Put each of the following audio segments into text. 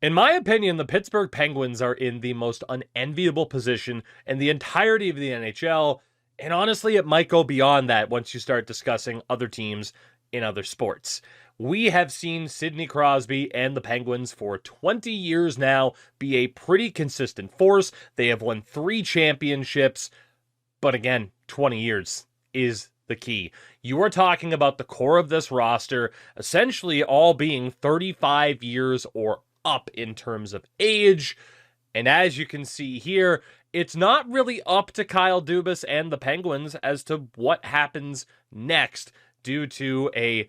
In my opinion, the Pittsburgh Penguins are in the most unenviable position in the entirety of the NHL, and honestly, it might go beyond that once you start discussing other teams in other sports. We have seen Sidney Crosby and the Penguins for 20 years now be a pretty consistent force. They have won 3 championships, but again, 20 years is the key. You are talking about the core of this roster essentially all being 35 years or up in terms of age. And as you can see here, it's not really up to Kyle Dubas and the Penguins as to what happens next due to a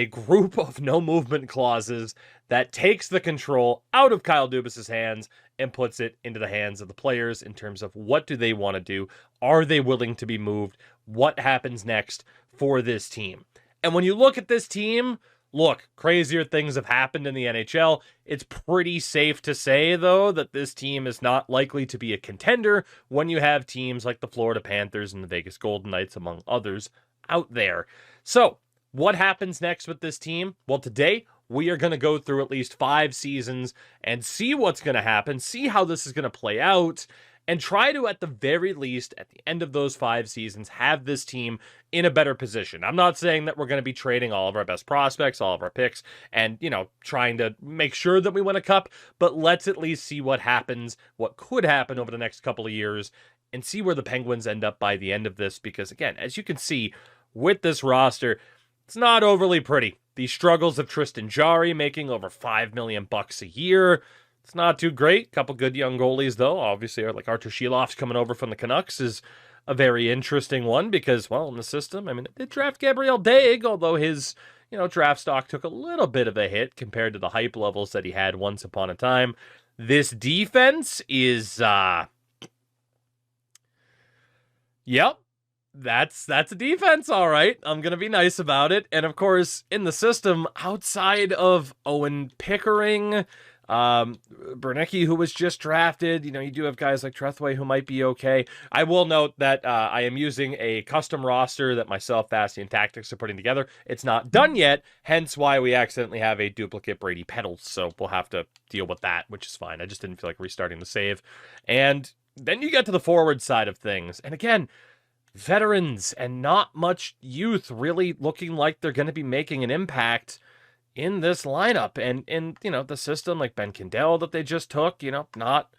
group of no movement clauses that takes the control out of Kyle Dubas's hands and puts it into the hands of the players in terms of what do they want to do? Are they willing to be moved? What happens next for this team? And when you look at this team, look, crazier things have happened in the NHL. It's pretty safe to say, though, that this team is not likely to be a contender when you have teams like the Florida Panthers and the Vegas Golden Knights, among others, out there. So, what happens next with this team? Well, today, we are going to go through at least 5 seasons and see what's going to happen, see how this is going to play out, and try to, at the very least, at the end of those 5 seasons, have this team in a better position. I'm not saying that we're going to be trading all of our best prospects, all of our picks, and, trying to make sure that we win a cup, but let's at least see what happens, what could happen over the next couple of years, and see where the Penguins end up by the end of this, because, again, as you can see, with this roster, it's not overly pretty. The struggles of Tristan Jarry making over $5 million a year, it's not too great. Couple good young goalies, though. Obviously, like Artur Shilov's coming over from the Canucks is a very interesting one because, well, in the system, I mean, they draft Gabriel Daig, although his, draft stock took a little bit of a hit compared to the hype levels that he had once upon a time. This defense is, yep, that's a defense, all right. I'm going to be nice about it. And, of course, in the system, outside of Owen Pickering, Bernicki, who was just drafted, you do have guys like Trethway who might be okay. I will note that I am using a custom roster that myself, Fasty, and Tactics are putting together. It's not done yet, hence why we accidentally have a duplicate Brady Pedals, so we'll have to deal with that, which is fine. I just didn't feel like restarting the save. And then you get to the forward side of things, and again, veterans and not much youth really looking like they're going to be making an impact in this lineup. And in, the system like Ben Kindell that they just took, not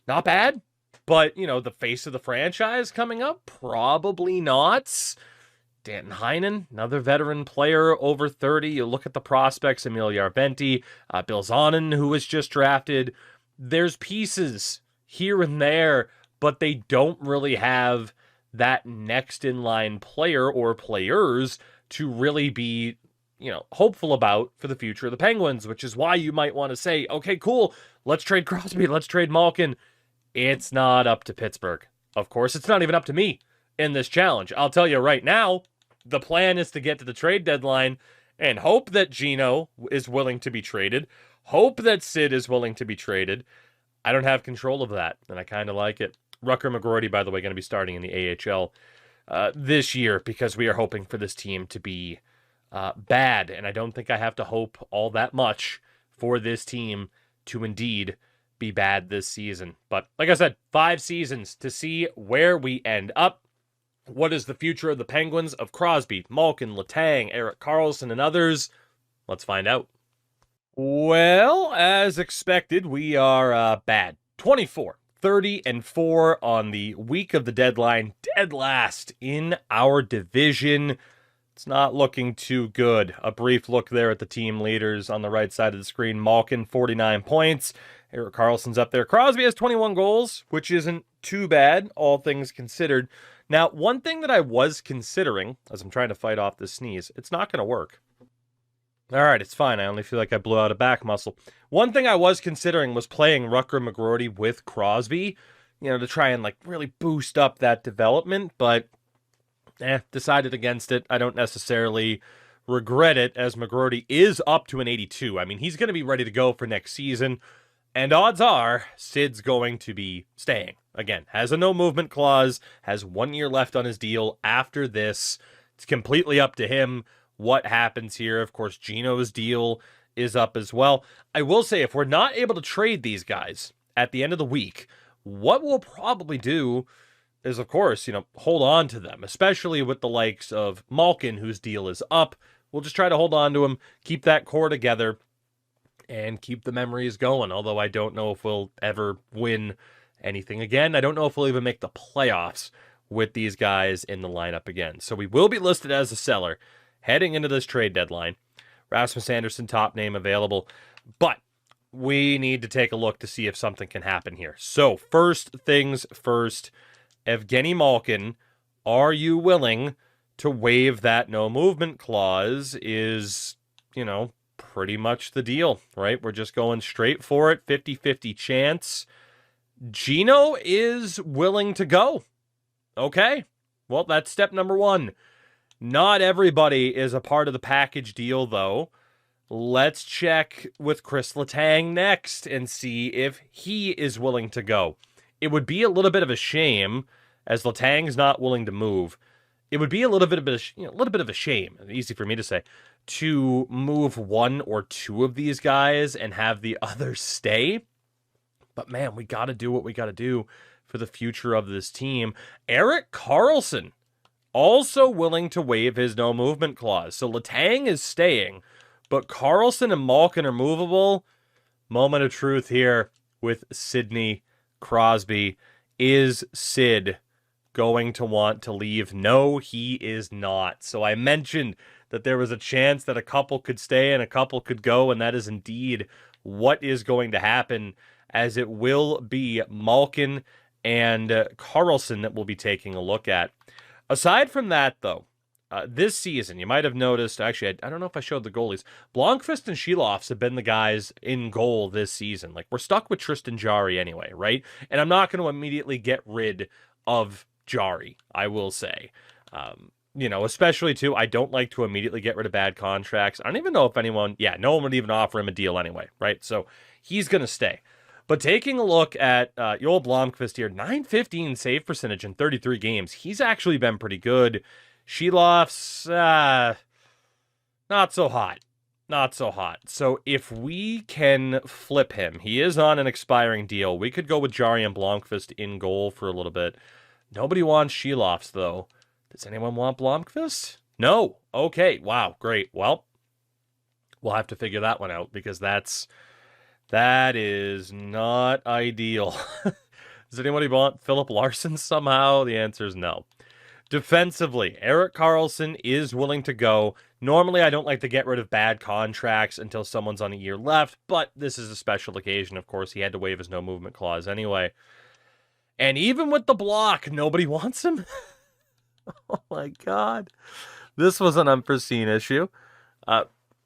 bad. But, the face of the franchise coming up, probably not. Danton Heinen, another veteran player over 30. You look at the prospects, Emil Jarventi, Bill Zonin, who was just drafted. There's pieces here and there, but they don't really have that next in line player or players to really be, hopeful about for the future of the Penguins, which is why you might want to say, okay, cool, let's trade Crosby, let's trade Malkin. It's not up to Pittsburgh. Of course, it's not even up to me in this challenge. I'll tell you right now, the plan is to get to the trade deadline and hope that Gino is willing to be traded, hope that Sid is willing to be traded. I don't have control of that, and I kind of like it. Rucker McGroarty, by the way, going to be starting in the AHL this year because we are hoping for this team to be bad, and I don't think I have to hope all that much for this team to indeed be bad this season. But like I said, 5 seasons to see where we end up. What is the future of the Penguins, of Crosby, Malkin, Letang, Erik Karlsson, and others? Let's find out. Well, as expected, we are bad. 24-30-4 on the week of the deadline, dead last in our division. It's not looking too good. A brief look there at the team leaders on the right side of the screen. Malkin, 49 points. Erik Karlsson's up there. Crosby has 21 goals, which isn't too bad, all things considered. Now, one thing that I was considering, as I'm trying to fight off this sneeze, it's not going to work. All right, it's fine. I only feel like I blew out a back muscle. One thing I was considering was playing Rucker McGroarty with Crosby, to try and really boost up that development, but decided against it. I don't necessarily regret it, as McGroarty is up to an 82. I mean, he's going to be ready to go for next season, and odds are Sid's going to be staying. Again, has a no-movement clause, has 1 year left on his deal. After this, it's completely up to him what happens here. Of course, Gino's deal is up as well. I will say, if we're not able to trade these guys at the end of the week, what we'll probably do is, of course, hold on to them, especially with the likes of Malkin, whose deal is up. We'll just try to hold on to him, keep that core together, and keep the memories going. Although I don't know if we'll ever win anything again. I don't know if we'll even make the playoffs with these guys in the lineup again. So we will be listed as a seller heading into this trade deadline. Rasmus Andersson, top name available. But we need to take a look to see if something can happen here. So first things first, Evgeny Malkin, are you willing to waive that no movement clause? Is, pretty much the deal, right? We're just going straight for it, 50-50 chance. Gino is willing to go. Okay, well, that's step number one. Not everybody is a part of the package deal, though. Let's check with Chris Letang next and see if he is willing to go. It would be a little bit of a shame, as Letang's not willing to move. It would be a little bit of a shame, easy for me to say, to move one or two of these guys and have the others stay. But man, we got to do what we got to do for the future of this team. Erik Karlsson also willing to waive his no movement clause. So Letang is staying, but Karlsson and Malkin are movable. Moment of truth here with Sidney Crosby. Is Sid going to want to leave? No, he is not. So I mentioned that there was a chance that a couple could stay and a couple could go, and that is indeed what is going to happen, as it will be Malkin and Karlsson that we'll be taking a look at. Aside from that, though, this season, you might have noticed, actually, I don't know if I showed the goalies, Blomqvist and Sheloffs have been the guys in goal this season. Like, we're stuck with Tristan Jarry anyway, right? And I'm not going to immediately get rid of Jarry, I will say. Especially, too, I don't like to immediately get rid of bad contracts. I don't even know if no one would even offer him a deal anyway, right? So he's going to stay. But taking a look at Joel Blomqvist here, .915 save percentage in 33 games. He's actually been pretty good. Sheloff's, not so hot. Not so hot. So if we can flip him, he is on an expiring deal. We could go with Jarry and Blomqvist in goal for a little bit. Nobody wants Sheloffs, though. Does anyone want Blomqvist? No. Okay. Wow. Great. Well, we'll have to figure that one out, because that is not ideal. Does anybody want Philip Larson somehow? The answer is no. Defensively, Erik Karlsson is willing to go. Normally, I don't like to get rid of bad contracts until someone's on a year left, but this is a special occasion. Of course, he had to waive his no movement clause anyway. And even with the block, nobody wants him. Oh my God. This was an unforeseen issue.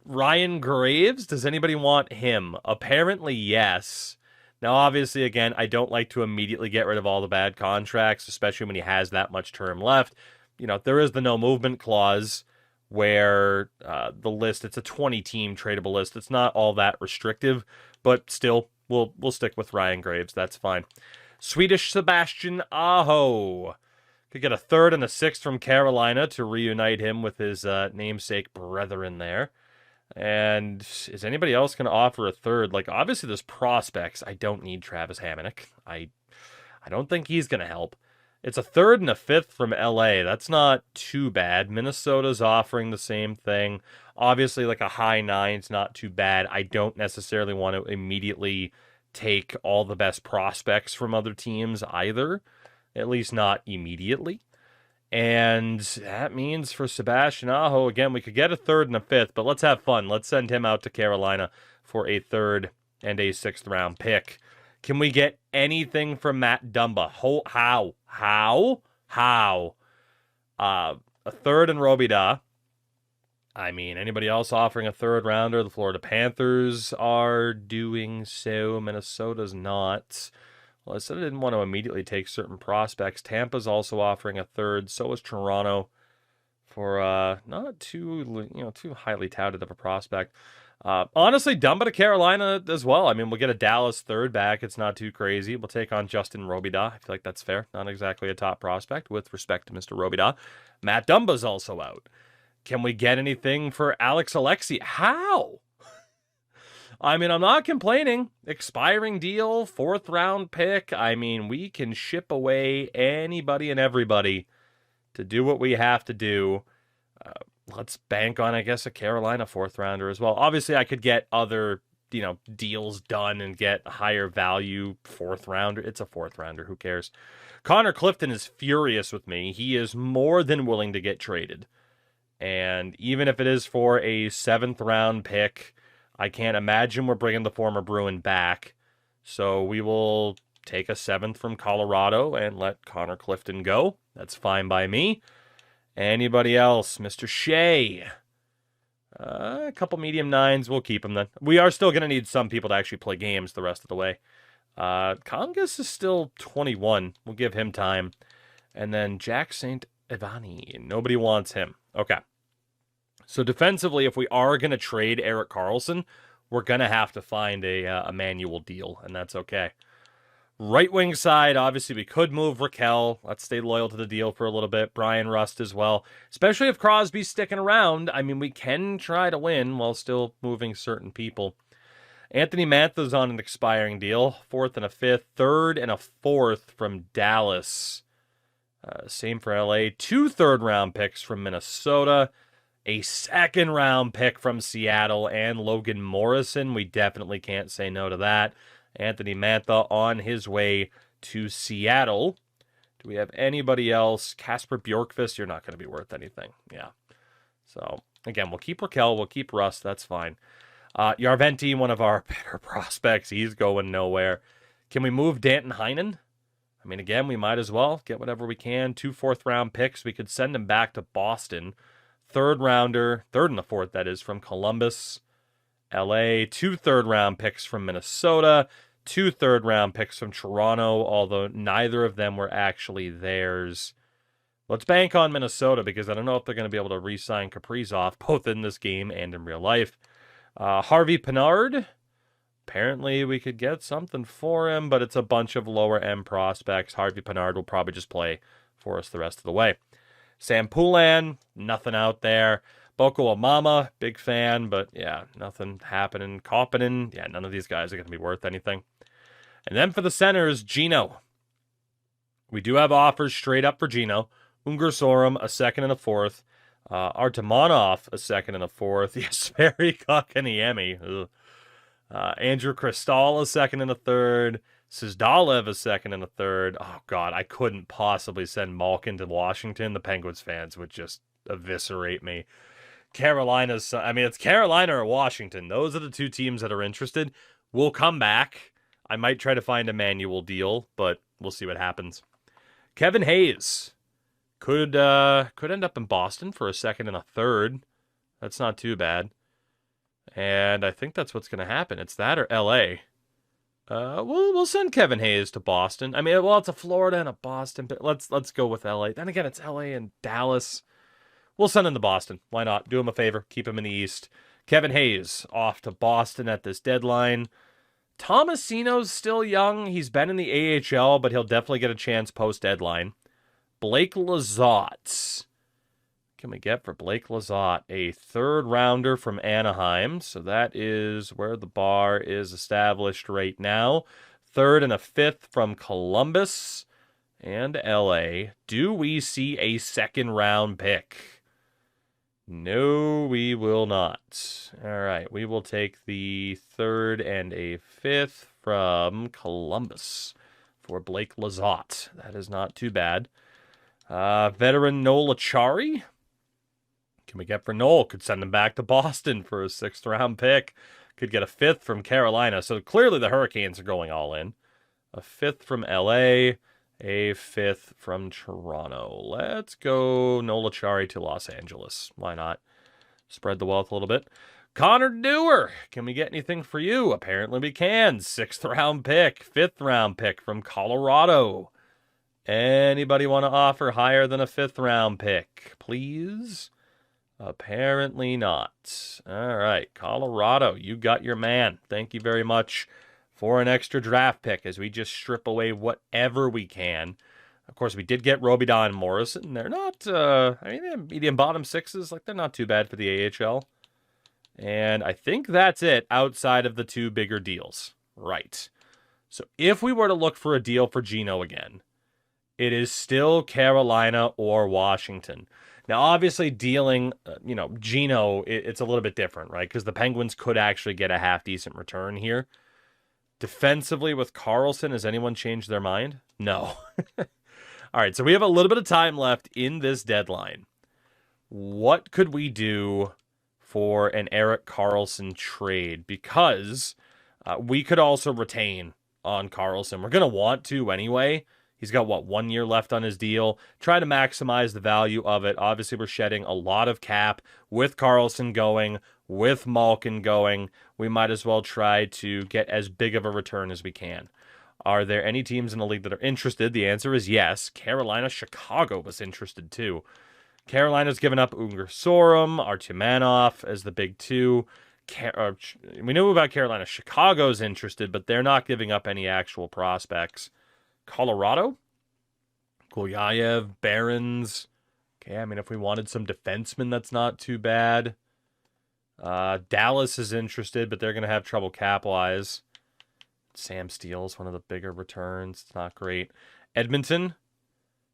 Ryan Graves, does anybody want him? Apparently, yes. Now, obviously, again, I don't like to immediately get rid of all the bad contracts, especially when he has that much term left. There is the no movement clause where the list, it's a 20-team tradable list. It's not all that restrictive, but still, we'll stick with Ryan Graves. That's fine. Swedish Sebastian Aho. Could get a third and a sixth from Carolina to reunite him with his namesake brethren there. And is anybody else going to offer a third? Like, obviously, there's prospects. I don't need Travis Hamonic. I don't think he's going to help. It's a third and a fifth from LA. That's not too bad. Minnesota's offering the same thing. Obviously, like a high nine's not too bad. I don't necessarily want to immediately take all the best prospects from other teams either. At least not immediately. And that means for Sebastian Aho, again, we could get a third and a fifth, but let's have fun. Let's send him out to Carolina for a third and a sixth round pick. Can we get anything from Matt Dumba? How? A third and Robida. I mean, anybody else offering a third rounder? The Florida Panthers are doing so. Minnesota's not. Well, I said I didn't want to immediately take certain prospects. Tampa's also offering a third. So is Toronto for not too highly touted of a prospect. Honestly, Dumba to Carolina as well. I mean, we'll get a Dallas third back. It's not too crazy. We'll take on Justin Robida. I feel like that's fair. Not exactly a top prospect with respect to Mr. Robida. Matt Dumba's also out. Can we get anything for Alex Alexi? How? I mean, I'm not complaining. Expiring deal, 4th round pick. I mean, we can ship away anybody and everybody to do what we have to do. Let's bank on, I guess, a Carolina 4th rounder as well. Obviously, I could get other, deals done and get higher value 4th rounder. It's a 4th rounder. Who cares? Connor Clifton is furious with me. He is more than willing to get traded. And even if it is for a 7th round pick, I can't imagine we're bringing the former Bruin back. So we will take a 7th from Colorado and let Connor Clifton go. That's fine by me. Anybody else? Mr. Shea. A couple medium 9s. We'll keep him then. We are still going to need some people to actually play games the rest of the way. Congus is still 21. We'll give him time. And then Jack St. Ivani. Nobody wants him. Okay. So defensively, if we are going to trade Erik Karlsson, we're going to have to find a manual deal, and that's okay. Right wing side, obviously we could move Raquel. Let's stay loyal to the deal for a little bit. Brian Rust as well. Especially if Crosby's sticking around. I mean, we can try to win while still moving certain people. Anthony Mantha's on an expiring deal. 4th and a 5th. 3rd and a 4th from Dallas. Same for LA. 2 3rd-round picks from Minnesota. A 2nd-round pick from Seattle. And Logan Morrison. We definitely can't say no to that. Anthony Mantha on his way to Seattle. Do we have anybody else? Kasper Bjorkqvist, you're not going to be worth anything. Yeah. So, again, we'll keep Raquel. We'll keep Rust. That's fine. Järventie, one of our better prospects. He's going nowhere. Can we move Danton Heinen? I mean, again, we might as well get whatever we can. 2 4th-round picks. We could send him back to Boston. 3rd-rounder, 3rd and the 4th, that is, from Columbus. LA, 2 3rd-round picks from Minnesota, 2 3rd-round picks from Toronto, although neither of them were actually theirs. Let's bank on Minnesota because I don't know if they're going to be able to re-sign Kaprizov, both in this game and in real life. Harvey Pinard, apparently we could get something for him, but it's a bunch of lower-end prospects. Harvey Pinard will probably just play for us the rest of the way. Sam Poulin, nothing out there. Boko Amama, big fan, but yeah, nothing happening. Koppinen, yeah, none of these guys are going to be worth anything. And then for the centers, Gino. We do have offers straight up for Gino. Ungar Sorum, a 2nd and a 4th. Artemonov, a 2nd and a 4th. Jesperi Kotkaniemi. Andrew Cristal, a 2nd and a 3rd. Sizdalev, a 2nd and a 3rd. Oh, God, I couldn't possibly send Malkin to Washington. The Penguins fans would just eviscerate me. It's Carolina or Washington. Those are the 2 teams that are interested. We'll come back. I might try to find a manual deal, but we'll see what happens. Kevin Hayes could end up in Boston for a 2nd and a 3rd. That's not too bad. And I think that's what's going to happen. It's that or LA. We'll send Kevin Hayes to Boston. I mean, well, it's a Florida and a Boston, but let's go with LA. Then again, it's LA and Dallas. We'll send him to Boston. Why not? Do him a favor. Keep him in the East. Kevin Hayes off to Boston at this deadline. Tomasino's still young. He's been in the AHL, but he'll definitely get a chance post-deadline. Blake Lizotte. Can we get for Blake Lizotte? A 3rd-rounder from Anaheim. So that is where the bar is established right now. 3rd and a 5th from Columbus and LA. Do we see a 2nd-round pick? No, we will not. All right, we will take the 3rd and a 5th from Columbus for Blake Lizotte. That is not too bad. Veteran Noel Acciari. Can we get for Noel? Could send him back to Boston for a 6th-round pick. Could get a 5th from Carolina. So clearly the Hurricanes are going all in. A 5th from LA. A 5th from Toronto. Let's go Noel Acciari to Los Angeles. Why not? Spread the wealth a little bit. Connor Dewar. Can we get anything for you? Apparently we can. 6th-round pick. 5th-round pick from Colorado. Anybody want to offer higher than a 5th-round pick? Please? Apparently not. All right. Colorado, you got your man. Thank you very much for an extra draft pick as we just strip away whatever we can. Of course, we did get Robidas and Morrison. They're not, they're medium bottom 6s. Like, they're not too bad for the AHL. And I think that's it outside of the two bigger deals. Right. So if we were to look for a deal for Gino again, it is still Carolina or Washington. Now, obviously, dealing, Gino, it's a little bit different, right? Because the Penguins could actually get a half-decent return here. Defensively with Karlsson, has anyone changed their mind? No. All right, so we have a little bit of time left in this deadline. What could we do for an Erik Karlsson trade? Because we could also retain on Karlsson. We're going to want to anyway. He's got, 1 year left on his deal. Try to maximize the value of it. Obviously, we're shedding a lot of cap with Karlsson going, with Malkin going. We might as well try to get as big of a return as we can. Are there any teams in the league that are interested? The answer is yes. Carolina, Chicago was interested too. Carolina's given up Unger Sorum, Artyumanov as the big two. We knew about Carolina. Chicago's interested, but they're not giving up any actual prospects. Colorado? Gulyayev, Barons. Okay, I mean, if we wanted some defensemen, that's not too bad. Dallas is interested, but they're going to have trouble cap-wise. Sam Steele's one of the bigger returns. It's not great. Edmonton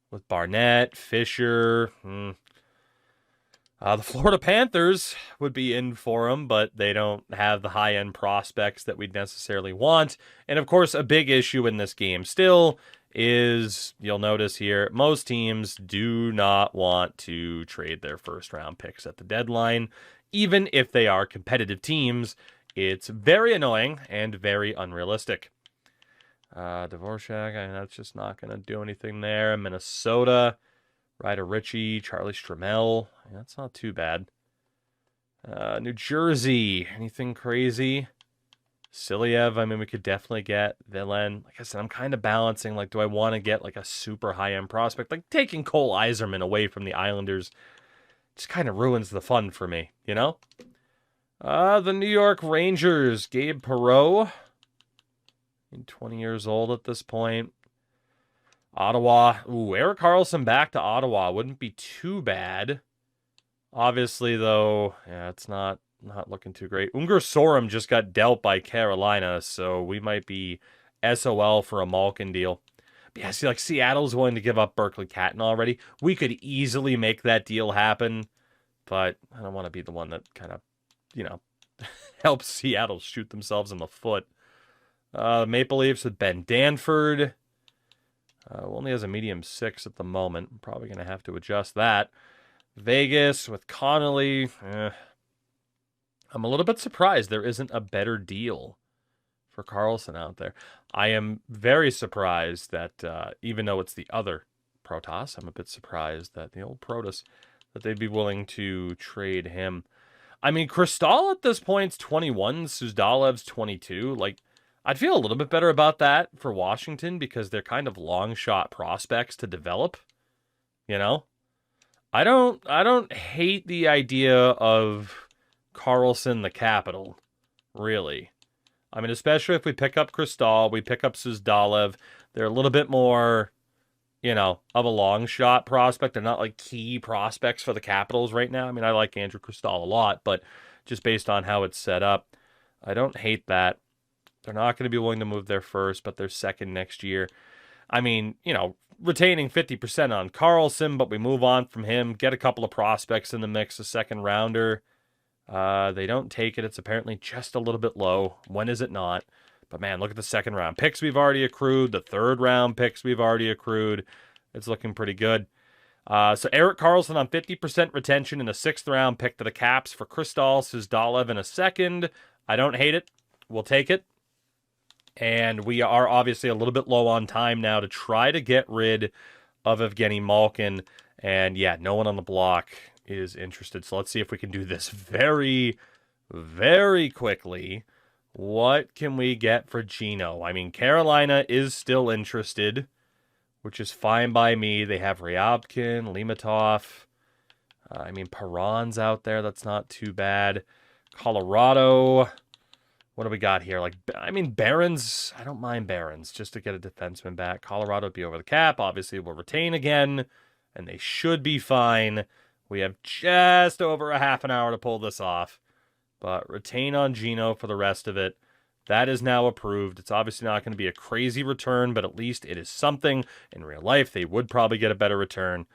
with Barnett, Fisher. The Florida Panthers would be in for him, but they don't have the high-end prospects that we'd necessarily want. And, of course, a big issue in this game still is, you'll notice here, most teams do not want to trade their first-round picks at the deadline. Even if they are competitive teams, it's very annoying and very unrealistic. Dvorak, that's just not going to do anything there. Minnesota, Ryder Ritchie, Charlie Stramel. That's not too bad. New Jersey, anything crazy? Silyev, I mean, we could definitely get Villain. Like I said, I'm kind of balancing, like, do I want to get, like, a super high-end prospect? Like, taking Cole Yzerman away from the Islanders just kind of ruins the fun for me, you know? The New York Rangers, Gabe Perreault. 20 years old at this point. Ottawa. Ooh, Erik Karlsson back to Ottawa wouldn't be too bad. Obviously, though, yeah, it's not looking too great. Unger Sorum just got dealt by Carolina, so we might be SOL for a Malkin deal. But yeah, see, like, Seattle's willing to give up Berkeley Catton already. We could easily make that deal happen, but I don't want to be the one that kind of, helps Seattle shoot themselves in the foot. Maple Leafs with Ben Danford. Only has a medium 6 at the moment. I'm probably going to have to adjust that. Vegas with Connolly. I'm a little bit surprised there isn't a better deal for Karlsson out there. I am very surprised that even though it's the other Protoss, I'm a bit surprised that the old Protoss, that they'd be willing to trade him. I mean, Kristall at this point's 21, Suzdalev's 22. Like, I'd feel a little bit better about that for Washington because they're kind of long shot prospects to develop. I don't hate the idea of Karlsson the Capital, really. I mean, especially if we pick up Kristall, we pick up Suzdalev. They're a little bit more, of a long shot prospect. They're not like key prospects for the Capitals right now. I mean, I like Andrew Kristall a lot, but just based on how it's set up, I don't hate that. They're not going to be willing to move their first, but their second next year. I mean, retaining 50% on Karlsson, but we move on from him, get a couple of prospects in the mix, a second rounder. They don't take it. It's apparently just a little bit low. When is it not? But man, look at the second round picks we've already accrued. The third round picks we've already accrued. It's looking pretty good. So Erik Karlsson on 50% retention and a 6th round pick to the Caps for Kristall, Suzdalev in a second. I don't hate it. We'll take it. And we are obviously a little bit low on time now to try to get rid of Evgeny Malkin. And yeah, no one on the block is interested. So let's see if we can do this very, very quickly. What can we get for Gino? I mean, Carolina is still interested, which is fine by me. They have Ryabkin, Limatov. Perron's out there. That's not too bad. Colorado. What do we got here? Barons. I don't mind Barons just to get a defenseman back. Colorado would be over the cap. Obviously, we'll retain again, and they should be fine. We have just over a half an hour to pull this off. but retain on Gino for the rest of it. That is now approved. It's obviously not going to be a crazy return, but at least it is something. In real life, they would probably get a better return,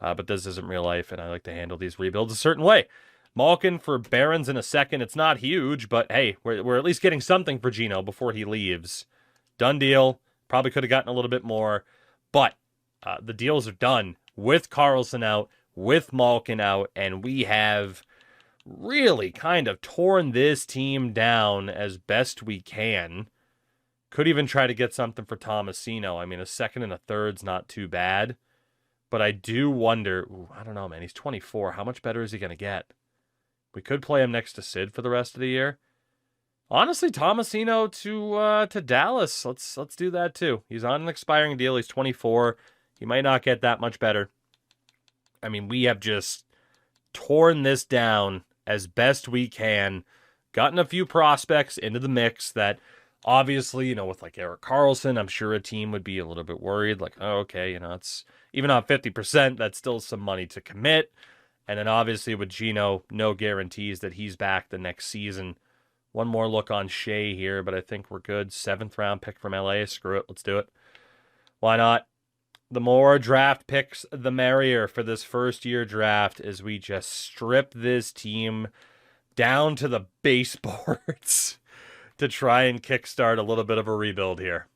but this isn't real life, and I like to handle these rebuilds a certain way. Malkin for Barons in a second. It's not huge, but hey, we're at least getting something for Gino before he leaves. Done deal. Probably could have gotten a little bit more, but the deals are done with Karlsson out, with Malkin out, and we have really kind of torn this team down as best we can. Could even try to get something for Tomasino. I mean, a second and a third's not too bad. But I do wonder, I don't know, man. He's 24. How much better is he going to get? We could play him next to Sid for the rest of the year. Honestly, Tomasino to Dallas. Let's do that too. He's on an expiring deal. He's 24. He might not get that much better. I mean, we have just torn this down as best we can, gotten a few prospects into the mix that obviously, with like Erik Karlsson, I'm sure a team would be a little bit worried, like, oh, okay, it's even on 50%, that's still some money to commit. And then obviously with Gino, no guarantees that he's back the next season. One more look on Shea here, but I think we're good. 7th round pick from LA. Screw it, let's do it. Why not? The more draft picks, the merrier for this first-year draft as we just strip this team down to the baseboards to try and kickstart a little bit of a rebuild here.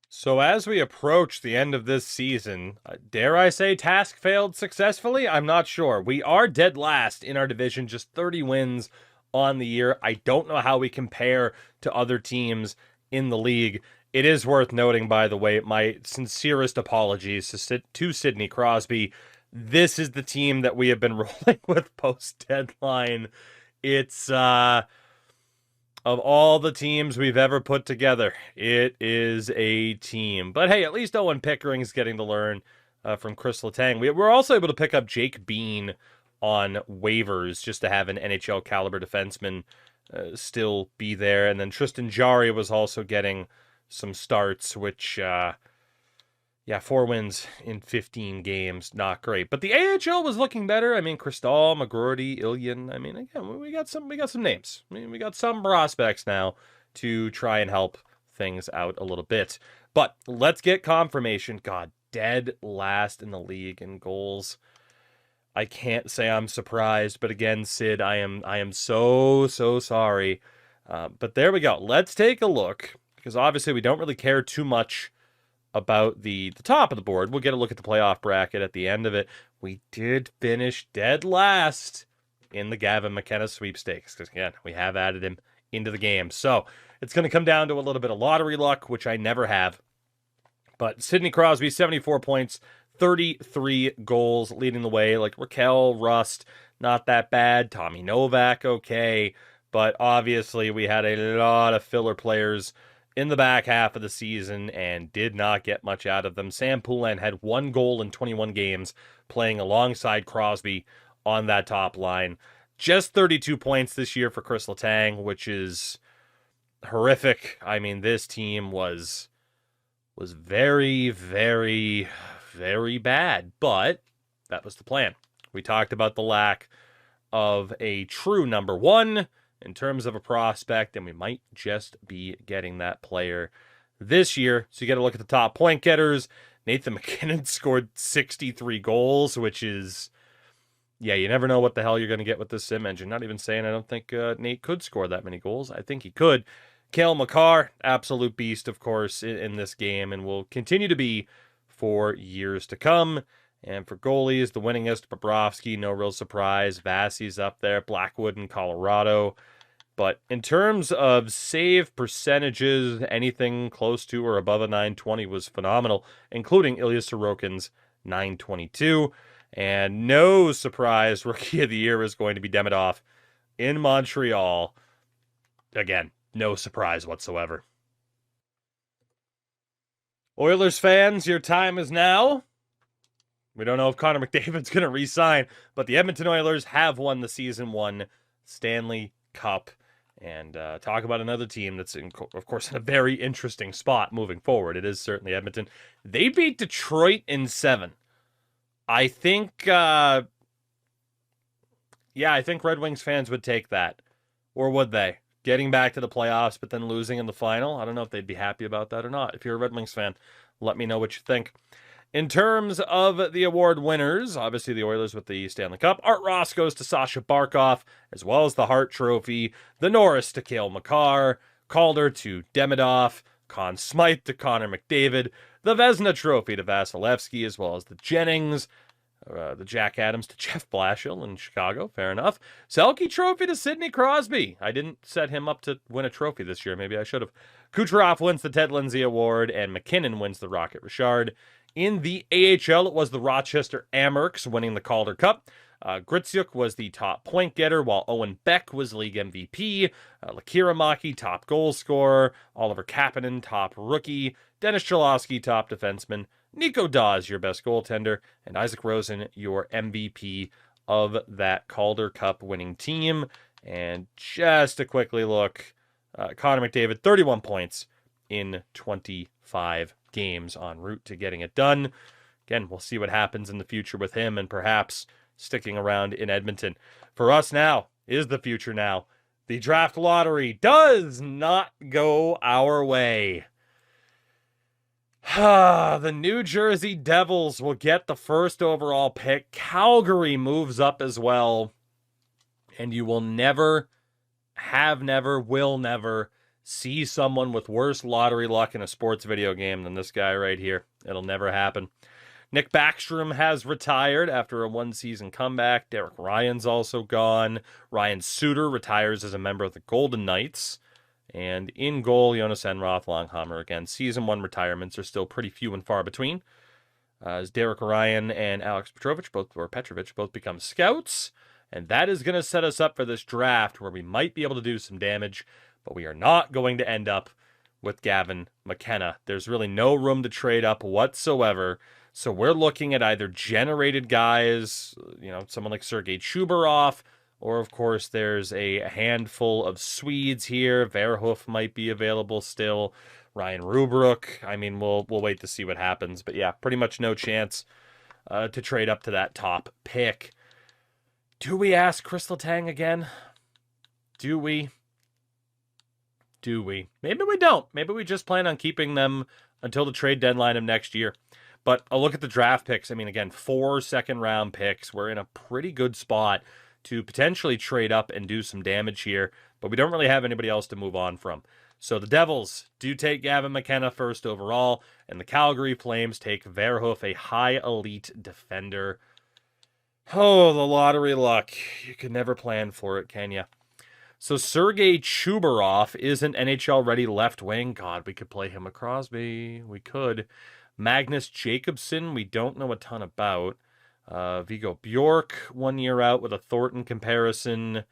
So as we approach the end of this season, dare I say task failed successfully? I'm not sure. We are dead last in our division, just 30 wins on the year. I don't know how we compare to other teams in the league. It is worth noting, by the way, my sincerest apologies to Sidney Crosby. This is the team that we have been rolling with post-deadline. It's, of all the teams we've ever put together, it is a team. But hey, at least Owen Pickering's getting to learn from Chris Letang. We're also able to pick up Jake Bean on waivers just to have an NHL caliber defenseman still be there. And then Tristan Jarry was also getting some starts, which, 4 wins in 15 games, not great. But the AHL was looking better. I mean, Cristal, McGroarty, Ilyan. I mean, again, we got some names. I mean, we got some prospects now to try and help things out a little bit. But let's get confirmation. God, dead last in the league in goals. I can't say I'm surprised, but again, Sid, I am so sorry. But there we go. Let's take a look, because obviously we don't really care too much about the top of the board. We'll get a look at the playoff bracket at the end of it. We did finish dead last in the Gavin McKenna sweepstakes, because again, we have added him into the game. So it's going to come down to a little bit of lottery luck, which I never have. But Sidney Crosby, 74 points, 33 goals, leading the way. Like Raquel, Rust, not that bad. Tommy Novak, okay. But obviously we had a lot of filler players in the back half of the season and did not get much out of them. Sam Poulin had 1 goal in 21 games playing alongside Crosby on that top line. Just 32 points this year for Chris Letang, which is horrific. I mean, this team was very, very, very bad, but that was the plan. We talked about the lack of a true number one in terms of a prospect, and we might just be getting that player this year. So you got to look at the top point getters. Nathan MacKinnon scored 63 goals, which is, you never know what the hell you're going to get with this sim engine. Not even saying I don't think Nate could score that many goals. I think he could. Cale Makar, absolute beast, of course, in this game, and will continue to be for years to come. And for goalies, the winningest, Bobrovsky, no real surprise. Vasi's up there, Blackwood in Colorado. But in terms of save percentages, anything close to or above a 920 was phenomenal, including Ilya Sorokin's 922. And no surprise, Rookie of the Year is going to be Demidov in Montreal. Again, no surprise whatsoever. Oilers fans, your time is now. We don't know if Connor McDavid's going to re-sign, but the Edmonton Oilers have won the Season 1 Stanley Cup. And talk about another team that's, of course, in a very interesting spot moving forward. It is certainly Edmonton. They beat Detroit in 7. I think, Yeah, I think Red Wings fans would take that. Or would they? Getting back to the playoffs, but then losing in the final? I don't know if they'd be happy about that or not. If you're a Red Wings fan, let me know what you think. In terms of the award winners, obviously the Oilers with the Stanley Cup. Art Ross goes to Sasha Barkov, as well as the Hart Trophy. The Norris to Cale Makar. Calder to Demidov. Conn Smythe to Connor McDavid. The Vezina Trophy to Vasilevsky, as well as the Jennings. The Jack Adams to Jeff Blashill in Chicago. Fair enough. Selke Trophy to Sidney Crosby. I didn't set him up to win a trophy this year. Maybe I should have. Kucherov wins the Ted Lindsay Award, and McKinnon wins the Rocket Richard. In the AHL, it was the Rochester Amherst winning the Calder Cup. Gritsuk was the top point getter, while Owen Beck was league MVP. Lakira Maki, top goal scorer. Oliver Kapanen, top rookie. Dennis Cholowski, top defenseman. Nico Dawes, your best goaltender. And Isaac Rosen, your MVP of that Calder Cup winning team. And just to quickly look, Connor McDavid, 31 points in 25 games en route to getting it done. Again, we'll see what happens in the future with him and perhaps sticking around in Edmonton. For us now is the future now. The draft lottery does not go our way. The New Jersey Devils will get the first overall pick. Calgary moves up as well. And you will never, will never see someone with worse lottery luck in a sports video game than this guy right here. It'll never happen. Nick Backstrom has retired after a one-season comeback. Derek Ryan's also gone. Ryan Suter retires as a member of the Golden Knights. And in goal, Jonas Enroth, Longhammer again. Season 1 retirements are still pretty few and far between. As Derek Ryan and Alex Petrovich both become scouts. And that is going to set us up for this draft where we might be able to do some damage, but we are not going to end up with Gavin McKenna. There's really no room to trade up whatsoever. So we're looking at either generated guys, someone like Sergei Chubarov, or of course there's a handful of Swedes here. Verhoof might be available still. Ryan Rubruk. I mean, we'll wait to see what happens. But yeah, pretty much no chance to trade up to that top pick. Do we ask Chris Letang again? Do we? Maybe we don't. Maybe we just plan on keeping them until the trade deadline of next year. But a look at the draft picks. I mean, again, 4 second-round picks. We're in a pretty good spot to potentially trade up and do some damage here. But we don't really have anybody else to move on from. So the Devils do take Gavin McKenna first overall. And the Calgary Flames take Verhoof, a high elite defender. Oh, the lottery luck. You can never plan for it, can you? So Sergei Chubarov is an NHL-ready left wing. God, we could play him with Crosby. We could. Magnus Jacobson, we don't know a ton about. Viggo Bjork, 1 year out with a Thornton comparison.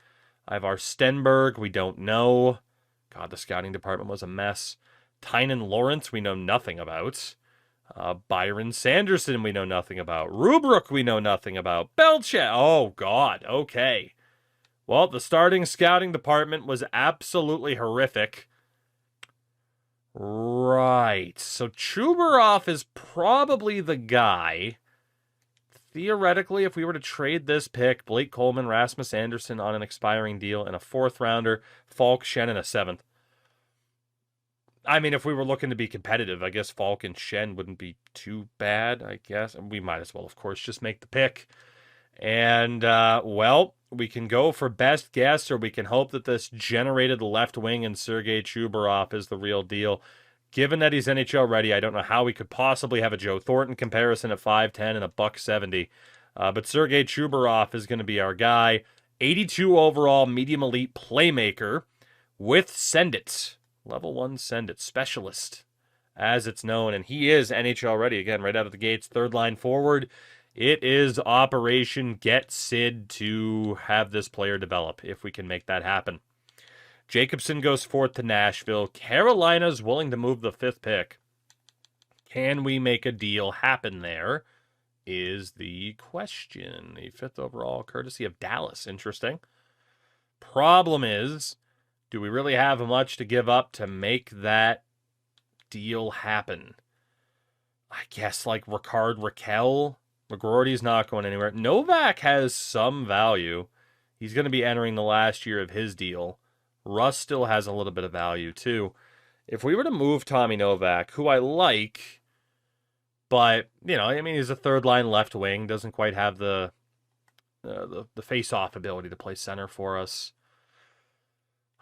Ivar Stenberg, we don't know. God, the scouting department was a mess. Tynan Lawrence, we know nothing about. Byron Sanderson, we know nothing about. Rubruk, we know nothing about. Belchet, oh God, okay. Well, the starting scouting department was absolutely horrific. Right, so Chubarov is probably the guy. Theoretically, if we were to trade this pick, Blake Coleman, Rasmus Anderson on an expiring deal, and a 4th rounder, Falk, Shen, and a 7th. I mean, if we were looking to be competitive, I guess Falk and Shen wouldn't be too bad, I guess. And we might as well, of course, just make the pick. And, well, we can go for best guess, or we can hope that this generated left wing and Sergei Chubarov is the real deal. Given that he's NHL ready, I don't know how we could possibly have a Joe Thornton comparison at 5'10 and a $170. But Sergei Chubarov is going to be our guy. 82 overall, medium elite playmaker with Send It. Level 1 Send It specialist, as it's known. And he is NHL ready. Again, right out of the gates, 3rd line forward. It is Operation Get Sid to have this player develop, if we can make that happen. Jacobson goes 4th to Nashville. Carolina's willing to move the 5th pick. Can we make a deal happen there? Is the question. The 5th overall, courtesy of Dallas. Interesting. Problem is, do we really have much to give up to make that deal happen? I guess like Ricard Raquel. McGroarty's not going anywhere. Novak has some value. He's going to be entering the last year of his deal. Rust still has a little bit of value, too. If we were to move Tommy Novak, who I like, but, you know, I mean, he's a third-line left wing, doesn't quite have the face-off ability to play center for us.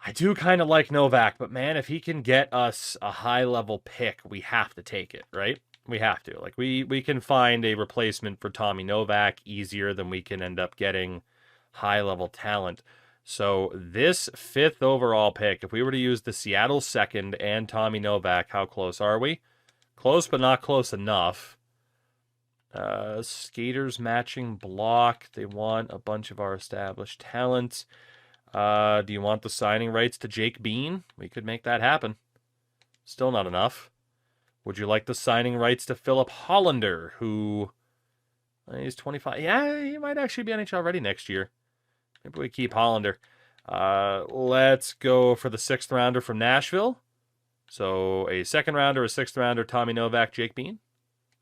I do kind of like Novak, but man, if he can get us a high-level pick, we have to take it, right? We have to. Like, we can find a replacement for Tommy Novak easier than we can end up getting high-level talent. So this 5th overall pick, if we were to use the Seattle 2nd and Tommy Novak, how close are we? Close, but not close enough. Skaters matching block. They want a bunch of our established talent. Do you want the signing rights to Jake Bean? We could make that happen. Still not enough. Would you like the signing rights to Philip Hollander, who he's 25? Yeah, he might actually be NHL ready next year. Maybe we keep Hollander. Let's go for the 6th rounder from Nashville. So a 2nd rounder, a 6th rounder, Tommy Novak, Jake Bean.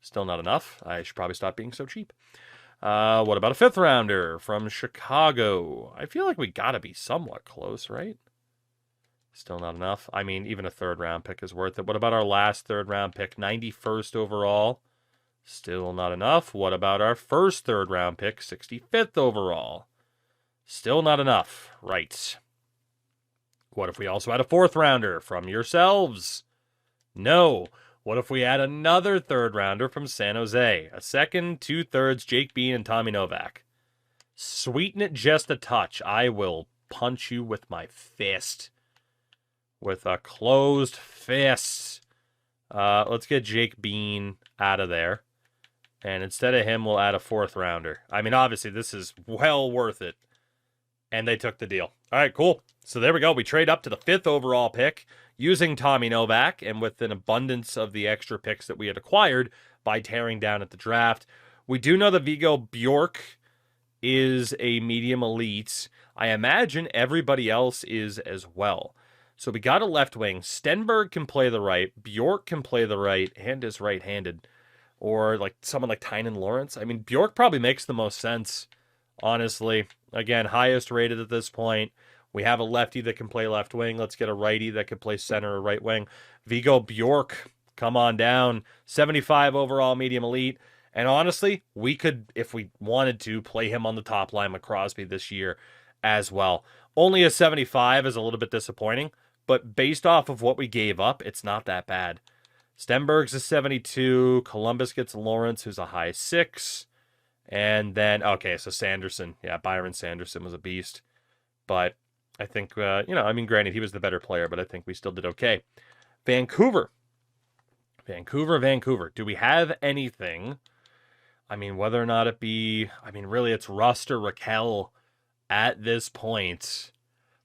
Still not enough. I should probably stop being so cheap. What about a 5th rounder from Chicago? I feel like we got to be somewhat close, right? Still not enough. I mean, even a 3rd round pick is worth it. What about our last 3rd round pick, 91st overall? Still not enough. What about our first 3rd round pick, 65th overall? Still not enough. Right. What if we also had a 4th rounder from yourselves? No. What if we had another 3rd rounder from San Jose? A 2nd, 2/3, Jake Bean, and Tommy Novak. Sweeten it just a touch. I will punch you with my fist. With a closed fist. Let's get Jake Bean out of there. And instead of him, we'll add a 4th rounder. I mean, obviously, this is well worth it. And they took the deal. All right, cool. So there we go. We trade up to the 5th overall pick using Tommy Novak and with an abundance of the extra picks that we had acquired by tearing down at the draft. We do know that Viggo Bjork is a medium elite. I imagine everybody else is as well. So we got a left wing. Stenberg can play the right. Bjork can play the right and is right-handed. Or like someone like Tynan Lawrence. I mean, Bjork probably makes the most sense, honestly. Again, highest rated at this point. We have a lefty that can play left wing. Let's get a righty that can play center or right wing. Viggo Bjork, come on down. 75 overall medium elite. And honestly, we could, if we wanted to, play him on the top line with Crosby this year as well. Only a 75 is a little bit disappointing, but based off of what we gave up, it's not that bad. Stenberg's a 72. Columbus gets Lawrence, who's a high 6. And then, okay, so Sanderson. Yeah, Byron Sanderson was a beast. But I think, I mean, granted, he was the better player, but I think we still did okay. Vancouver. Do we have anything? I mean, whether or not it be, I mean, really, it's Rust or Raquel at this point.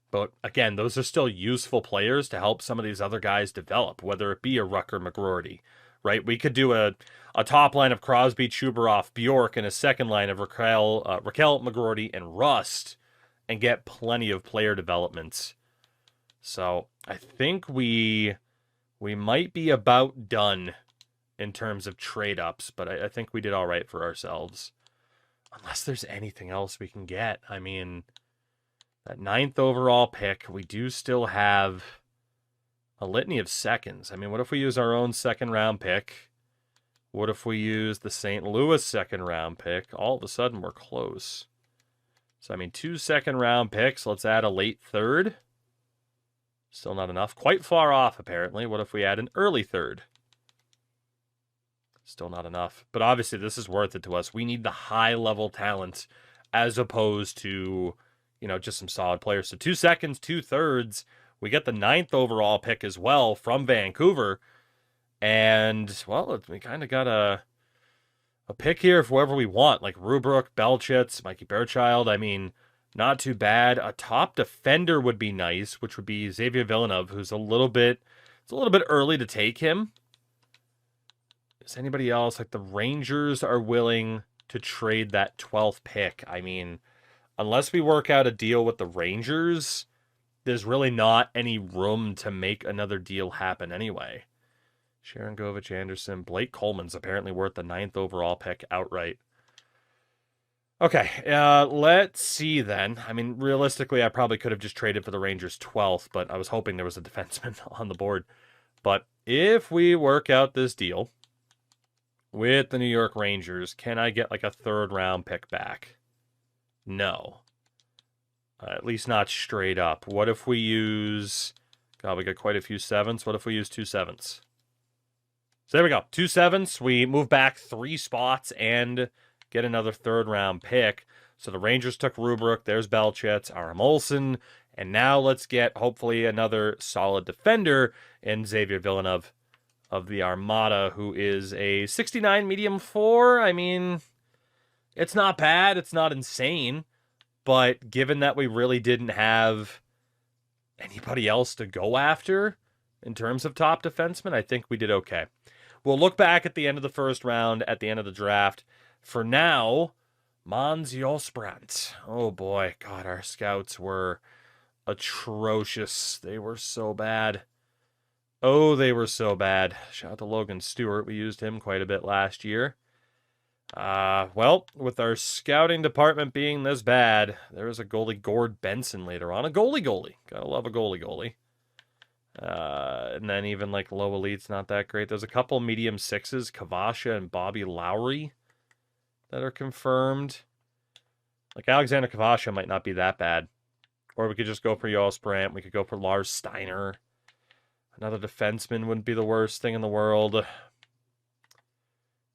But again, those are still useful players to help some of these other guys develop, whether it be a Rucker McGroarty, right? We could do a top line of Crosby, Chubarov, Bjork, and a second line of Raquel, McGroarty, and Rust, and get plenty of player developments. So I think we might be about done in terms of trade-ups, but I think we did all right for ourselves. Unless there's anything else we can get. I mean, that 9th overall pick, we do still have a litany of seconds. I mean, what if we use our own 2nd round pick? What if we use the St. Louis 2nd round pick? All of a sudden, we're close. So, I mean, 2 2nd round picks. Let's add a late 3rd. Still not enough. Quite far off, apparently. What if we add an early 3rd? Still not enough. But obviously, this is worth it to us. We need the high-level talent as opposed to, just some solid players. So 2 seconds, 2/3. We get the 9th overall pick as well from Vancouver. And, well, we kind of got a pick here for whoever we want, like Rubruck, Belchitz, Mikey Bearchild. I mean, not too bad. A top defender would be nice, which would be Xavier Villeneuve, who's it's a little bit early to take him. Is anybody else? Like the Rangers are willing to trade that 12th pick. I mean, unless we work out a deal with the Rangers, there's really not any room to make another deal happen anyway. Sharon Govich, Anderson, Blake Coleman's apparently worth the 9th overall pick outright. Okay, let's see then. I mean, realistically, I probably could have just traded for the Rangers 12th, but I was hoping there was a defenseman on the board. But if we work out this deal with the New York Rangers, can I get like a third round pick back? No. At least not straight up. What if we use... God, we got quite a few sevens. What if we use 2 7s? So there we go. 2 7s. We move back 3 spots and get another third round pick. So the Rangers took Rubrick. There's Belchitz, Aram Olsen. And now let's get, hopefully, another solid defender in Xavier Villeneuve of the Armada, who is a 69 medium 4. I mean, it's not bad. It's not insane. But given that we really didn't have anybody else to go after in terms of top defensemen, I think we did okay. We'll look back at the end of the first round, at the end of the draft. For now, Måns Josbrandt. Oh boy, God, our scouts were atrocious. They were so bad. Oh, they were so bad. Shout out to Logan Stewart. We used him quite a bit last year. Well, with our scouting department being this bad, there is a goalie, Gord Benson, later on. A goalie. Gotta love a goalie. And then even like low elite's not that great. There's a couple medium 6s, Kavasha and Bobby Lowry, that are confirmed. Like Alexander Kavasha might not be that bad. Or we could just go for Josbrandt. We could go for Lars Steiner. Another defenseman wouldn't be the worst thing in the world.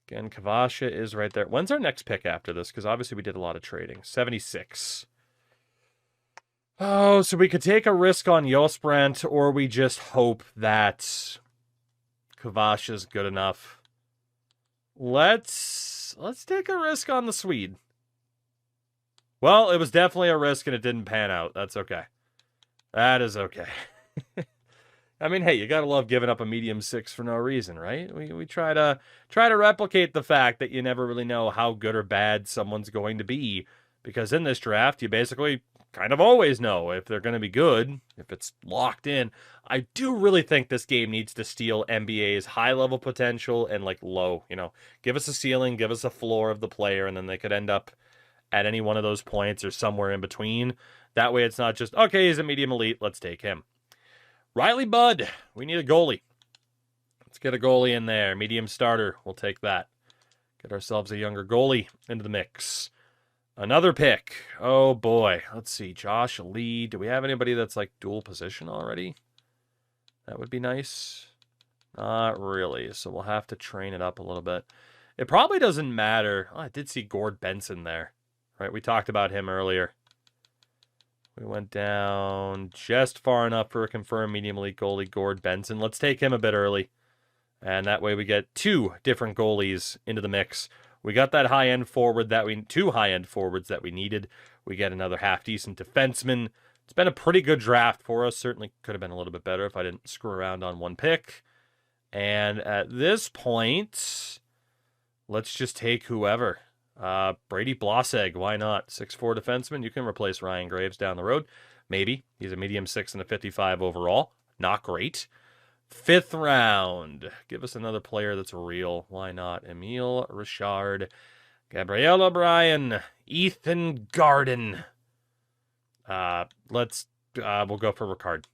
Again, Kavasha is right there. When's our next pick after this? Because obviously we did a lot of trading. 76. Oh, so we could take a risk on Josbrandt, or we just hope that Kavasha's good enough. Let's take a risk on the Swede. Well, it was definitely a risk and it didn't pan out. That's okay. That is okay. I mean, hey, you gotta love giving up a medium 6 for no reason, right? We try to replicate the fact that you never really know how good or bad someone's going to be, because in this draft, you basically kind of always know if they're going to be good, if it's locked in. I do really think this game needs to steal NBA's high-level potential and like low, give us a ceiling, give us a floor of the player, and then they could end up at any one of those points or somewhere in between. That way it's not just, okay, he's a medium elite, let's take him. Riley Budd, we need a goalie. Let's get a goalie in there. Medium starter, we'll take that. Get ourselves a younger goalie into the mix. Another pick. Oh boy. Let's see. Josh Lee. Do we have anybody that's like dual position already? That would be nice. Not really. So we'll have to train it up a little bit. It probably doesn't matter. Oh, I did see Gord Benson there. Right? We talked about him earlier. We went down just far enough for a confirmed medium elite goalie, Gord Benson. Let's take him a bit early. And that way we get 2 different goalies into the mix. We got that high-end forward two high-end forwards that we needed. We get another half-decent defenseman. It's been a pretty good draft for us. Certainly could have been a little bit better if I didn't screw around on one pick. And at this point, let's just take whoever. Brady Bloseg, why not? 6'4" defenseman. You can replace Ryan Graves down the road. Maybe. He's a medium 6 and a 55 overall. Not great. 5th round. Give us another player that's real. Why not? Emile Richard, Gabriel O'Brien, Ethan Garden. We'll go for Ricard.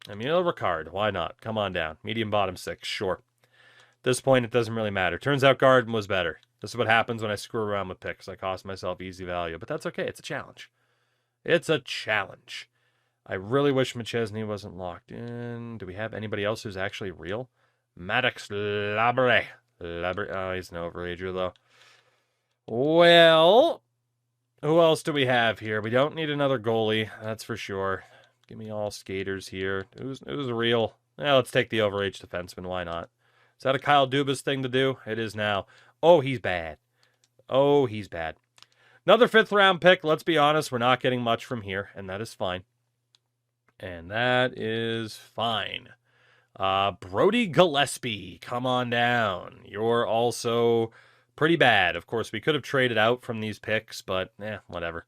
Emile Ricard. Why not? Come on down. Medium bottom 6. Sure. At this point, it doesn't really matter. Turns out Garden was better. This is what happens when I screw around with picks. I cost myself easy value, but that's okay. It's a challenge. It's a challenge. I really wish McChesney wasn't locked in. Do we have anybody else who's actually real? Maddox Labre. Oh, he's an overager, though. Well, who else do we have here? We don't need another goalie, that's for sure. Give me all skaters here. Who's real? Yeah, let's take the overage defenseman. Why not? Is that a Kyle Dubas thing to do? It is now. Oh, he's bad. Another 5th round pick. Let's be honest, we're not getting much from here, and that is fine. Brody Gillespie, come on down. You're also pretty bad. Of course, we could have traded out from these picks, but whatever.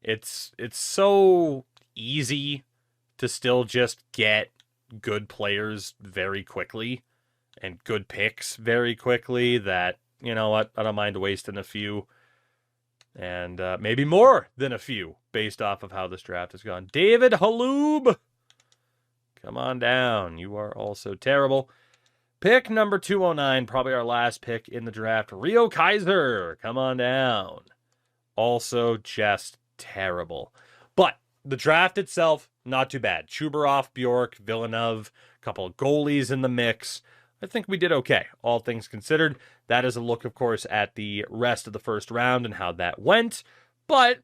It's so easy to still just get good players very quickly and good picks very quickly that, you know what, I don't mind wasting a few And maybe more than a few based off of how this draft has gone. David Haloob, come on down. You are also terrible. Pick number 209, probably our last pick in the draft. Rio Kaiser, come on down. Also just terrible. But the draft itself, not too bad. Chubarov, Bjork, Villeneuve, a couple of goalies in the mix. I think we did okay, all things considered. That is a look, of course, at the rest of the first round and how that went. But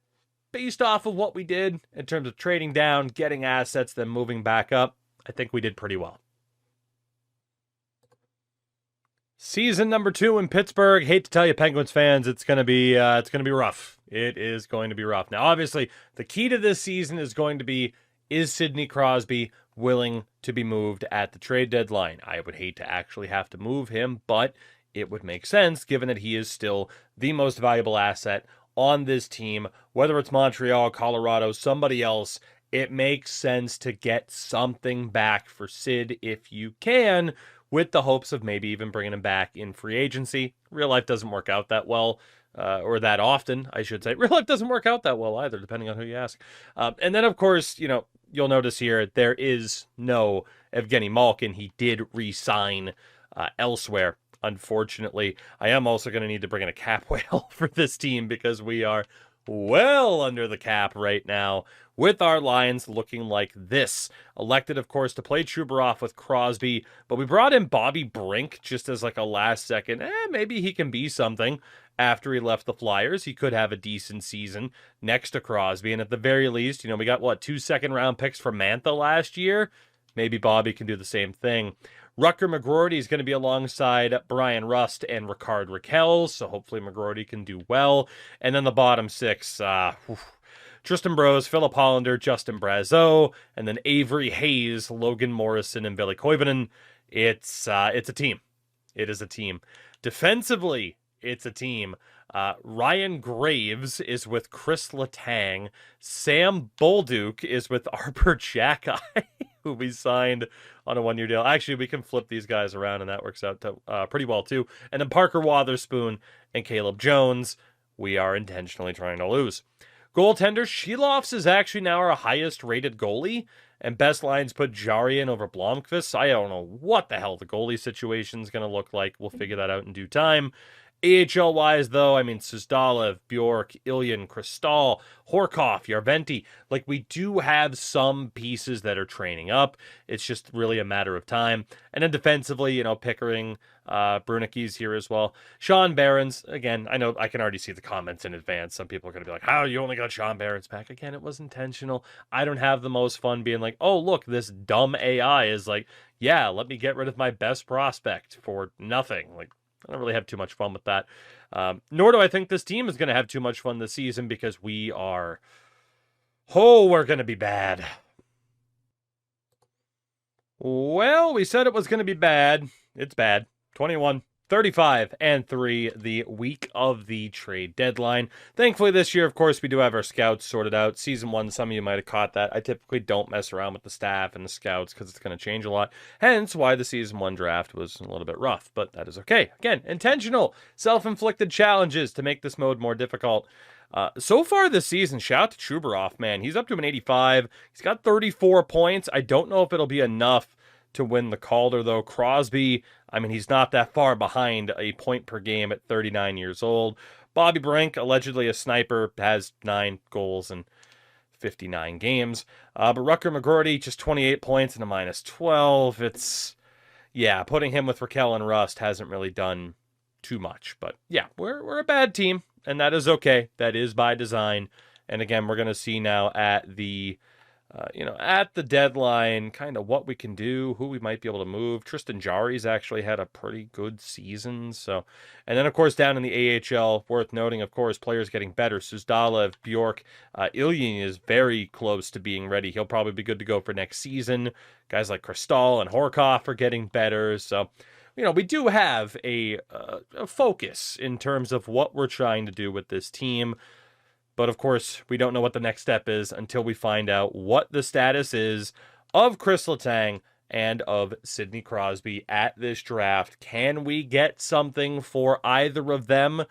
based off of what we did in terms of trading down, getting assets, then moving back up, I think we did pretty well. Season number 2 in Pittsburgh. Hate to tell you, Penguins fans, it's gonna be rough. It is going to be rough. Now, obviously, the key to this season is going to be, is Sidney Crosby willing to be moved at the trade deadline? I would hate to actually have to move him, but it would make sense given that he is still the most valuable asset on this team. Whether it's Montreal, Colorado, somebody else, it makes sense to get something back for Sid if you can, with the hopes of maybe even bringing him back in free agency. Real life doesn't work out that well, or that often, I should say. Real life doesn't work out that well either, depending on who you ask. And then, of course, you'll notice here, there is no Evgeny Malkin. He did re-sign elsewhere, unfortunately. I am also going to need to bring in a cap whale for this team because we are well under the cap right now, with our lines looking like this. Elected, of course, to play Chubarov with Crosby, but we brought in Bobby Brink just as like a last second, maybe he can be something. After he left the Flyers, he could have a decent season next to Crosby, and at the very least, we got, 2 second-round picks for Mantha last year? Maybe Bobby can do the same thing. Rutger McGroarty is going to be alongside Brian Rust and Rickard Rakell, so hopefully McGroarty can do well. And then the bottom 6, Tristan Brose, Philip Hollander, Justin Brazeau, and then Avery Hayes, Logan Morrison, and Billy Koivunen. It's a team. It is a team. Defensively, it's a team. Ryan Graves is with Chris Letang. Sam Bolduc is with Arber Xhekaj, who we signed on a 1-year deal. Actually, we can flip these guys around, and that works out pretty well, too. And then Parker Wotherspoon and Caleb Jones, we are intentionally trying to lose. Goaltender, Sheilofs is actually now our highest-rated goalie, and best lines put Jarian over Blomqvist. I don't know what the hell the goalie situation is going to look like. We'll figure that out in due time. AHL-wise, though, Suzdalev, Bjork, Ilyan, Kristal, Horkoff, Yarventi. We do have some pieces that are training up. It's just really a matter of time. And then defensively, Pickering, Brunicki's here as well. Sean Barons, again, I know I can already see the comments in advance. Some people are going to be like, how, you only got Sean Barons back? Again, it was intentional. I don't have the most fun being like, oh, look, this dumb AI is like, yeah, let me get rid of my best prospect for nothing. I don't really have too much fun with that. Nor do I think this team is going to have too much fun this season because we're going to be bad. Well, we said it was going to be bad. It's bad. 21-35-3, the week of the trade deadline. Thankfully, this year, of course, we do have our scouts sorted out. Season 1, some of you might have caught that. I typically don't mess around with the staff and the scouts because it's going to change a lot. Hence why the Season 1 draft was a little bit rough, but that is okay. Again, intentional, self-inflicted challenges to make this mode more difficult. So far this season, shout out to Chubarov, man. He's up to an 85. He's got 34 points. I don't know if it'll be enough to win the Calder, though. Crosby, he's not that far behind a point per game at 39 years old. Bobby Brink, allegedly a sniper, has 9 goals in 59 games. But Rutger McGroarty, just 28 points and a -12. Putting him with Rakell and Rust hasn't really done too much. But yeah, we're a bad team, and that is okay. That is by design. And again, we're going to see now at the deadline, kind of what we can do, who we might be able to move. Tristan Jarry's actually had a pretty good season. And then, of course, down in the AHL, worth noting, of course, players getting better. Suzdalev, Bjork, Ilyin is very close to being ready. He'll probably be good to go for next season. Guys like Kristal and Horkoff are getting better. So, we do have a focus in terms of what we're trying to do with this team. But of course, we don't know what the next step is until we find out what the status is of Chris Letang and of Sidney Crosby at this draft. Can we get something for either of them?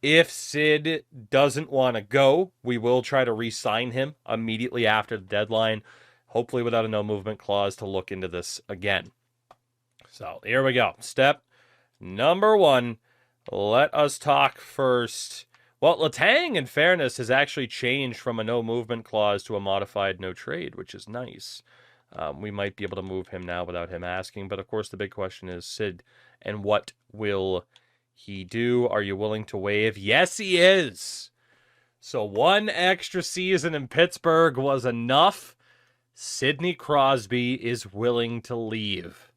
If Sid doesn't want to go, we will try to re-sign him immediately after the deadline, hopefully without a no movement clause to look into this again. So here we go. Step number 1. Let us talk first. Well, Letang, in fairness, has actually changed from a no movement clause to a modified no trade, which is nice. We might be able to move him now without him asking, but of course the big question is Sid, and what will he do? Are you willing to waive? Yes, he is. So 1 extra season in Pittsburgh was enough. Sidney Crosby is willing to leave,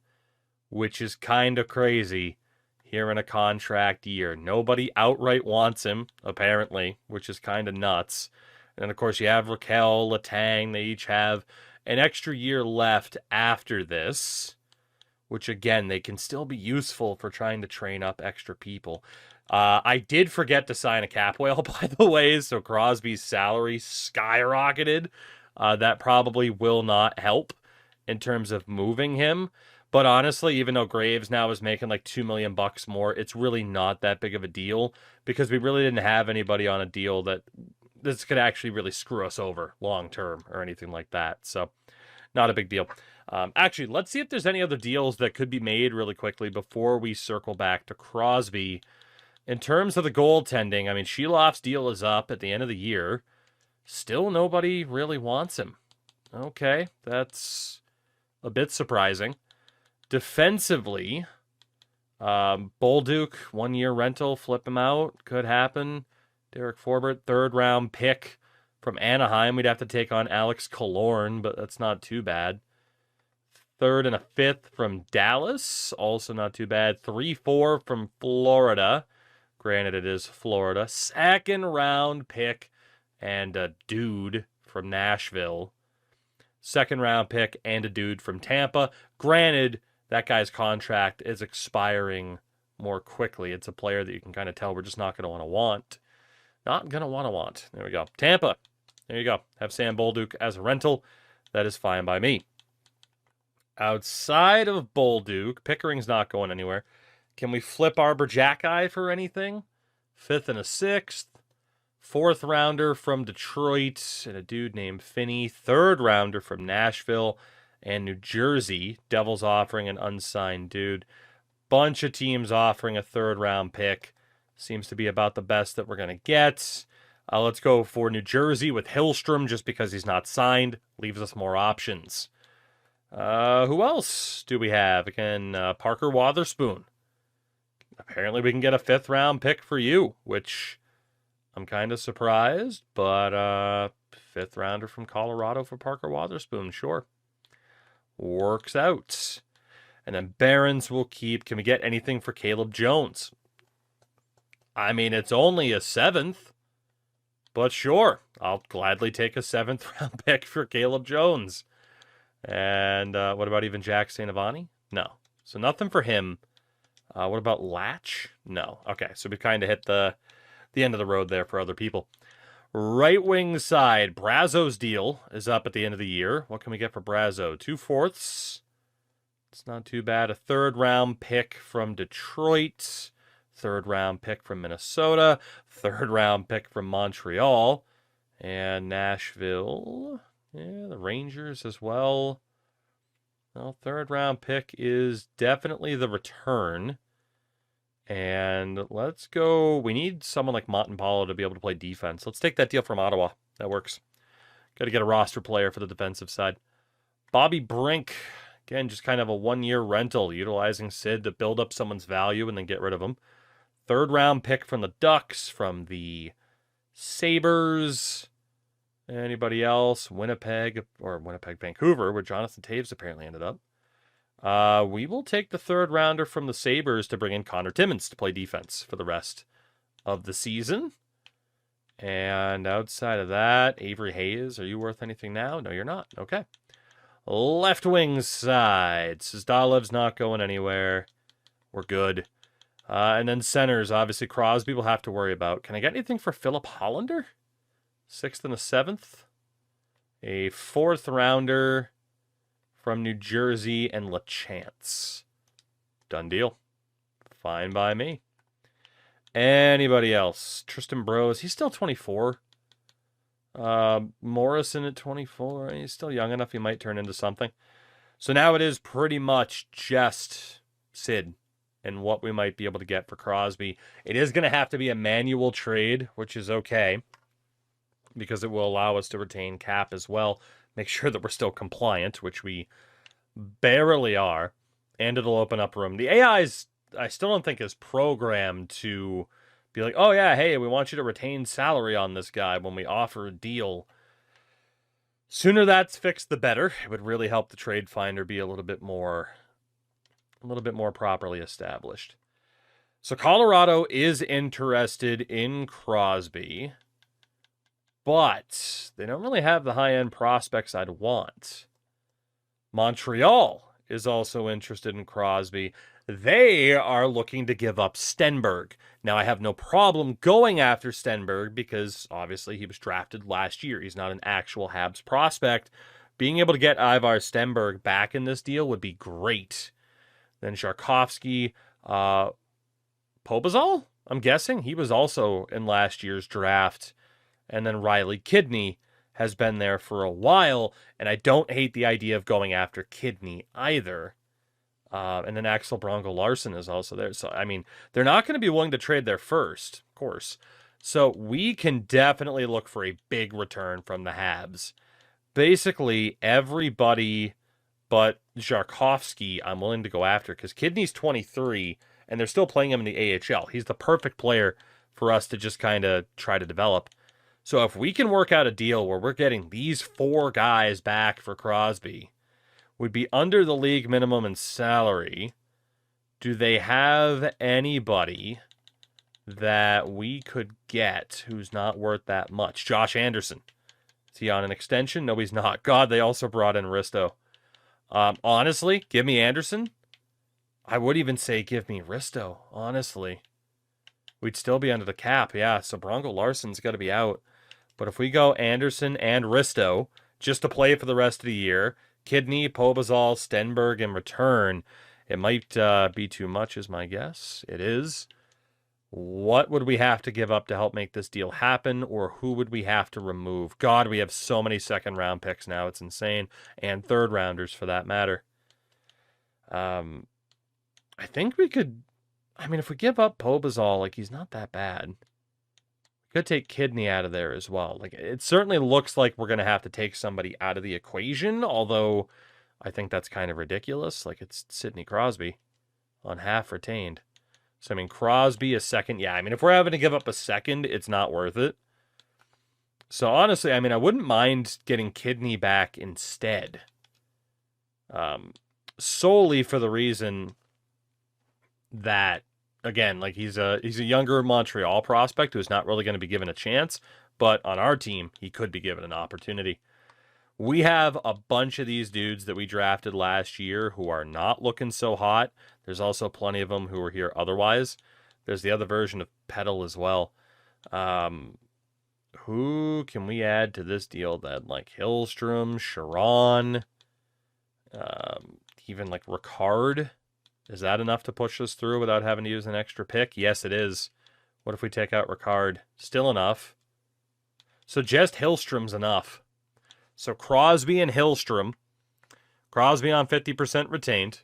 which is kind of crazy here in a contract year. Nobody outright wants him, apparently, which is kind of nuts. And then, of course, you have Raquel, Letang. They each have an extra year left after this, which, again, they can still be useful for trying to train up extra people. I did forget to sign a cap whale, by the way, so Crosby's salary skyrocketed. That probably will not help in terms of moving him. But honestly, even though Graves now is making like $2 million more, it's really not that big of a deal because we really didn't have anybody on a deal that this could actually really screw us over long term or anything like that. So not a big deal. Actually, let's see if there's any other deals that could be made really quickly before we circle back to Crosby. In terms of the goaltending, I mean, Sheloff's deal is up at the end of the year. Still nobody really wants him. Okay, that's a bit surprising. Defensively, Bolduc, 1-year rental, flip him out. Could happen. Derek Forbert, 3rd-round pick from Anaheim. We'd have to take on Alex Killorn, but that's not too bad. 3rd and a 5th from Dallas, also not too bad. 3-4 from Florida. Granted, it is Florida. 2nd-round pick and a dude from Nashville. 2nd-round pick and a dude from Tampa. Granted, that guy's contract is expiring more quickly. It's a player that you can kind of tell we're just not going to want. Not going to want. There we go. Tampa. There you go. Have Sam Bolduc as a rental. That is fine by me. Outside of Bolduc, Pickering's not going anywhere. Can we flip Arbor Jackeye for anything? 5th and a 6th. 4th-rounder from Detroit and a dude named Finney. 3rd-rounder from Nashville and New Jersey. Devils offering an unsigned dude. Bunch of teams offering a 3rd-round pick. Seems to be about the best that we're going to get. Let's go for New Jersey with Hillstrom just because he's not signed. Leaves us more options. Who else do we have? Again, Parker Wotherspoon. Apparently we can get a 5th-round pick for you, which I'm kind of surprised, but 5th-rounder from Colorado for Parker Wotherspoon, sure. Works out. And then Barons will keep. Can we get anything for Caleb Jones? I mean, it's only a 7th, but sure. I'll gladly take a 7th-round pick for Caleb Jones. And what about even Jack St. Ivani? No. So nothing for him. What about Latch? No. Okay, so we kind of hit the end of the road there for other people. Right wing side, Brazo's deal is up at the end of the year. What can we get for Brazo? 2/4. It's not too bad. A 3rd-round pick from Detroit. 3rd-round pick from Minnesota. 3rd-round pick from Montreal. And Nashville. Yeah, the Rangers as well. Well, 3rd-round pick is definitely the return. And let's go. We need someone like Montemapalo to be able to play defense. Let's take that deal from Ottawa. That works. Got to get a roster player for the defensive side. Bobby Brink. Again, just kind of a 1-year rental, utilizing Sid to build up someone's value and then get rid of them. 3rd-round pick from the Ducks, from the Sabres. Anybody else? Winnipeg, Vancouver, where Jonathan Taves apparently ended up. We will take the 3rd-rounder from the Sabres to bring in Connor Timmins to play defense for the rest of the season. And outside of that, Avery Hayes, are you worth anything now? No, you're not. Okay. Left wing side. Zdalev's not going anywhere. We're good. And then centers, obviously Crosby will have to worry about. Can I get anything for Philip Hollander? 6th and a 7th. A 4th-rounder from New Jersey and LaChance. Done deal. Fine by me. Anybody else? Tristan Bros, he's still 24. Morrison at 24. He's still young enough. He might turn into something. So now it is pretty much just Sid and what we might be able to get for Crosby. It is going to have to be a manual trade, which is okay, because it will allow us to retain cap as well. Make sure that we're still compliant, which we barely are, and it'll open up room. The AI's, I still don't think, is programmed to be like, oh yeah, hey, we want you to retain salary on this guy when we offer a deal. Sooner that's fixed, the better. It would really help the trade finder be a little bit more properly established. So Colorado is interested in Crosby, but they don't really have the high-end prospects I'd want. Montreal is also interested in Crosby. They are looking to give up Stenberg. Now, I have no problem going after Stenberg because, obviously, he was drafted last year. He's not an actual Habs prospect. Being able to get Ivar Stenberg back in this deal would be great. Then Sharkovsky, Pobazal, I'm guessing. He was also in last year's draft. And then Riley Kidney has been there for a while, and I don't hate the idea of going after Kidney either. And then Axel Bronco Larson is also there. So, I mean, they're not going to be willing to trade their first, of course. So we can definitely look for a big return from the Habs. Basically, everybody but Sharkovsky I'm willing to go after, because Kidney's 23, and they're still playing him in the AHL. He's the perfect player for us to just kind of try to develop. So if we can work out a deal where we're getting these 4 guys back for Crosby, we'd be under the league minimum in salary. Do they have anybody that we could get who's not worth that much? Josh Anderson. Is he on an extension? No, he's not. God, they also brought in Risto. Honestly, give me Anderson. I would even say give me Risto, honestly. We'd still be under the cap, yeah. So Bronco Larson's got to be out. But if we go Anderson and Risto, just to play for the rest of the year, Kidney, Pobazal, Stenberg in return, it might be too much is my guess. It is. What would we have to give up to help make this deal happen, or who would we have to remove? God, we have so many second-round picks now. It's insane. And third-rounders, for that matter. I think we could... I mean, if we give up Pobazal, like, he's not that bad. We could take Kidney out of there as well. Like, it certainly looks like we're going to have to take somebody out of the equation, although I think that's kind of ridiculous. Like, it's Sidney Crosby on half retained. So, I mean, Crosby a second. Yeah, I mean, if we're having to give up a second, it's not worth it. So, honestly, I mean, I wouldn't mind getting Kidney back instead. Solely for the reason that, again, like, he's a younger Montreal prospect who's not really going to be given a chance. But on our team, he could be given an opportunity. We have a bunch of these dudes that we drafted last year who are not looking so hot. There's also plenty of them who are here otherwise. There's the other version of Petal as well. Who can we add to this deal then? Like Hillstrom, Sharon, even like Ricard. Is that enough to push us through without having to use an extra pick? Yes, it is. What if we take out Ricard? Still enough. So just Hillstrom's enough. So Crosby and Hillstrom. Crosby on 50% retained.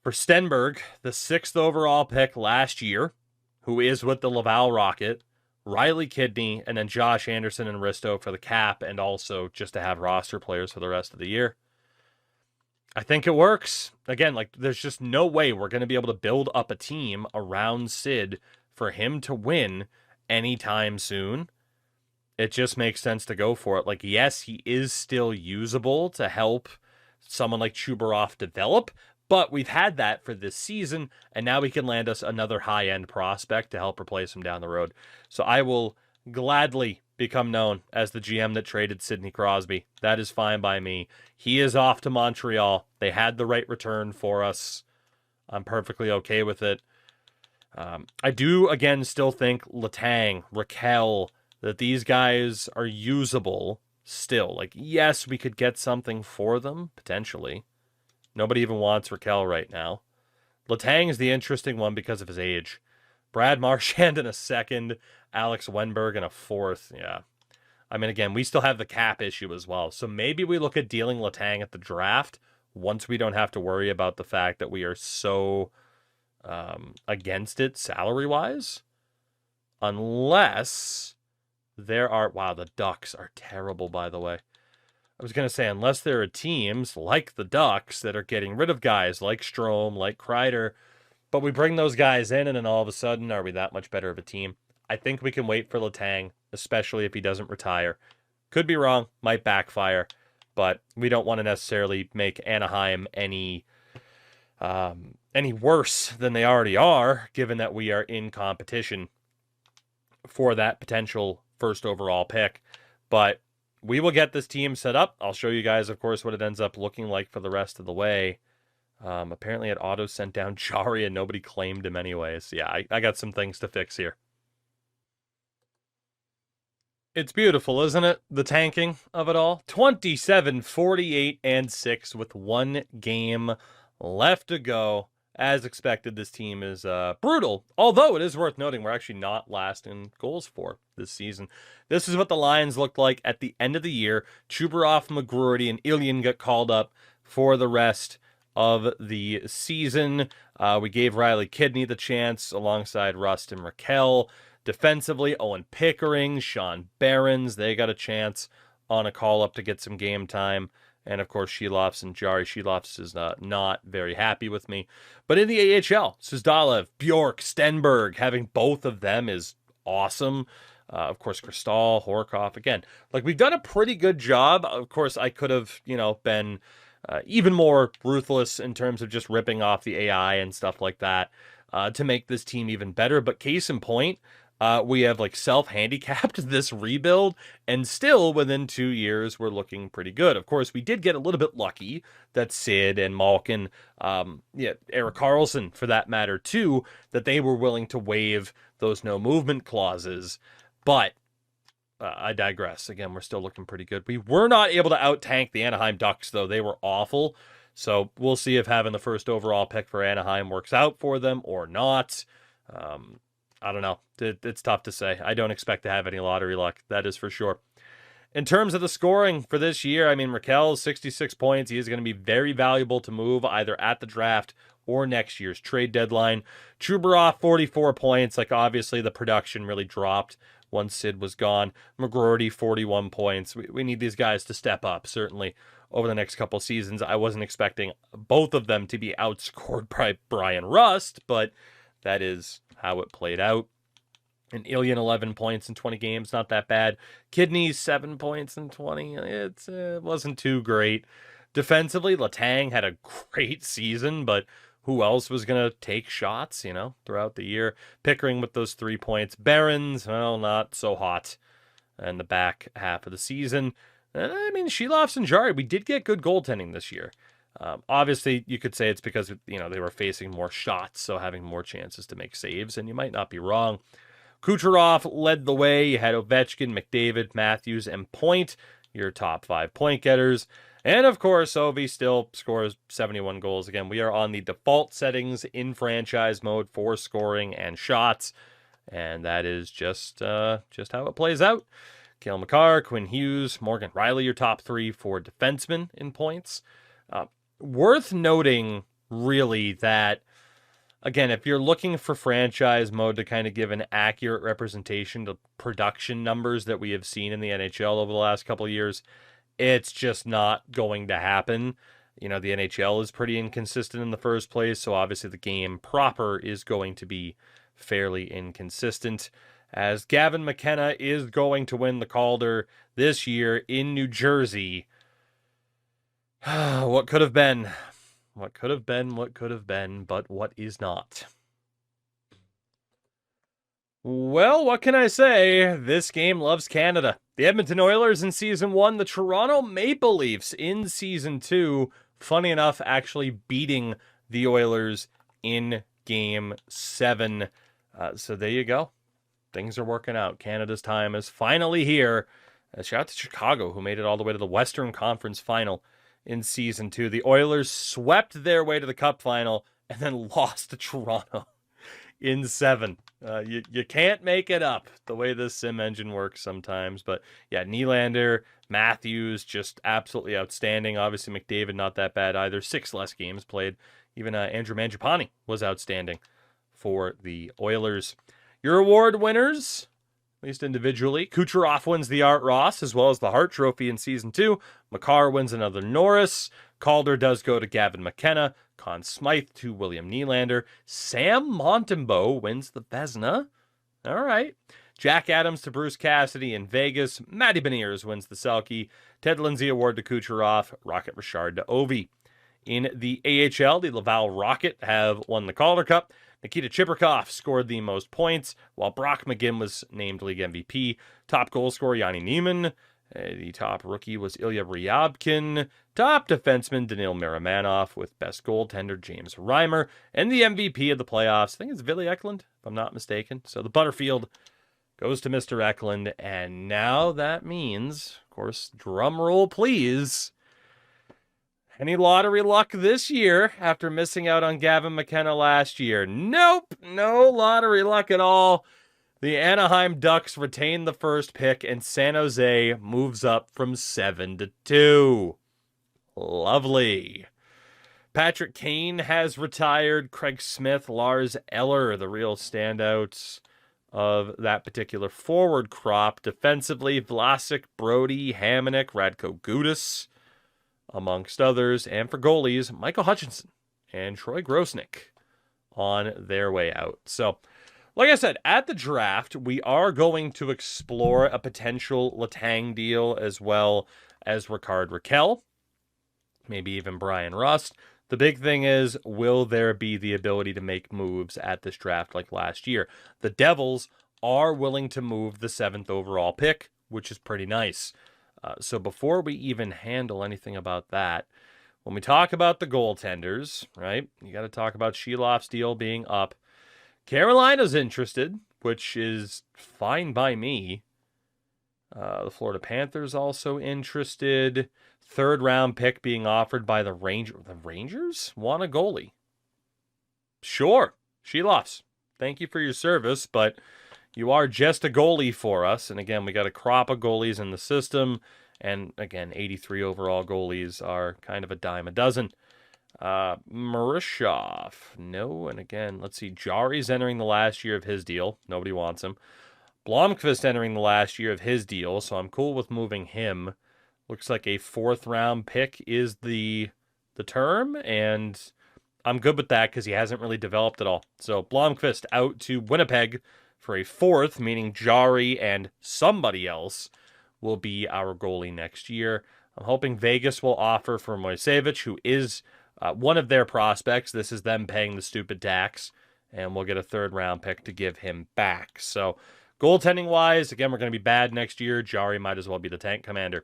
For Stenberg, the 6th overall pick last year, who is with the Laval Rocket, Riley Kidney, and then Josh Anderson and Risto for the cap, and also just to have roster players for the rest of the year. I think it works. Again, like, there's just no way we're going to be able to build up a team around Sid for him to win anytime soon. It just makes sense to go for it. Like, yes, he is still usable to help someone like Chubarov develop, but we've had that for this season, and now we can land us another high-end prospect to help replace him down the road. So I will gladly become known as the GM that traded Sidney Crosby. That is fine by me. He is off to Montreal. They had the right return for us. I'm perfectly okay with it. I do, again, still think Letang, Raquel, that these guys are usable still. Like, yes, we could get something for them, potentially. Nobody even wants Raquel right now. Letang is the interesting one because of his age. Brad Marchand in a second, Alex Wenberg in a fourth. Yeah. I mean, again, we still have the cap issue as well. So maybe we look at dealing Letang at the draft once we don't have to worry about the fact that we are so against it salary-wise. Unless there are... Wow, the Ducks are terrible, by the way. I was going to say, unless there are teams like the Ducks that are getting rid of guys like Strome, like Kreider, but we bring those guys in, and then all of a sudden, are we that much better of a team? I think we can wait for Letang, especially if he doesn't retire. Could be wrong, might backfire, but we don't want to necessarily make Anaheim any worse than they already are, given that we are in competition for that potential first overall pick. But we will get this team set up. I'll show you guys, of course, what it ends up looking like for the rest of the way. Apparently it auto sent down Jari and nobody claimed him anyways. Yeah, I got some things to fix here. It's beautiful, isn't it? The tanking of it all. 27, 48, and 6 with 1 game left to go. As expected, this team is brutal. Although it is worth noting, we're actually not last in goals for this season. This is what the Lions looked like at the end of the year. Chubarov, McGroarty, and Ilyin got called up for the rest of the season. We gave Riley Kidney the chance alongside Rust and Raquel. Defensively, Owen Pickering, Sean Behrens, they got a chance on a call-up to get some game time. And, of course, Shelofs and Jari. Shelofs is not very happy with me. But in the AHL, Suzdalev, Bjork, Stenberg, having both of them is awesome. Of course, Kristal, Horkoff. Again, like, we've done a pretty good job. Of course, I could have, been even more ruthless in terms of just ripping off the AI and stuff like that to make this team even better. But case in point, we have like self-handicapped this rebuild, and still within 2 years we're looking pretty good. Of course, we did get a little bit lucky that Sid and Malkin, Erik Karlsson for that matter too, that they were willing to waive those no movement clauses. But I digress. Again, we're still looking pretty good. We were not able to out-tank the Anaheim Ducks, though. They were awful. So we'll see if having the first overall pick for Anaheim works out for them or not. I don't know. It's tough to say. I don't expect to have any lottery luck. That is for sure. In terms of the scoring for this year, I mean, Raquel's 66 points. He is going to be very valuable to move either at the draft or next year's trade deadline. Chubarov, 44 points. Like, obviously, the production really dropped once Sid was gone. McGroarty, 41 points. We need these guys to step up, certainly, over the next couple seasons. I wasn't expecting both of them to be outscored by Bryan Rust, but that is how it played out. And Ilyin, 11 points in 20 games, not that bad. Kidney, 7 points in 20. It wasn't too great. Defensively, Letang had a great season, but who else was going to take shots, throughout the year? Pickering with those 3 points. Behrens, well, not so hot in the back half of the season. And, I mean, Shelofs and Jari, we did get good goaltending this year. Obviously, you could say it's because, they were facing more shots, so having more chances to make saves, and you might not be wrong. Kucherov led the way. You had Ovechkin, McDavid, Matthews, and Point, your top 5 point getters. And, of course, Ovi still scores 71 goals. Again, we are on the default settings in franchise mode for scoring and shots, and that is just how it plays out. Cale Makar, Quinn Hughes, Morgan Riley, your top 3 for defensemen in points. Worth noting, really, that, again, if you're looking for franchise mode to kind of give an accurate representation to production numbers that we have seen in the NHL over the last couple of years, it's just not going to happen. The NHL is pretty inconsistent in the first place, so obviously the game proper is going to be fairly inconsistent, as Gavin McKenna is going to win the Calder this year in New Jersey. What could have been? What could have been, but what is not? Well, what can I say? This game loves Canada. The Edmonton Oilers in Season 1, the Toronto Maple Leafs in Season 2, funny enough, actually beating the Oilers in Game 7. So there you go. Things are working out. Canada's time is finally here. Shout out to Chicago, who made it all the way to the Western Conference Final in Season 2. The Oilers swept their way to the Cup Final and then lost to Toronto in 7. You can't make it up the way this sim engine works sometimes. But yeah, Nylander, Matthews, just absolutely outstanding. Obviously, McDavid, not that bad either. 6 less games played. Even Andrew Mangiapane was outstanding for the Oilers. Your award winners, at least individually. Kucherov wins the Art Ross as well as the Hart Trophy in Season 2. Makar wins another Norris. Calder does go to Gavin McKenna. Conn Smythe to William Nylander. Sam Montembeault wins the Vezina. All right. Jack Adams to Bruce Cassidy in Vegas. Matty Beniers wins the Selke. Ted Lindsay Award to Kucherov. Rocket Richard to Ovi. In the AHL, the Laval Rocket have won the Calder Cup. Nikita Chibrikov scored the most points, while Brock McGinn was named league MVP. Top goal scorer, Yanni Neiman. The top rookie was Ilya Ryabkin. Top defenseman, Danil Miramanov, with best goaltender, James Reimer. And the MVP of the playoffs, I think it's Ville Eklund, if I'm not mistaken. So the Butterfield goes to Mr. Eklund. And now that means, of course, drum roll please, any lottery luck this year after missing out on Gavin McKenna last year? Nope, no lottery luck at all. The Anaheim Ducks retain the first pick, and San Jose moves up from 7 to 2. Lovely. Patrick Kane has retired. Craig Smith, Lars Eller, the real standouts of that particular forward crop. Defensively, Vlasic, Brody, Hamonic, Radko Gudas, amongst others. And for goalies, Michael Hutchinson and Troy Grosnick on their way out. So, like I said, at the draft, we are going to explore a potential Letang deal as well as Rickard Rakell, maybe even Brian Rust. The big thing is, will there be the ability to make moves at this draft like last year? The Devils are willing to move the 7th overall pick, which is pretty nice. So before we even handle anything about that, when we talk about the goaltenders, right, you got to talk about Sheloff's deal being up. Carolina's interested, which is fine by me. The Florida Panthers also interested. 3rd round pick being offered by the Rangers. The Rangers want a goalie. Sure, Sheloff's. Thank you for your service, but you are just a goalie for us. And again, we got a crop of goalies in the system. And again, 83 overall goalies are kind of a dime a dozen. Marishov, no. And again, let's see. Jari's entering the last year of his deal. Nobody wants him. Blomqvist entering the last year of his deal, so I'm cool with moving him. Looks like a 4th round pick is the term, and I'm good with that because he hasn't really developed at all. So Blomqvist out to Winnipeg for a 4th, meaning Jari and somebody else will be our goalie next year. I'm hoping Vegas will offer for Moisevich, who is one of their prospects. This is them paying the stupid tax, and we'll get a 3rd round pick to give him back. So goaltending-wise, again, we're going to be bad next year. Jari might as well be the tank commander.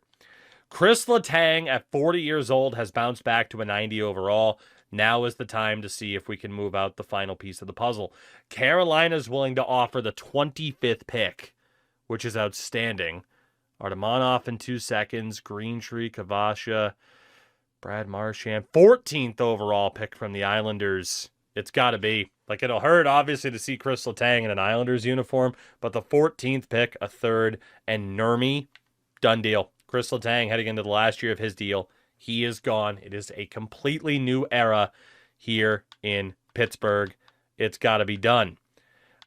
Chris Letang, at 40 years old, has bounced back to a 90 overall. Now is the time to see if we can move out the final piece of the puzzle. Carolina's willing to offer the 25th pick, which is outstanding. Artemonov in 2 seconds, Greentree, Kavasha, Brad Marchand. 14th overall pick from the Islanders. It's got to be. Like, it'll hurt, obviously, to see Chris Letang in an Islanders uniform, but the 14th pick, a 3rd, and Nurmi, done deal. Chris Letang heading into the last year of his deal. He is gone. It is a completely new era here in Pittsburgh. It's got to be done.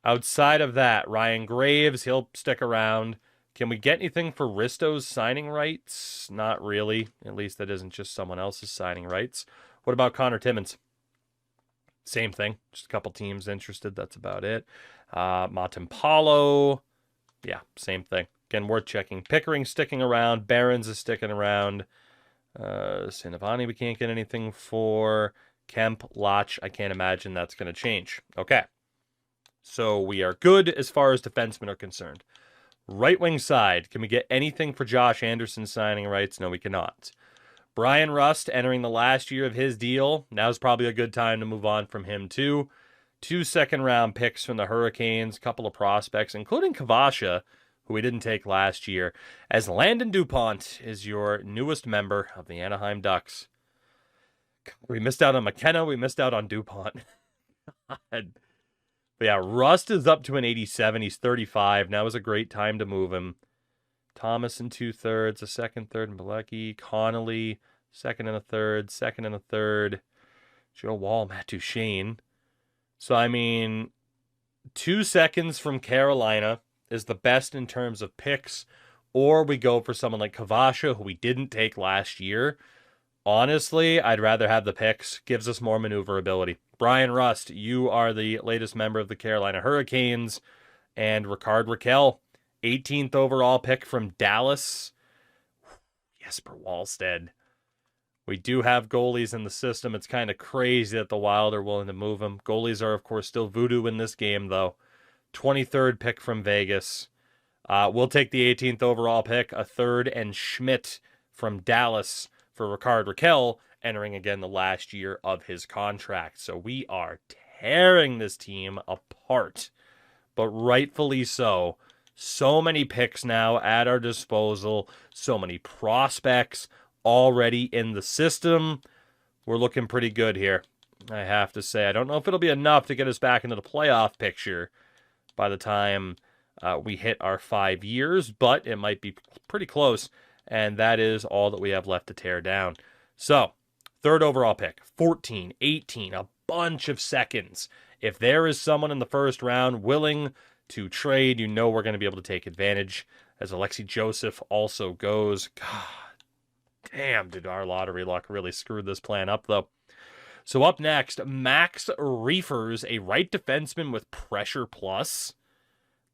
Outside of that, Ryan Graves, he'll stick around. Can we get anything for Risto's signing rights? Not really. At least that isn't just someone else's signing rights. What about Connor Timmins? Same thing. Just a couple teams interested. That's about it. Matimpalo. Yeah, same thing. Again, worth checking. Pickering sticking around. Barons is sticking around. Sinavani we can't get anything for. Kemp, Lach, I can't imagine that's going to change. Okay. So we are good as far as defensemen are concerned. Right wing side, can we get anything for Josh Anderson signing rights? No, we cannot. Brian Rust entering the last year of his deal. Now's probably a good time to move on from him too. 2 second-round picks from the Hurricanes, a couple of prospects, including Kavasha, who we didn't take last year, as Landon DuPont is your newest member of the Anaheim Ducks. We missed out on McKenna. We missed out on DuPont. God. But yeah, Rust is up to an 87. He's 35. Now is a great time to move him. Thomas in 2/3, a second, third, and Bilecki. Connolly, second and a third, second and a third. Joe Wall, Matt Duchene. So, I mean, 2 seconds from Carolina is the best in terms of picks. Or we go for someone like Kavasha, who we didn't take last year. Honestly, I'd rather have the picks. Gives us more maneuverability. Brian Rust, you are the latest member of the Carolina Hurricanes. And Rickard Rakell, 18th overall pick from Dallas. Jesper Wallstedt. We do have goalies in the system. It's kind of crazy that the Wild are willing to move them. Goalies are, of course, still voodoo in this game, though. 23rd pick from Vegas. We'll take the 18th overall pick, a third, and Schmidt from Dallas for Rickard Rakell, entering again the last year of his contract. So we are tearing this team apart, but rightfully so. So many picks now at our disposal, so many prospects already in the system. We're looking pretty good here, I have to say. I don't know if it'll be enough to get us back into the playoff picture by the time we hit our 5 years, but it might be pretty close, and that is all that we have left to tear down. So, third overall pick, 14, 18, a bunch of seconds. If there is someone in the first round willing to trade, you know we're going to be able to take advantage, as Alexei Joseph also goes. God damn, did our lottery luck really screw this plan up, though. So up next, Max Reefers, a right defenseman with pressure plus.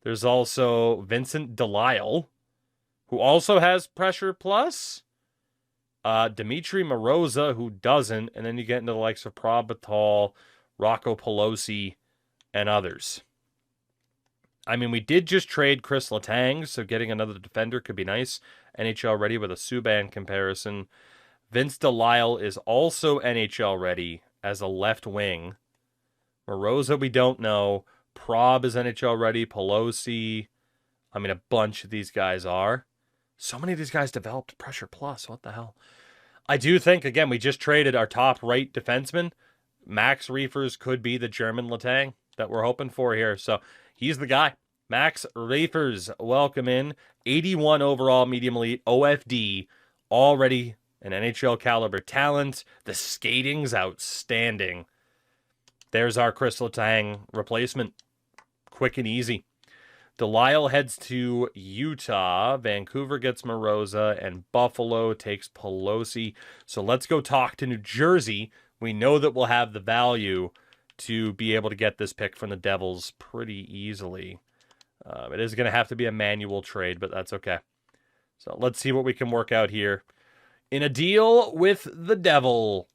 There's also Vincent Delisle, who also has pressure plus. Dmitry Moroza, who doesn't. And then you get into the likes of Prab Batal, Rocco Pelosi, and others. I mean, we did just trade Chris Letang, so getting another defender could be nice. NHL ready with a Subban comparison. Vince Delisle is also NHL ready as a left wing. Moroza, we don't know. Prob is NHL ready. Pelosi. I mean, a bunch of these guys are. So many of these guys developed pressure plus. What the hell? I do think, again, we just traded our top right defenseman. Max Reefers could be the German Letang that we're hoping for here. So he's the guy. Max Reefers, welcome in. 81 overall medium elite OFD. Already an NHL caliber talent. The skating's outstanding. There's our Chris Letang replacement. Quick and easy. Delisle heads to Utah. Vancouver gets Moroza, and Buffalo takes Pelosi. So let's go talk to New Jersey. We know that we'll have the value to be able to get this pick from the Devils pretty easily. It is going to have to be a manual trade, but that's okay. So let's see what we can work out here. In a deal with the Devils.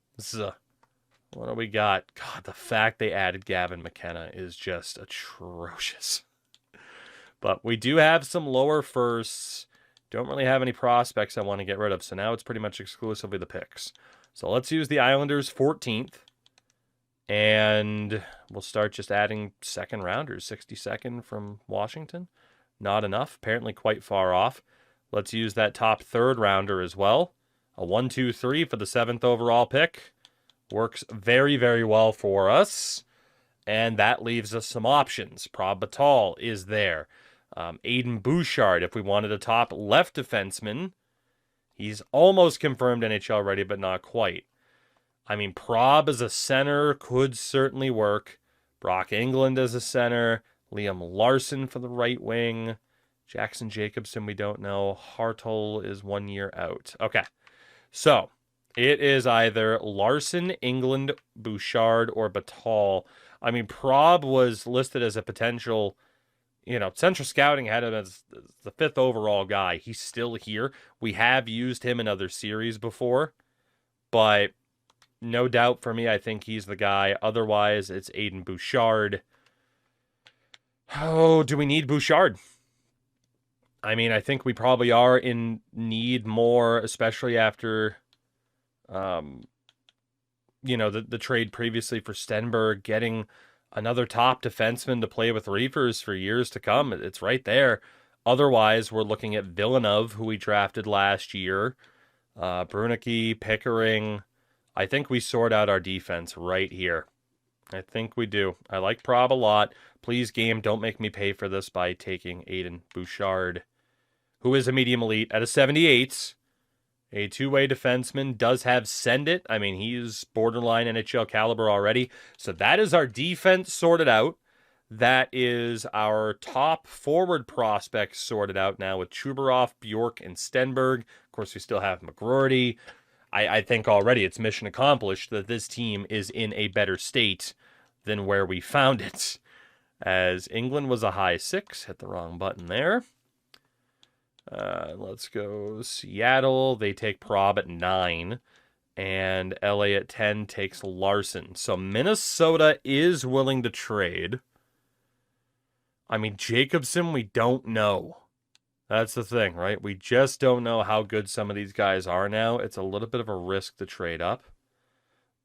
What do we got? God, the fact they added Gavin McKenna is just atrocious. But we do have some lower firsts. Don't really have any prospects I want to get rid of. So now it's pretty much exclusively the picks. So let's use the Islanders 14th. And we'll start just adding second rounders. 62nd from Washington. Not enough. Apparently quite far off. Let's use that top third rounder as well. A 1, 2, 3 for the 7th overall pick. Works very, very well for us. And that leaves us some options. Prab Batal is there. Aiden Bouchard, if we wanted a top left defenseman. He's almost confirmed NHL ready, but not quite. I mean, Prob as a center could certainly work. Brock England as a center. Liam Larson for the right wing. Jackson Jacobson, we don't know. Hartl is 1 year out. Okay, so it is either Larson, England, Bouchard, or Batal. I mean, Prob was listed as a potential, Central Scouting had him as the 5th overall guy. He's still here. We have used him in other series before, but no doubt for me, I think he's the guy. Otherwise, it's Aiden Bouchard. Oh, do we need Bouchard? I mean, I think we probably are in need more, especially after, the trade previously for Stenberg, getting another top defenseman to play with Reefers for years to come. It's right there. Otherwise, we're looking at Villeneuve, who we drafted last year. Brunicky, Pickering. I think we sort out our defense right here. I think we do. I like Prob a lot. Please, game, don't make me pay for this by taking Aiden Bouchard, who is a medium elite at a 78. A two-way defenseman, does have send it. I mean, he's borderline NHL caliber already. So that is our defense sorted out. That is our top forward prospects sorted out now with Chubarov, Bjork, and Stenberg. Of course, we still have McGroarty. I think already it's mission accomplished that this team is in a better state than where we found it. As England was a high 6. Hit the wrong button there. Let's go Seattle. They take Prob at 9. And LA at 10 takes Larson. So Minnesota is willing to trade. I mean, Jacobson, we don't know. That's the thing, right? We just don't know how good some of these guys are now. It's a little bit of a risk to trade up.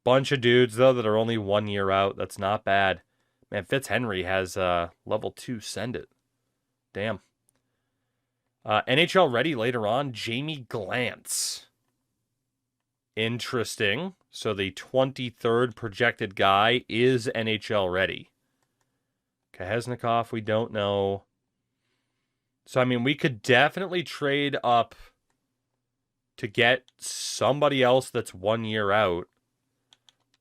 Bunch of dudes, though, that are only 1 year out. That's not bad. Man, Fitzhenry has level 2 send it. Damn. NHL ready later on, Jamie Glantz. Interesting. So the 23rd projected guy is NHL ready. Kahesnikov, we don't know. So, I mean, we could definitely trade up to get somebody else that's 1 year out.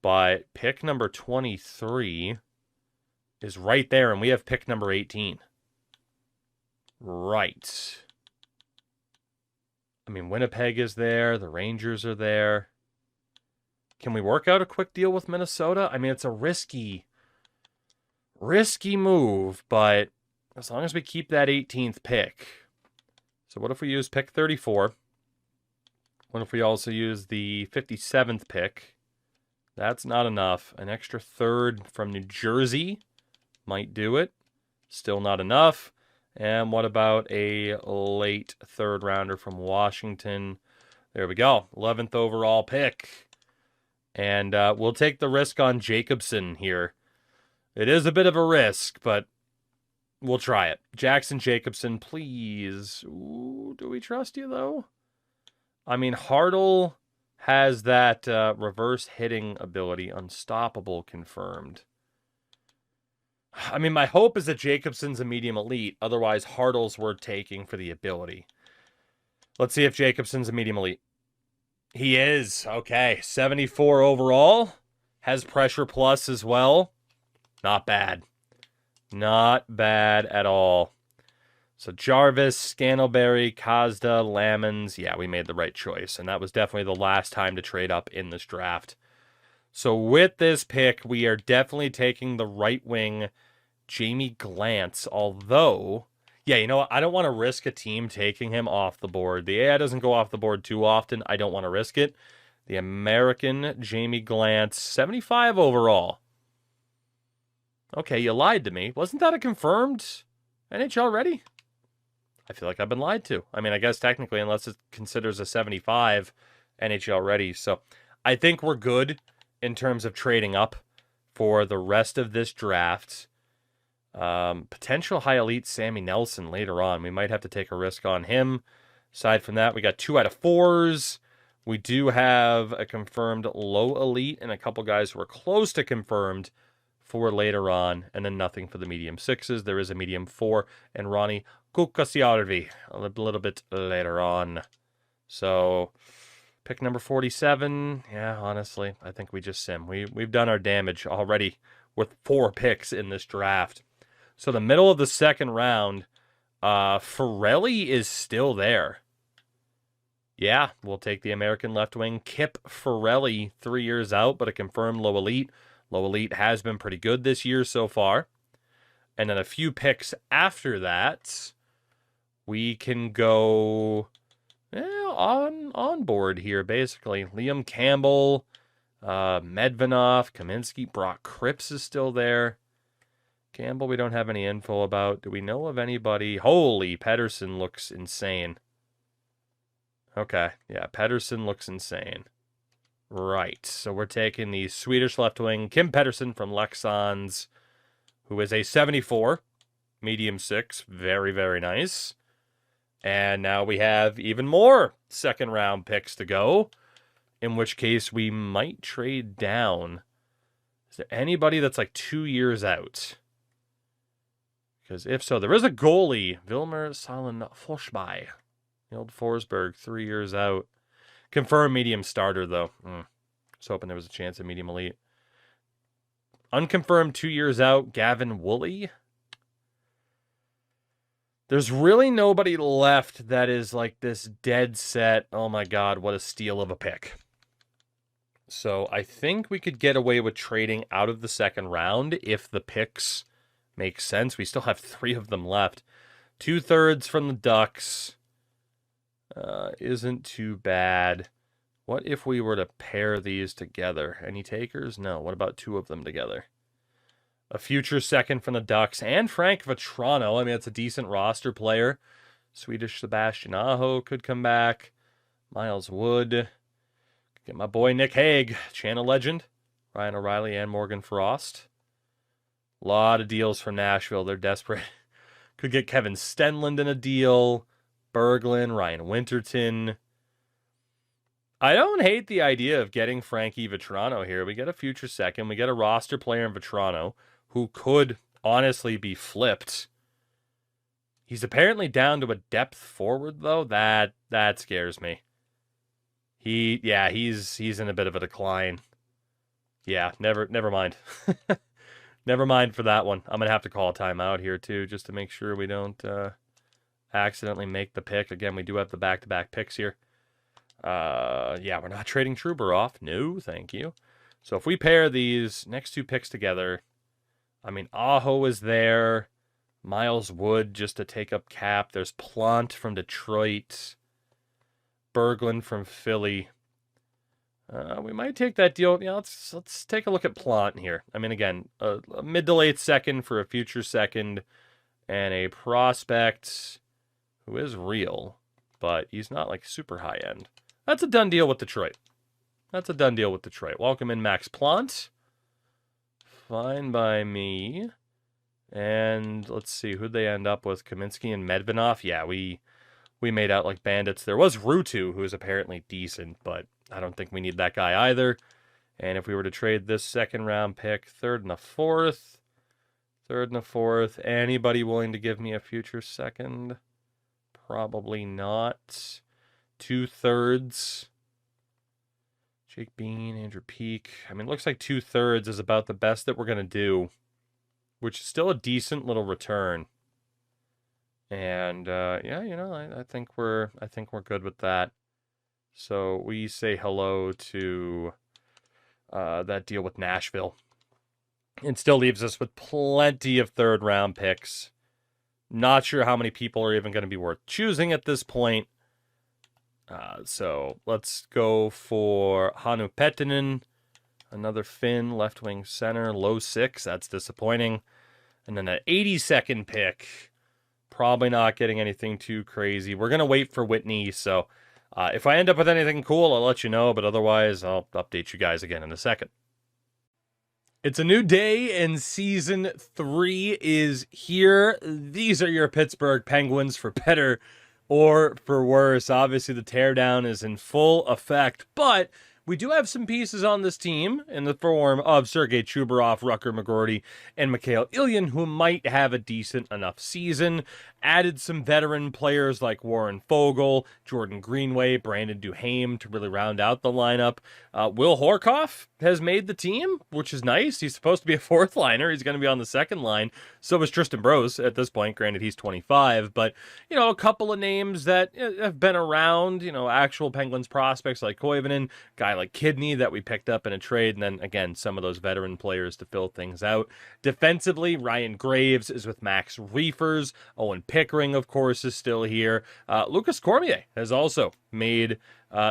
But pick number 23 is right there, and we have pick number 18. Right. I mean, Winnipeg is there. The Rangers are there. Can we work out a quick deal with Minnesota? I mean, it's a risky move, but as long as we keep that 18th pick. So what if we use pick 34? What if we also use the 57th pick? That's not enough. An extra third from New Jersey might do it. Still not enough. And what about a late third rounder from Washington? There we go. 11th overall pick. And we'll take the risk on Jacobson here. It is a bit of a risk, but we'll try it. Jackson Jacobson, please. Ooh, do we trust you, though? I mean, Hartl has that reverse hitting ability. Unstoppable confirmed. I mean, my hope is that Jacobson's a medium elite. Otherwise, Hartl's worth taking for the ability. Let's see if Jacobson's a medium elite. He is. Okay. 74 overall. Has pressure plus as well. Not bad. Not bad at all. So Jarvis, Scantleberry, Kazda, Lamons. Yeah, we made the right choice. And that was definitely the last time to trade up in this draft. So with this pick, we are definitely taking the right wing Jamie Glantz. Although, yeah, you know what? I don't want to risk a team taking him off the board. The AI doesn't go off the board too often. I don't want to risk it. The American Jamie Glantz, 75 overall. Okay, you lied to me. Wasn't that a confirmed NHL ready? I feel like I've been lied to. I mean, I guess technically, unless it considers a 75 NHL ready. So I think we're good in terms of trading up for the rest of this draft. Potential high elite Sammy Nelson later on. We might have to take a risk on him. Aside from that, we got 2 out of 4s. We do have a confirmed low elite and a couple guys who are close to confirmed for later on, and then nothing for the medium 6s. There is a medium 4 and Ronnie Kukasiarvi a little bit later on. So pick number 47. Yeah, honestly, I think we just sim. We've done our damage already with 4 picks in this draft. So the middle of the second round, Ferrelli is still there. Yeah, we'll take the American left wing. Kip Ferrelli, 3 years out, but a confirmed low elite. Low elite has been pretty good this year so far. And then a few picks after that, we can go on board here, basically. Liam Campbell, Medvanov, Kaminsky, Brock Cripps is still there. Campbell, we don't have any info about. Do we know of anybody? Holy, Pettersson looks insane. Okay, yeah, Pettersson looks insane. Right, so we're taking the Swedish left wing, Kim Pettersson from Leksands, who is a 74, medium 6, very, very nice. And now we have even more second round picks to go, in which case we might trade down Is there anybody that's like 2 years out? Because if so, there is a goalie, Wilmer Salen-Forsberg. The old Forsberg, 3 years out. Confirmed medium starter, though. Was hoping there was a chance of medium elite. Unconfirmed 2 years out, Gavin Woolley. There's really nobody left that is like this dead set, oh my god, what a steal of a pick. So I think we could get away with trading out of the second round if the picks make sense. We still have 3 of them left. 2/3 from the Ducks. Isn't too bad. What if we were to pair these together? Any takers? No. What about 2 of them together? A future second from the Ducks and Frank Vatrano. I mean, it's a decent roster player. Swedish Sebastian Aho could come back. Miles Wood. Get my boy Nick Hague, Channel legend. Ryan O'Reilly and Morgan Frost. A lot of deals from Nashville. They're desperate. Could get Kevin Stenlund in a deal. Berglund, Ryan Winterton. I don't hate the idea of getting Frankie Vatrano here. We get a future second. We get a roster player in Vatrano who could honestly be flipped. He's apparently down to a depth forward, though. That scares me. He's in a bit of a decline. Yeah, never mind. Never mind for that one. I'm going to have to call a timeout here, too, just to make sure we don't accidentally make the pick. Again, we do have the back-to-back picks here. Yeah, we're not trading Trouber off. No, thank you. So if we pair these next 2 picks together, I mean, Aho is there. Miles Wood just to take up cap. There's Plant from Detroit. Berglund from Philly. We might take that deal. Yeah, let's take a look at Plant here. I mean, again, a mid to late second for a future second, and a prospect who is real, but he's not like super high end. That's a done deal with Detroit. Welcome in Max Plant. Fine by me. And let's see, who'd they end up with? Kaminsky and Medvinov? Yeah, we made out like bandits. There was Rutu, who is apparently decent, but I don't think we need that guy either. And if we were to trade this second round pick, third and a fourth, anybody willing to give me a future second? Probably not. 2/3. Jake Bean, Andrew Peak. I mean, it looks like 2/3 is about the best that we're going to do, which is still a decent little return. And yeah, you know, I think we're good with that. So we say hello to that deal with Nashville. It still leaves us with plenty of third round picks. Not sure how many people are even going to be worth choosing at this point. So let's go for Hannu Pettinen, another Finn, left wing center, low 6. That's disappointing. And then an 82nd pick. Probably not getting anything too crazy. We're going to wait for Whitney. So if I end up with anything cool, I'll let you know. But otherwise, I'll update you guys again in a second. It's a new day and season 3 is here. These are your Pittsburgh Penguins, for better or for worse. Obviously, the teardown is in full effect, but we do have some pieces on this team in the form of Sergei Chubarov, Rucker McGroarty, and Mikhail Ilyin, who might have a decent enough season. Added some veteran players like Warren Fogle, Jordan Greenway, Brandon Duhaime to really round out the lineup. Will Horkoff has made the team, which is nice. He's supposed to be a 4th liner. He's going to be on the 2nd line. So is Tristan Brose at this point. Granted, he's 25. But, you know, a couple of names that have been around, you know, actual Penguins prospects like Koivunen, guy like Kidney that we picked up in a trade. And then, again, some of those veteran players to fill things out. Defensively, Ryan Graves is with Max Reefers. Owen Pickering, of course, is still here. Lucas Cormier has also made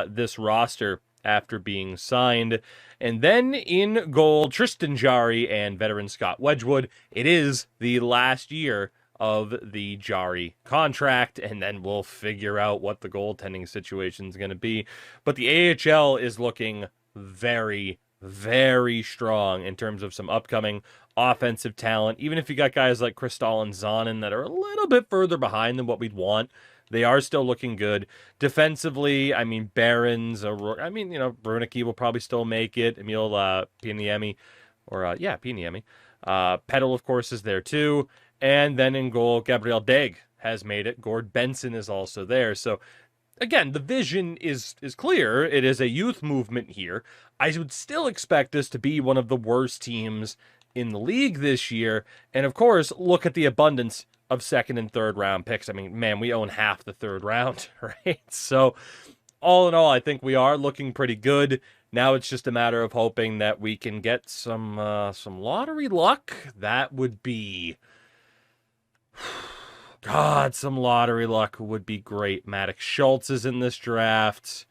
this roster after being signed. And then in goal, Tristan Jarry and veteran Scott Wedgwood. It is the last year of the Jarry contract, and then we'll figure out what the goaltending situation is going to be. But the AHL is looking very, very strong in terms of some upcoming offensive talent. Even if you got guys like Kristal and Zonin that are a little bit further behind than what we'd want, they are still looking good. Defensively, I mean, Barons, Brunicky will probably still make it. Emil Pieniemi Piniemi. Petal, of course, is there too. And then in goal, Gabriel Deg has made it. Gord Benson is also there. So, again, the vision is clear. It is a youth movement here. I would still expect us to be one of the worst teams in the league this year. And, of course, look at the abundance of second and third round picks. I mean, man, we own half the third round, right? So, all in all, I think we are looking pretty good. Now it's just a matter of hoping that we can get some lottery luck. That would be... God, some lottery luck would be great. Maddox Schultz is in this draft.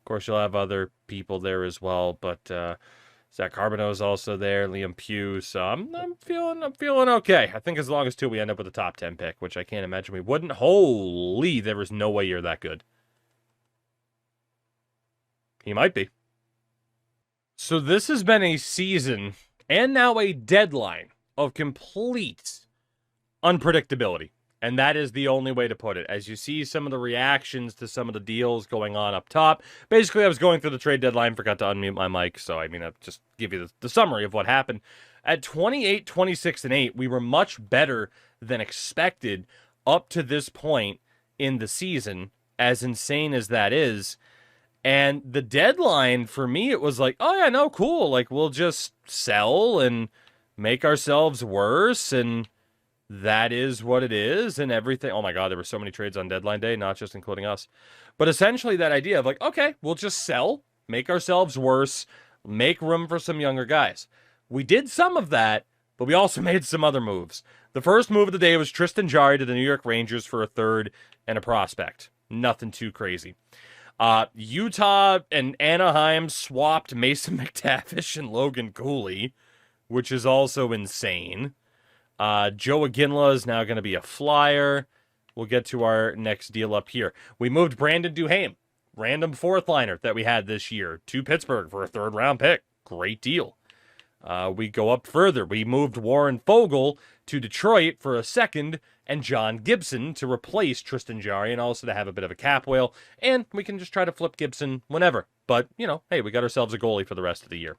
Of course, you'll have other people there as well, but Zach Carbonneau is also there. Liam Pugh. So I'm feeling okay. I think as long as we end up with a top 10 pick, which I can't imagine we wouldn't. Holy, there is no way you're that good. He might be. So this has been a season and now a deadline of complete unpredictability. And that is the only way to put it. As you see some of the reactions to some of the deals going on up top. Basically, I was going through the trade deadline, forgot to unmute my mic. So, I mean, I'll just give you the summary of what happened. At 28, 26, and 8, we were much better than expected up to this point in the season, as insane as that is. And the deadline, for me, it was like, oh, yeah, no, cool. Like, we'll just sell and make ourselves worse, and that is what it is, and everything. Oh, my God, there were so many trades on deadline day, not just including us. But essentially that idea of like, okay, we'll just sell, make ourselves worse, make room for some younger guys. We did some of that, but we also made some other moves. The first move of the day was Tristan Jarry to the New York Rangers for a third and a prospect. Nothing too crazy. Utah and Anaheim swapped Mason McTavish and Logan Cooley, which is also insane. Joe Aginla is now going to be a Flyer. We'll get to our next deal up here. We moved Brandon Duhaime, random fourth liner that we had this year, to Pittsburgh for a third round pick. Great deal. We go up further. We moved Warren Fogle to Detroit for a second and John Gibson to replace Tristan Jarry and also to have a bit of a cap whale. And we can just try to flip Gibson whenever. But, you know, hey, we got ourselves a goalie for the rest of the year.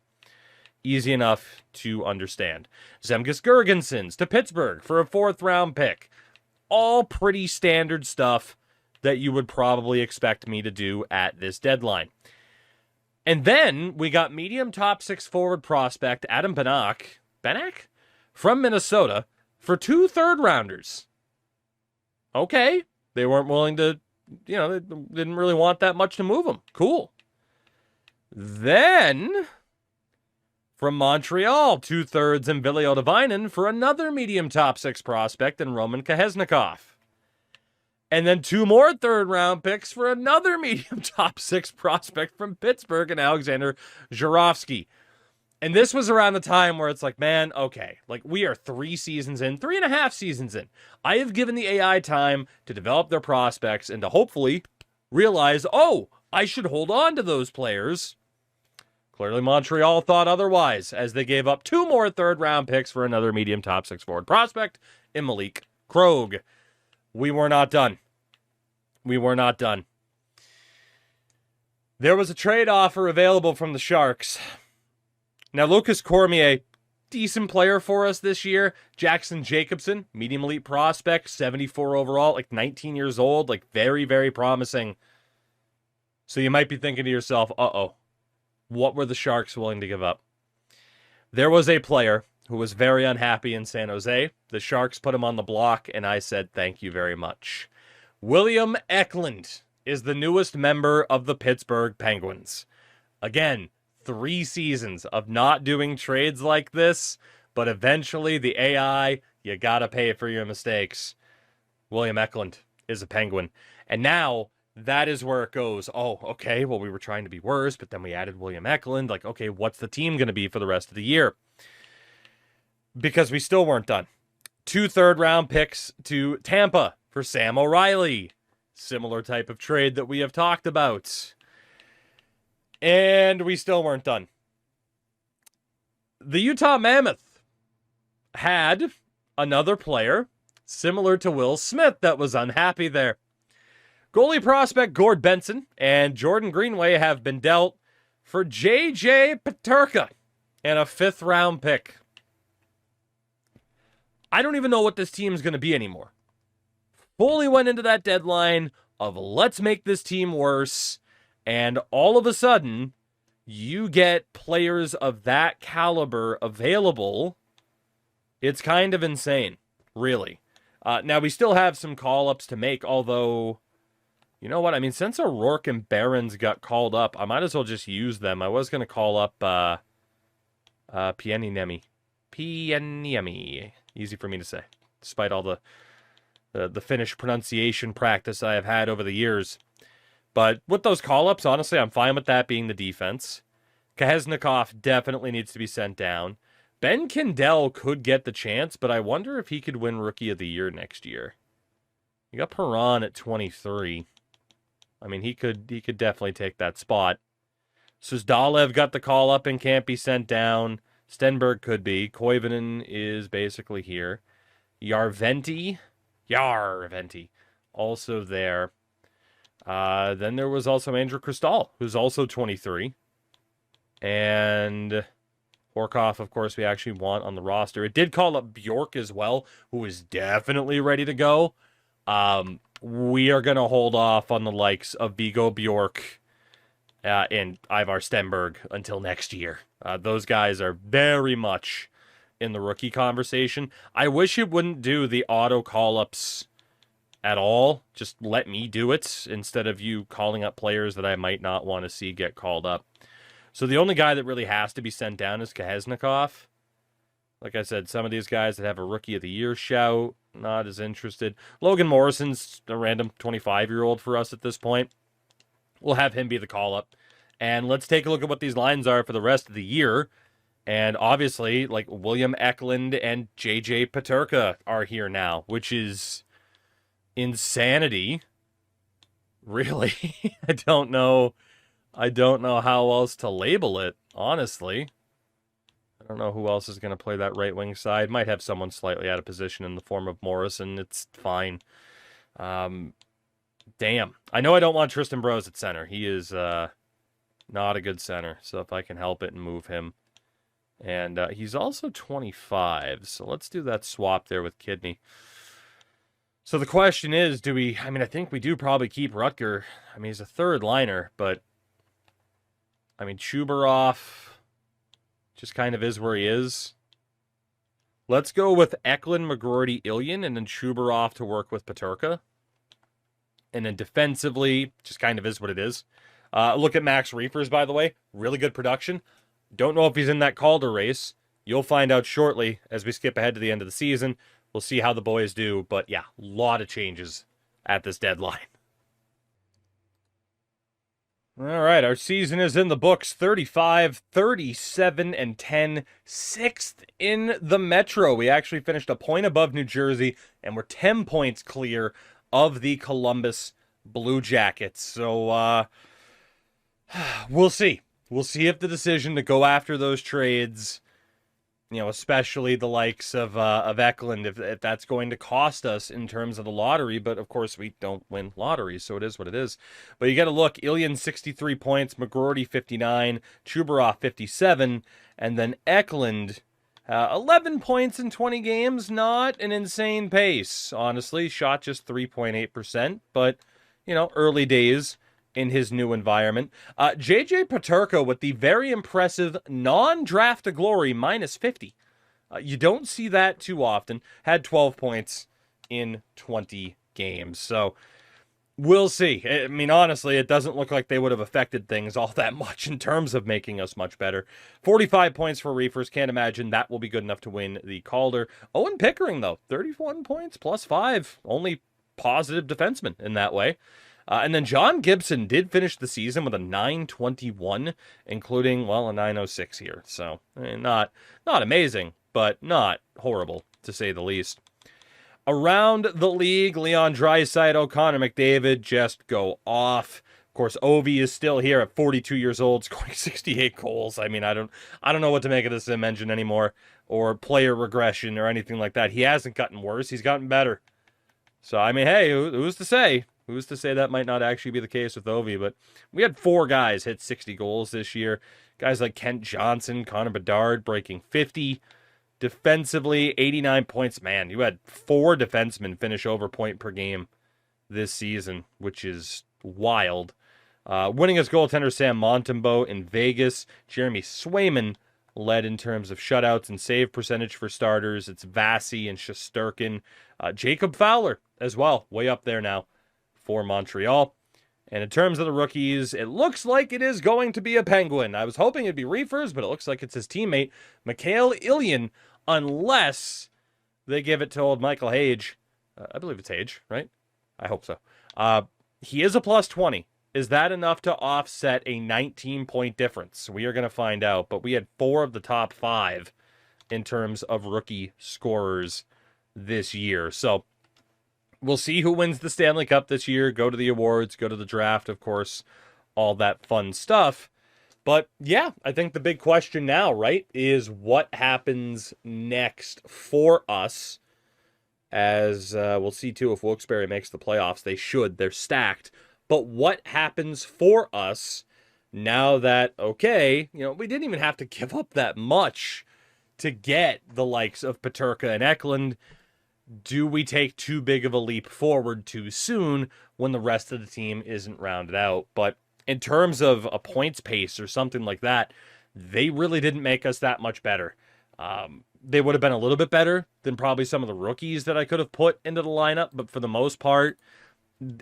Easy enough to understand. Zemgus Girgensons to Pittsburgh for a fourth round pick. All pretty standard stuff that you would probably expect me to do at this deadline. And then we got medium top six forward prospect Adam Benak from Minnesota for 2 third rounders. Okay. They weren't willing to, they didn't really want that much to move him. Cool. Then from Montreal, 2/3 and Vilio Devinen for another medium top six prospect and Roman Kahesnikov. And then 2 more third round picks for another medium top six prospect from Pittsburgh and Alexander Zhuravsky. And this was around the time where it's like, man, okay, like we are 3.5 seasons in. I have given the AI time to develop their prospects and to hopefully realize, oh, I should hold on to those players. Clearly Montreal thought otherwise, as they gave up 2 more third round picks for another medium top six forward prospect in Malik Krog. We were not done. There was a trade offer available from the Sharks. Now, Lucas Cormier, decent player for us this year. Jackson Jacobson, medium elite prospect, 74 overall, like 19 years old, like very, very promising. So you might be thinking to yourself, what were the Sharks willing to give up? There was a player who was very unhappy in San Jose. The Sharks put him on the block, and I said, thank you very much. William Eklund is the newest member of the Pittsburgh Penguins. Again, 3 seasons of not doing trades like this, but eventually the AI, you gotta pay for your mistakes. William Eklund is a Penguin. And now, that is where it goes. Oh, okay, well, we were trying to be worse, but then we added William Eklund. Like, okay, what's the team going to be for the rest of the year? Because we still weren't done. 2 third round picks to Tampa for Sam O'Reilly. Similar type of trade that we have talked about. And we still weren't done. The Utah Mammoth had another player similar to Will Smith that was unhappy there. Goalie prospect Gord Benson and Jordan Greenway have been dealt for J.J. Peterka and a 5th-round pick. I don't even know what this team is going to be anymore. Fully went into that deadline of let's make this team worse, and all of a sudden, you get players of that caliber available. It's kind of insane, really. Now, we still have some call-ups to make, although, you know what? I mean, since O'Rourke and Barons got called up, I might as well just use them. I was going to call up Pieniemi. Easy for me to say, despite all the Finnish pronunciation practice I have had over the years. But with those call-ups, honestly, I'm fine with that being the defense. Kahesnikov definitely needs to be sent down. Ben Kindell could get the chance, but I wonder if he could win Rookie of the Year next year. You got Perron at 23. I mean, he could definitely take that spot. Suzdalev got the call-up and can't be sent down. Stenberg could be. Koivunen is basically here. Yarventi, also there. Then there was also Andrew Cristal, who's also 23. And Horkoff, of course, we actually want on the roster. It did call up Bjork as well, who is definitely ready to go. We are going to hold off on the likes of Vigo Bjork and Ivar Stenberg until next year. Those guys are very much in the rookie conversation. I wish it wouldn't do the auto call-ups at all. Just let me do it instead of you calling up players that I might not want to see get called up. So the only guy that really has to be sent down is Kahesnikov. Like I said, some of these guys that have a Rookie of the Year shout, not as interested. Logan Morrison's a random 25-year-old for us at this point. We'll have him be the call-up. And let's take a look at what these lines are for the rest of the year. And obviously, like, William Eklund and JJ Peterka are here now, which is insanity. Really? I don't know how else to label it, honestly. I don't know who else is going to play that right wing side. Might have someone slightly out of position in the form of Morrison. It's fine. Damn. I know I don't want Tristan Brose at center. He is not a good center. So if I can help it and move him. And he's also 25. So let's do that swap there with Kidney. So the question is, I think we do probably keep Rutger. I mean, he's a third liner, but I mean, Chubarov just kind of is where he is. Let's go with Eklund, McGroarty, Ilyin, and then Chubarov to work with Peterka. And then defensively, just kind of is what it is. Look at Max Reefers, by the way. Really good production. Don't know if he's in that Calder race. You'll find out shortly as we skip ahead to the end of the season. We'll see how the boys do. But yeah, a lot of changes at this deadline. All right, our season is in the books. 35, 37, and 10. 6th in the Metro. We actually finished a point above New Jersey, and we're 10 points clear of the Columbus Blue Jackets. So, we'll see. We'll see if the decision to go after those trades, especially the likes of Eklund, if that's going to cost us in terms of the lottery. But, of course, we don't win lotteries, so it is what it is. But you got to look. Ilyin, 63 points. McGroarty, 59. Chubarov, 57. And then Eklund, 11 points in 20 games. Not an insane pace, honestly. Shot just 3.8%. But, early days in his new environment. JJ Peterka with the very impressive non-draft to glory minus 50. You don't see that too often. Had 12 points in 20 games. So we'll see. I mean, honestly, it doesn't look like they would have affected things all that much in terms of making us much better. 45 points for Reefers. Can't imagine that will be good enough to win the Calder. Owen Pickering, though, 31 points plus 5. Only positive defenseman in that way. And then John Gibson did finish the season with a 921, including, a 906 here. So, not amazing, but not horrible, to say the least. Around the league, Leon Draisaitl, Connor McDavid just go off. Of course, Ovi is still here at 42 years old, scoring 68 goals. I mean, I don't know what to make of this Sim engine anymore, or player regression or anything like that. He hasn't gotten worse. He's gotten better. So, I mean, hey, who's to say? Who's to say that might not actually be the case with Ovi? But we had 4 guys hit 60 goals this year. Guys like Kent Johnson, Connor Bedard breaking 50. Defensively, 89 points. Man, you had 4 defensemen finish over point per game this season, which is wild. Winningest goaltender Sam Montembeault in Vegas. Jeremy Swayman led in terms of shutouts and save percentage for starters. It's Vasi and Shesterkin. Jacob Fowler as well, way up there now for Montreal. And in terms of the rookies, it looks like it is going to be a Penguin. I was hoping it'd be Reefers, but it looks like it's his teammate, Mikhail Ilyin, unless they give it to old Michael Hage. I believe it's Hage, right? I hope so. He is a plus 20. Is that enough to offset a 19-point difference? We are going to find out, but we had 4 of the top 5 in terms of rookie scorers this year. So we'll see who wins the Stanley Cup this year, go to the awards, go to the draft, of course, all that fun stuff. But yeah, I think the big question now, right, is what happens next for us, as we'll see too if Wilkes-Barre makes the playoffs. They should. They're stacked. But what happens for us now that, okay, we didn't even have to give up that much to get the likes of Peterka and Eklund. Do we take too big of a leap forward too soon when the rest of the team isn't rounded out? But in terms of a points pace or something like that, they really didn't make us that much better. They would have been a little bit better than probably some of the rookies that I could have put into the lineup, but for the most part,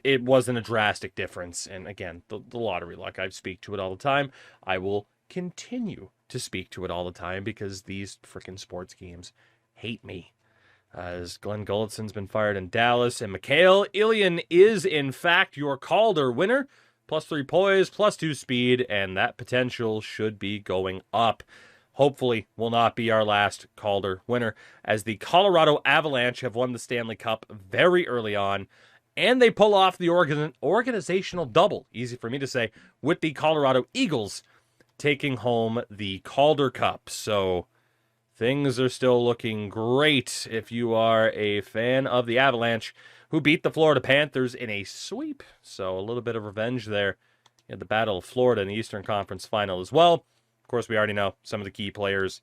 it wasn't a drastic difference. And again, the lottery luck, I speak to it all the time. I will continue to speak to it all the time because these freaking sports games hate me. As Glenn Gullickson's been fired in Dallas, and Mikhail Ilyin is, in fact, your Calder winner. +3 poise, +2 speed, and that potential should be going up. Hopefully will not be our last Calder winner, as the Colorado Avalanche have won the Stanley Cup very early on, and they pull off the organizational double, easy for me to say, with the Colorado Eagles taking home the Calder Cup. So things are still looking great if you are a fan of the Avalanche, who beat the Florida Panthers in a sweep. So a little bit of revenge there in the Battle of Florida in the Eastern Conference Final as well. Of course, we already know some of the key players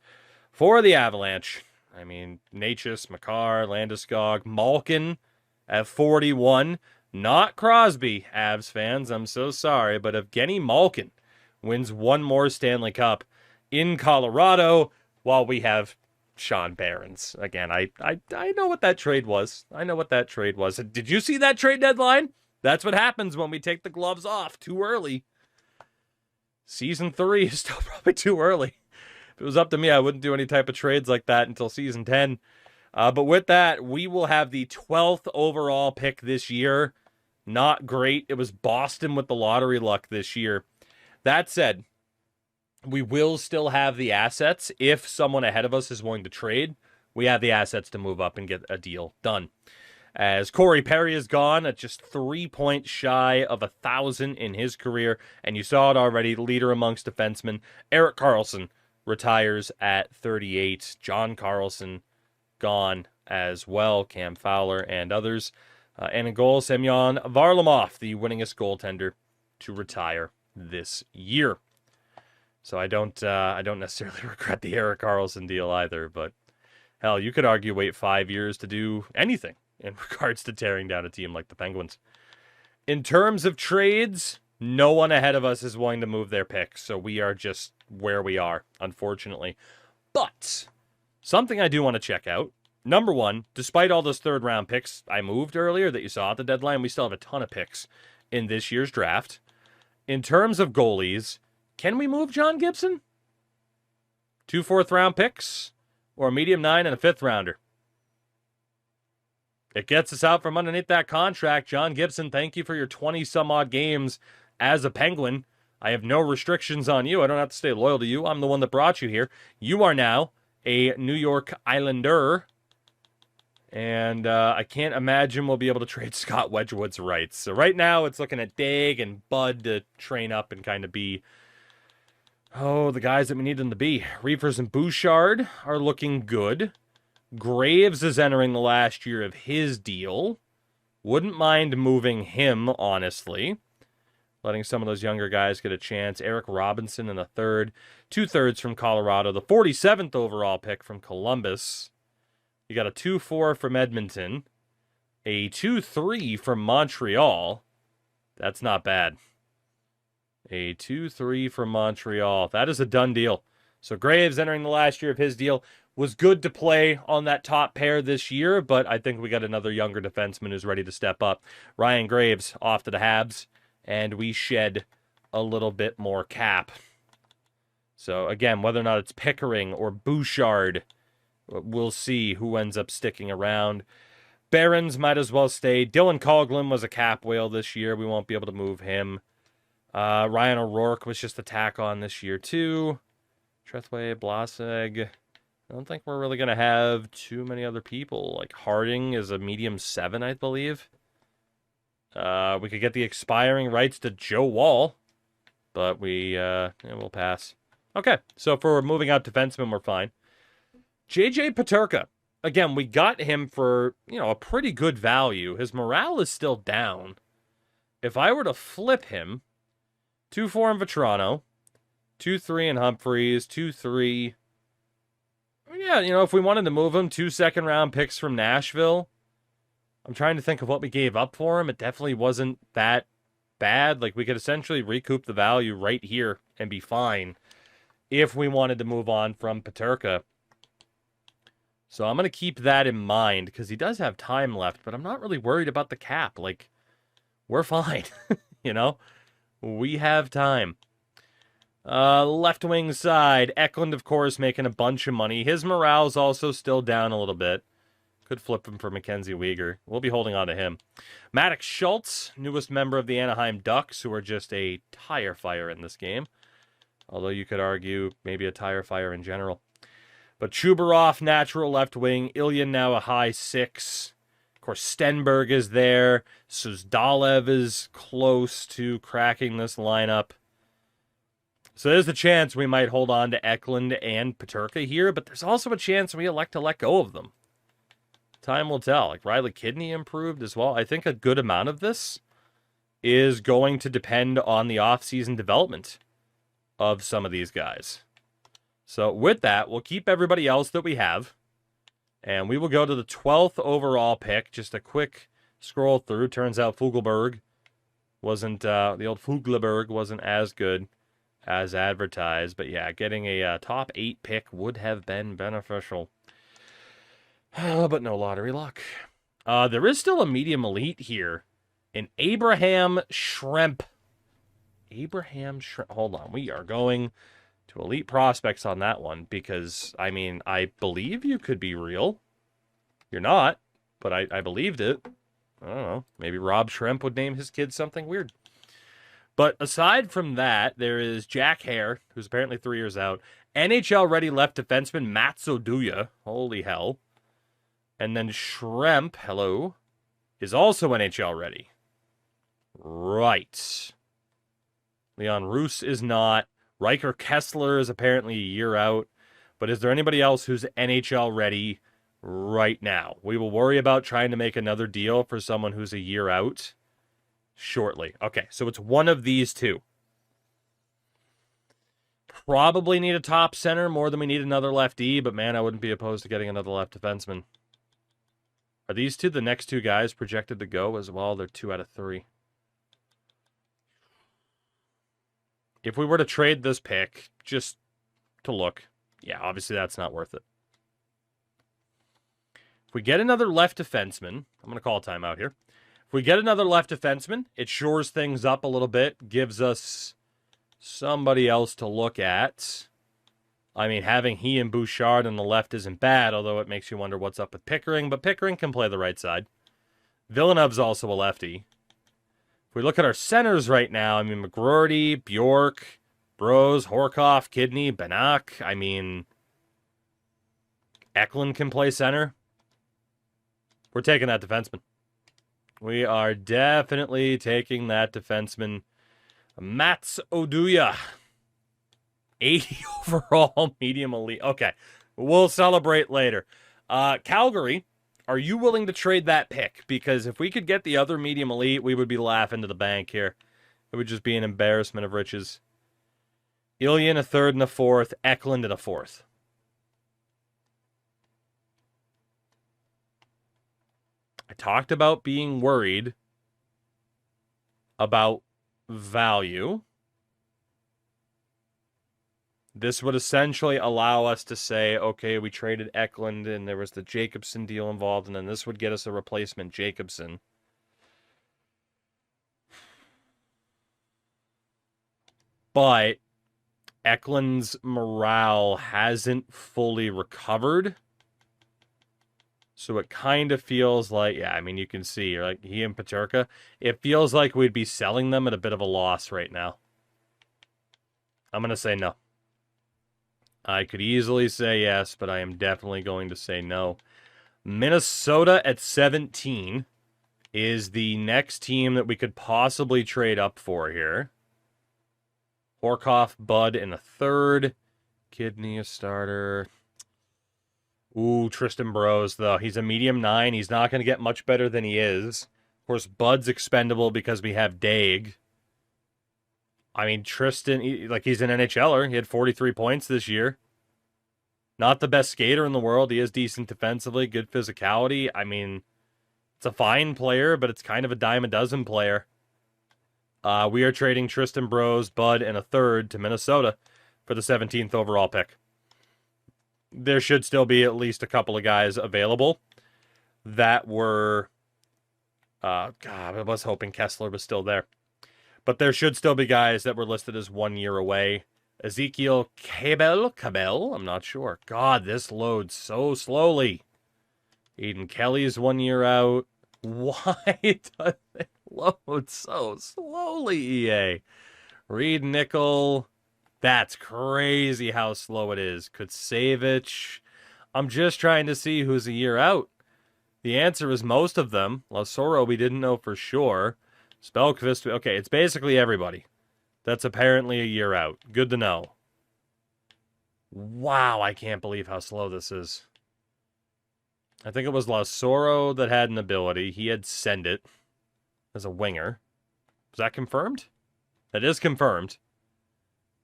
for the Avalanche. I mean, Natchez, Makar, Landeskog, Malkin at 41. Not Crosby, Avs fans. I'm so sorry. But Evgeny Malkin wins one more Stanley Cup in Colorado, while we have Sean Barons. Again, I know what that trade was. I know what that trade was. Did you see that trade deadline? That's what happens when we take the gloves off too early. Season 3 is still probably too early. If it was up to me, I wouldn't do any type of trades like that until season 10. But with that, we will have the 12th overall pick this year. Not great. It was Boston with the lottery luck this year. That said, we will still have the assets. If someone ahead of us is willing to trade, we have the assets to move up and get a deal done. As Corey Perry is gone at just 3 points shy of 1,000 in his career, and you saw it already, leader amongst defensemen, Erik Karlsson retires at 38. John Karlsson gone as well, Cam Fowler and others. And in goal, Semyon Varlamov, the winningest goaltender to retire this year. So I don't necessarily regret the Erik Karlsson deal either, but hell, you could argue wait 5 years to do anything in regards to tearing down a team like the Penguins. In terms of trades, no one ahead of us is willing to move their picks, so we are just where we are, unfortunately. But something I do want to check out. Number one, despite all those third-round picks I moved earlier that you saw at the deadline, we still have a ton of picks in this year's draft. In terms of goalies, can we move John Gibson? 2 fourth-round picks, or a medium 9 and a 5th rounder? It gets us out from underneath that contract. John Gibson, thank you for your 20-some-odd games as a Penguin. I have no restrictions on you. I don't have to stay loyal to you. I'm the one that brought you here. You are now a New York Islander. And I can't imagine we'll be able to trade Scott Wedgwood's rights. So right now it's looking at Dag and Bud to train up and kind of be, the guys that we need them to be. Reefers and Bouchard are looking good. Graves is entering the last year of his deal. Wouldn't mind moving him, honestly. letting some of those younger guys get a chance. Eric Robinson in the third. 2/3 from Colorado. The 47th overall pick from Columbus. You got a 2-4 from Edmonton. A 2-3 from Montreal. That's not bad. A 2-3 from Montreal. That is a done deal. So Graves entering the last year of his deal was good to play on that top pair this year, but I think we got another younger defenseman who's ready to step up. Ryan Graves off to the Habs, and we shed a little bit more cap. So again, whether or not it's Pickering or Bouchard, we'll see who ends up sticking around. Barons might as well stay. Dylan Coughlin was a cap whale this year. We won't be able to move him. Ryan O'Rourke was just a tack on this year too. Trethway, Blaseg. I don't think we're really going to have too many other people. Like Harding is a medium 7, I believe. We could get the expiring rights to Joe Wall, but we'll pass. Okay, so for moving out defensemen, we're fine. JJ Peterka. Again, we got him for, a pretty good value. His morale is still down. If I were to flip him, 2-4 in Vetrano, 2-3 in Humphreys, 2-3. Yeah, if we wanted to move him, 2 second-round picks from Nashville. I'm trying to think of what we gave up for him. It definitely wasn't that bad. Like, we could essentially recoup the value right here and be fine if we wanted to move on from Peterka. So I'm going to keep that in mind because he does have time left, but I'm not really worried about the cap. Like, we're fine, We have time. Left wing side, Eklund, of course, making a bunch of money. His morale's also still down a little bit. Could flip him for Mackenzie Weegar. We'll be holding on to him. Maddox Schultz, newest member of the Anaheim Ducks, who are just a tire fire in this game. Although you could argue maybe a tire fire in general. But Chubarov, natural left wing. Ilya now a high 6. Of course, Stenberg is there. Suzdalev is close to cracking this lineup. So there's a chance we might hold on to Eklund and Peterka here, but there's also a chance we elect to let go of them. Time will tell. Like Riley Kidney improved as well. I think a good amount of this is going to depend on the offseason development of some of these guys. So with that, we'll keep everybody else that we have. And we will go to the 12th overall pick. Just a quick scroll through. Turns out Fugelberg wasn't, the old Fugelberg wasn't as good as advertised. But yeah, getting a top 8 pick would have been beneficial. But no lottery luck. There is still a medium elite here. An Abraham Schremp. Hold on. We are going to elite prospects on that one because, I believe you could be real. You're not, but I believed it. I don't know. Maybe Rob Schremp would name his kid something weird. But aside from that, there is Jack Hare, who's apparently 3 years out. NHL-ready left defenseman Matt Zoduya. Holy hell. And then Schremp, hello, is also NHL-ready. Right. Leon Roos is not. Riker Kessler is apparently a year out. But is there anybody else who's NHL ready right now? We will worry about trying to make another deal for someone who's a year out shortly. Okay, so it's one of these two. Probably need a top center more than we need another lefty, but man, I wouldn't be opposed to getting another left defenseman. Are these two the next two guys projected to go as well? They're 2 out of 3. If we were to trade this pick, just to look, yeah, obviously that's not worth it. If we get another left defenseman, I'm going to call a timeout here. If we get another left defenseman, it shores things up a little bit, gives us somebody else to look at. Having he and Bouchard on the left isn't bad, although it makes you wonder what's up with Pickering, but Pickering can play the right side. Villeneuve's also a lefty. If we look at our centers right now, McGroarty, Bjork, Bros, Horkoff, Kidney, Banak. Eklund can play center. We're taking that defenseman. We are definitely taking that defenseman. Mats Oduya. 80 overall medium elite. Okay, we'll celebrate later. Calgary, are you willing to trade that pick? Because if we could get the other medium elite, we would be laughing to the bank here. It would just be an embarrassment of riches. Ilya in a third and a fourth. Eklund in a fourth. I talked about being worried about value. This would essentially allow us to say, okay, we traded Eklund and there was the Jacobson deal involved, and then this would get us a replacement Jacobson. But Eklund's morale hasn't fully recovered. So it kind of feels like, yeah, I mean, you can see, like he and PITTSBURGH, it feels like we'd be selling them at a bit of a loss right now. I'm going to say no. I could easily say yes, but I am definitely going to say no. Minnesota at 17 is the next team that we could possibly trade up for here. Horkoff, Bud in a third. Kidney a starter. Ooh, Tristan Burrows, though. He's a medium 9. He's not going to get much better than he is. Of course, Bud's expendable because we have Daig. I mean, Tristan, he's an NHLer. He had 43 points this year. Not the best skater in the world. He is decent defensively, good physicality. I mean, it's a fine player, but it's kind of a dime a dozen player. We are trading Tristan Burrows, Bud, and a third to Minnesota for the 17th overall pick. There should still be at least a couple of guys available that were... God, I was hoping Kessler was still there. But there should still be guys that were listed as 1 year away. Ezekiel Cabell, I'm not sure. God, this loads so slowly. Aiden Kelly's 1 year out. Why does it load so slowly, EA? Reed Nickel. That's crazy how slow it is. Kutsevich. I'm just trying to see who's a year out. The answer is most of them. Lasoro, we didn't know for sure. Spellquist, okay, it's basically everybody that's apparently a year out. Good to know. Wow, I can't believe how slow this is. I think it was Lasoro that had an ability. He had Send It as a winger. Was that confirmed? That is confirmed.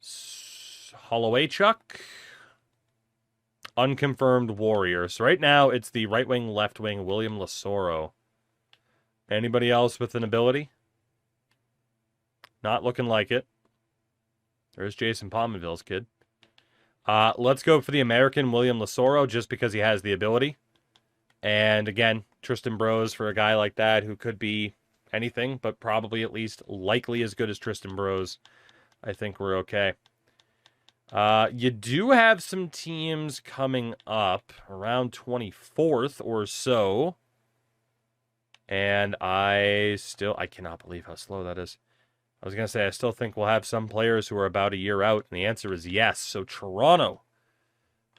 Hollowaychuk. Unconfirmed Warrior. So right now, it's the right wing, left wing, William Lasoro. Anybody else with an ability? Not looking like it. There's Jason Pominville's kid. Let's go for the American William Lasoro just because he has the ability. And again, Tristan Burrows for a guy like that who could be anything, but probably at least likely as good as Tristan Burrows. I think we're okay. You do have some teams coming up around 24th or so. And I cannot believe how slow that is. I was going to say, I still think we'll have some players who are about a year out, and the answer is yes. So Toronto,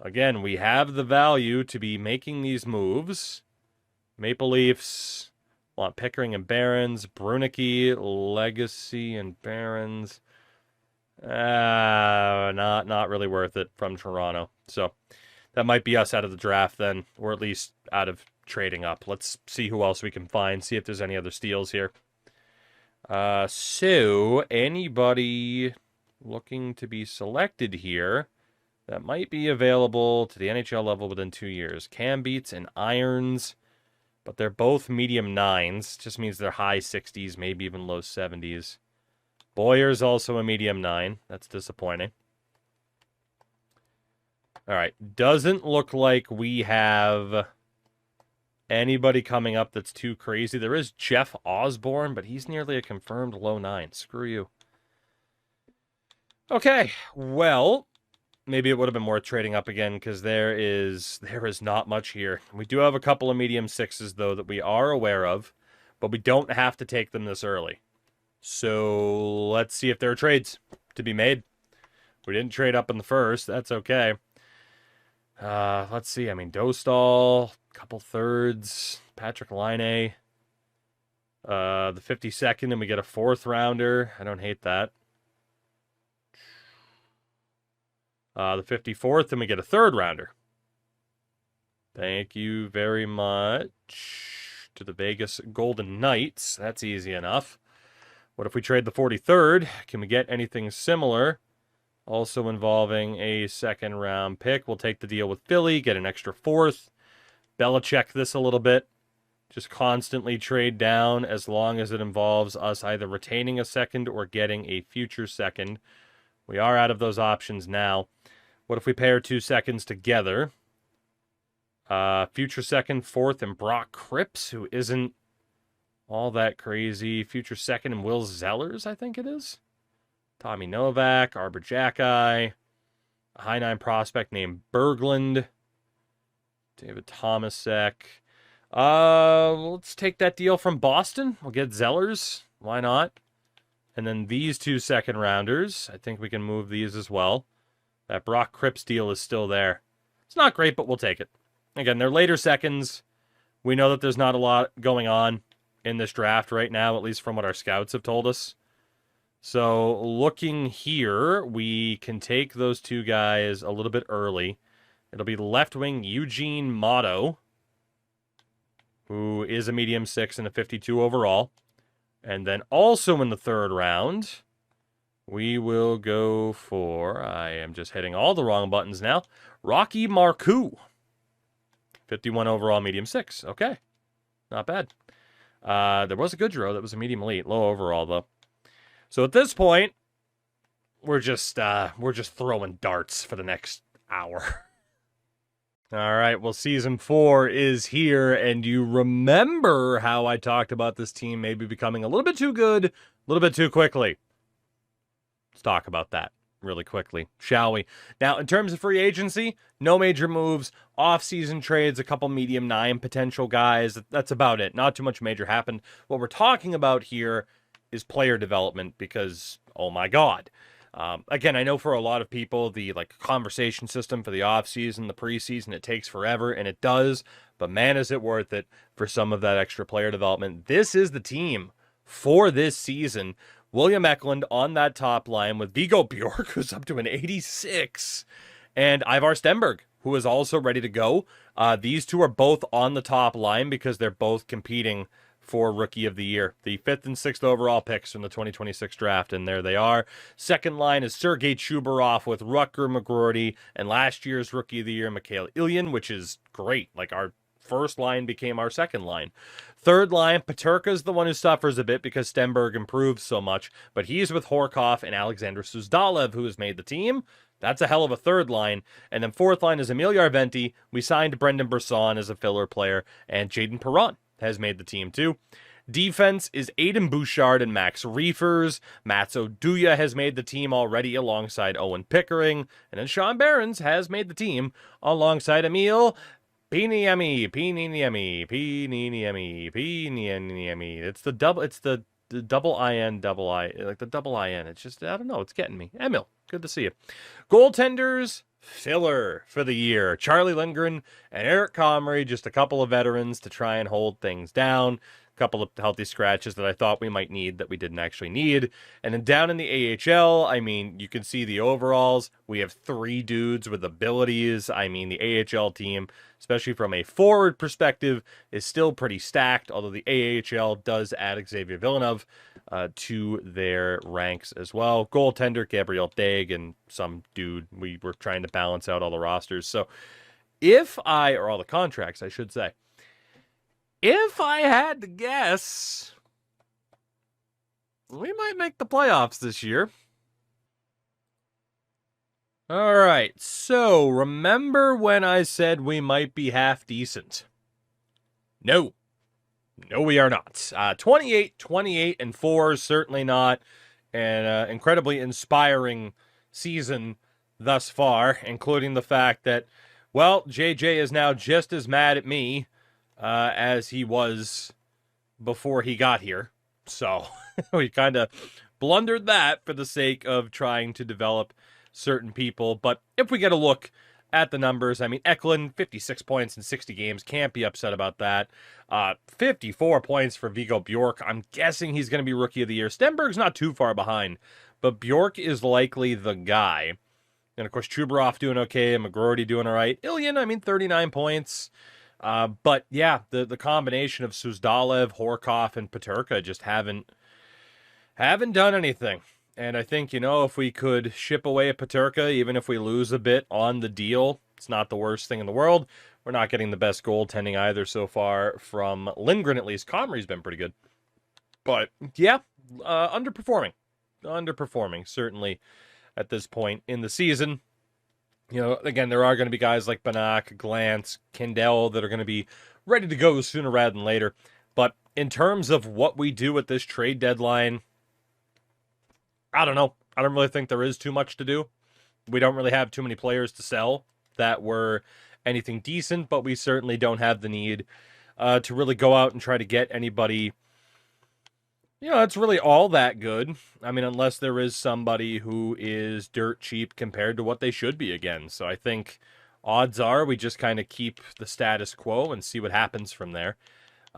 again, we have the value to be making these moves. Maple Leafs want Pickering and Barons, Brunicky, Legacy, and Barons. Not really worth it from Toronto. So that might be us out of the draft then, or at least out of trading up. Let's see who else we can find, see if there's any other steals here. So anybody looking to be selected here that might be available to the NHL level within 2 years. Cam Beats and Irons, but they're both medium 9s. Just means they're high 60s, maybe even low 70s. Boyer's also a medium 9. That's disappointing. All right. Doesn't look like we have anybody coming up that's too crazy. There is Jeff Osborne, but he's nearly a confirmed low 9. Screw you. Okay. Well, maybe it would have been worth trading up again because there is not much here. We do have a couple of medium 6s, though, that we are aware of, but we don't have to take them this early. So let's see if there are trades to be made. We didn't trade up in the first. That's okay. Let's see. I mean, Dostal, couple thirds, Patrick Laine, the 52nd, and we get a 4th rounder. I don't hate that. The 54th, and we get a 3rd rounder. Thank you very much to the Vegas Golden Knights. That's easy enough. What if we trade the 43rd? Can we get anything similar? Also involving a second-round pick. We'll take the deal with Philly, get an extra 4th. Belichick this a little bit. Just constantly trade down as long as it involves us either retaining a second or getting a future second. We are out of those options now. What if we pair 2 seconds together? Future second, 4th, and Brock Cripps, who isn't all that crazy. Future second and Will Zellers, I think it is. Tommy Novak, Arbor Jacki, a high 9 prospect named Berglund, David Tomasek. Let's take that deal from Boston. We'll get Zellers. Why not? And then these 2 second rounders. I think we can move these as well. That Brock Cripps deal is still there. It's not great, but we'll take it. Again, they're later seconds. We know that there's not a lot going on in this draft right now, at least from what our scouts have told us. So looking here, we can take those 2 guys a little bit early. It'll be left wing Eugene Motto, who is a medium 6 and a 52 overall. And then also in the 3rd round, we will go for, I am just hitting all the wrong buttons now, Rocky Marcoux. 51 overall, medium 6. Okay, not bad. There was a Goodrow that was a medium elite, low overall though. So at this point, we're just throwing darts for the next hour. All right, well, Season 4 is here, and you remember how I talked about this team maybe becoming a little bit too good, a little bit too quickly. Let's talk about that really quickly, shall we? Now, in terms of free agency, no major moves, off-season trades, a couple medium 9 potential guys. That's about it. Not too much major happened. What we're talking about here is player development because, oh my God. Again, I know for a lot of people, the conversation system for the offseason, the preseason, it takes forever, and it does. But man, is it worth it for some of that extra player development. This is the team for this season. William Eklund on that top line with Viggo Bjork, who's up to an 86, and Ivar Stenberg, who is also ready to go. These 2 are both on the top line because they're both competing for Rookie of the Year. The 5th and 6th overall picks from the 2026 draft, and there they are. Second line is Sergei Chubarov with Rutger McGroarty, and last year's Rookie of the Year, Mikhail Ilyin, which is great. Our first line became our second line. Third line, Peterka's the one who suffers a bit because Stenberg improves so much, but he's with Horkoff and Alexander Suzdalev, who has made the team. That's a hell of a third line. And then fourth line is Emil Jarventi. We signed Brendan Brisson as a filler player, and Jaden Perron has made the team too. Defense is Aiden Bouchard and Max Reefers. Mats Oduya has made the team already alongside Owen Pickering. And then Sean Behrens has made the team alongside Emil Piniemi. It's the double IN, double I, like the double IN. It's just, I don't know, it's getting me. Emil, good to see you. Goaltenders, filler for the year. Charlie Lindgren and Eric Comrie, just a couple of veterans to try and hold things down. A couple of healthy scratches that I thought we might need that we didn't actually need. And then down in the AHL, I mean, you can see the overalls. We have 3 dudes with abilities. I mean, the AHL team, especially from a forward perspective, is still pretty stacked, although the AHL does add Xavier Villeneuve to their ranks as well. Goaltender, Gabriel Daig, and some dude. We were trying to balance out all the rosters. So or all the contracts, I should say. If I had to guess, we might make the playoffs this year. All right, so remember when I said we might be half decent? No, we are not. 28, and 4 is certainly not an incredibly inspiring season thus far, including the fact that, well, JJ is now just as mad at me as he was before he got here. So we kind of blundered that for the sake of trying to develop certain people. But if we get a look at the numbers, I mean, Eklund, 56 points in 60 games. Can't be upset about that. 54 points for Viggo Bjork. I'm guessing he's going to be Rookie of the Year. Stenberg's not too far behind, but Bjork is likely the guy. And, of course, Chubarov doing okay, and McGroarty doing all right. Ilyin, I mean, 39 points. But yeah, the combination of Suzdalev, Horkoff, and Peterka just haven't Haven't done anything. And I think, if we could ship away a Peterka, even if we lose a bit on the deal, it's not the worst thing in the world. We're not getting the best goaltending either so far from Lindgren, at least. Comrie's been pretty good. But, yeah, underperforming. Underperforming, certainly, at this point in the season. Again, there are going to be guys like Banak, Glantz, Kindell that are going to be ready to go sooner rather than later. But in terms of what we do at this trade deadline, I don't know. I don't really think there is too much to do. We don't really have too many players to sell that were anything decent, but we certainly don't have the need to really go out and try to get anybody, it's really all that good. I mean, unless there is somebody who is dirt cheap compared to what they should be again. So I think odds are we just kind of keep the status quo and see what happens from there.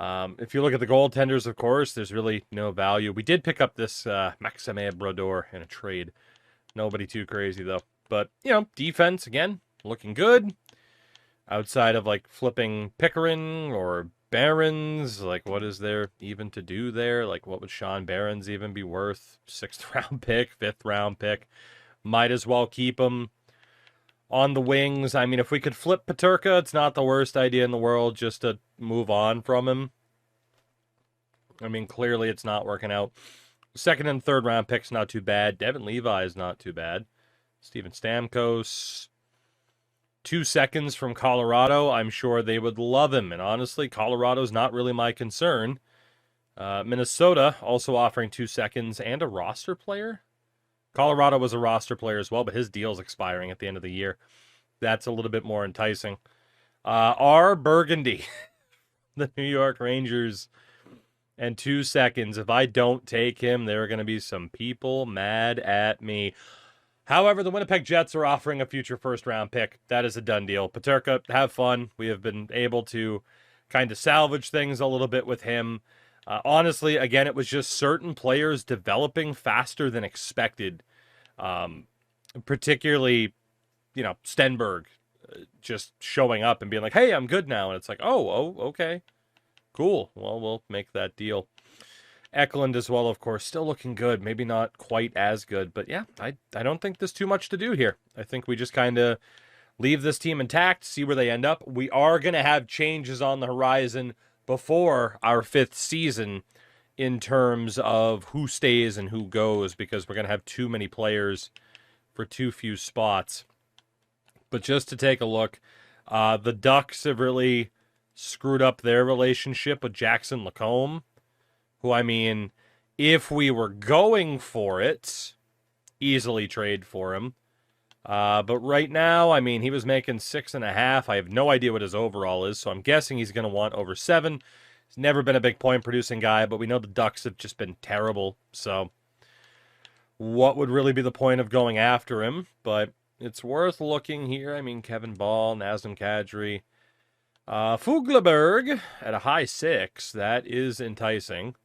If you look at the goaltenders, of course, there's really no value. We did pick up this Maxime Brodeur in a trade. Nobody too crazy, though. But, defense, again, looking good. Outside of, flipping Pickering or Barons, what is there even to do there? What would Sean Barons even be worth? 6th-round pick, 5th-round pick. Might as well keep him on the wings. I mean, if we could flip Peterka, it's not the worst idea in the world just to move on from him. I mean, clearly it's not working out. 2nd and 3rd round picks, not too bad. Devin Levi is not too bad. Steven Stamkos. 2 seconds from Colorado. I'm sure they would love him. And honestly, Colorado's not really my concern. Minnesota also offering 2 seconds and a roster player. Colorado was a roster player as well, but his deal's expiring at the end of the year. That's a little bit more enticing. R. Burgundy, the New York Rangers, and 2 seconds. If I don't take him, there are going to be some people mad at me. However, the Winnipeg Jets are offering a future first-round pick. That is a done deal. Peterka, have fun. We have been able to kind of salvage things a little bit with him. Honestly, again, it was just certain players developing faster than expected. Particularly, Stenberg just showing up and being like, hey, I'm good now. And it's like, oh, okay. Cool. Well, we'll make that deal. Eklund as well, of course, still looking good. Maybe not quite as good. But yeah, I don't think there's too much to do here. I think we just kind of leave this team intact, see where they end up. We are going to have changes on the horizon before our 5th season in terms of who stays and who goes, because we're going to have too many players for too few spots. But just to take a look, the Ducks have really screwed up their relationship with Jackson Lacombe, who, I mean, if we were going for it, easily trade for him. But right now, I mean, he was making 6.5. I have no idea what his overall is, so I'm guessing he's going to want over 7. He's never been a big point-producing guy, but we know the Ducks have just been terrible. So what would really be the point of going after him? But it's worth looking here. I mean, Kevin Ball, Nazem Kadri. Fugleberg at a high 6. That is enticing.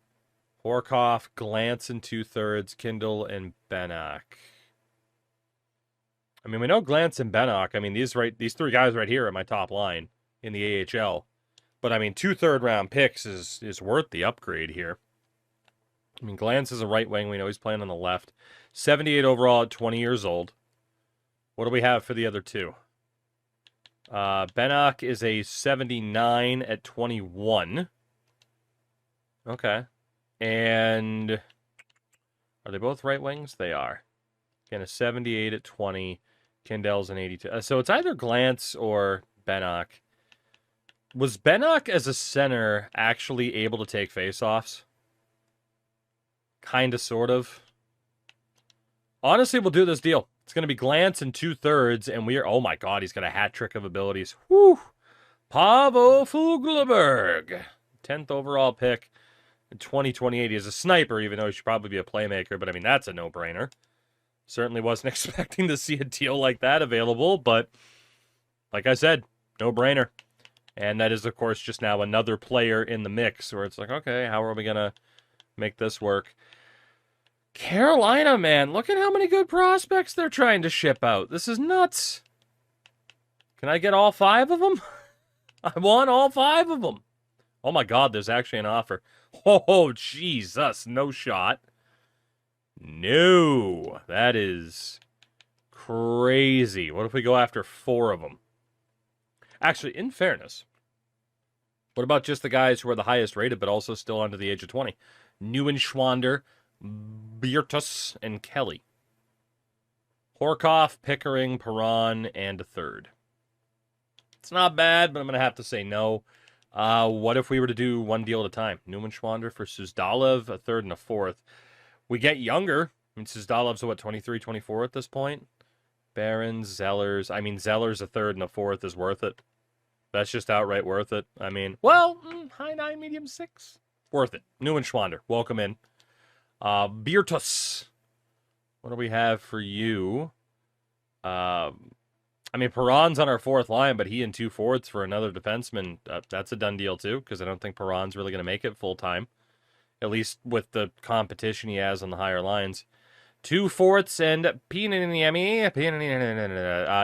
Horkoff, Glantz in 2/3, Kindle, and Benak. I mean, we know Glantz and Benak. I mean, these 3 guys right here are my top line in the AHL. But, I mean, 2 third-round picks is worth the upgrade here. I mean, Glantz is a right wing. We know he's playing on the left. 78 overall at 20 years old. What do we have for the other 2? Benak is a 79 at 21. Okay. And are they both right wings? They are. Again, a 78 at 20. Kindell's an 82. So it's either Glantz or Benak. Was Benak as a center actually able to take faceoffs? Kind of, sort of. Honestly, we'll do this deal. It's going to be Glantz in 2/3, and we are... Oh, my God, he's got a hat trick of abilities. Whew. Pavel Fugleberg. 10th overall pick in 2028. He's a sniper, even though he should probably be a playmaker. But, I mean, that's a no-brainer. Certainly wasn't expecting to see a deal like that available. But, like I said, no-brainer. And that is, of course, just now another player in the mix where it's like, okay, how are we going to make this work? Carolina, man, look at how many good prospects they're trying to ship out. This is nuts. Can I get all 5 of them? I want all 5 of them. Oh, my God, there's actually an offer. Oh, Jesus, no shot. No, that is crazy. What if we go after 4 of them? Actually, in fairness, what about just the guys who are the highest rated but also still under the age of 20? Neuenschwander, Biertus, and Kelly. Horkoff, Pickering, Perron, and a third. It's not bad, but I'm going to have to say no. What if we were to do one deal at a time? Neuenschwander for Suzdalev, a third and a fourth. We get younger. I mean, Suzdalev's, what, 23, 24 at this point? Barons, Zellers. I mean, Zellers, a third and a fourth is worth it. That's just outright worth it. I mean, well, high 9, medium 6. Worth it. Neuenschwander, welcome in. Biertus. What do we have for you? I mean, Perron's on our 4th line, but he and 2 forwards for another defenseman. That's a done deal, too, because I don't think Perron's really going to make it full-time. At least with the competition he has on the higher lines. 2 fourths and Pinaniemi.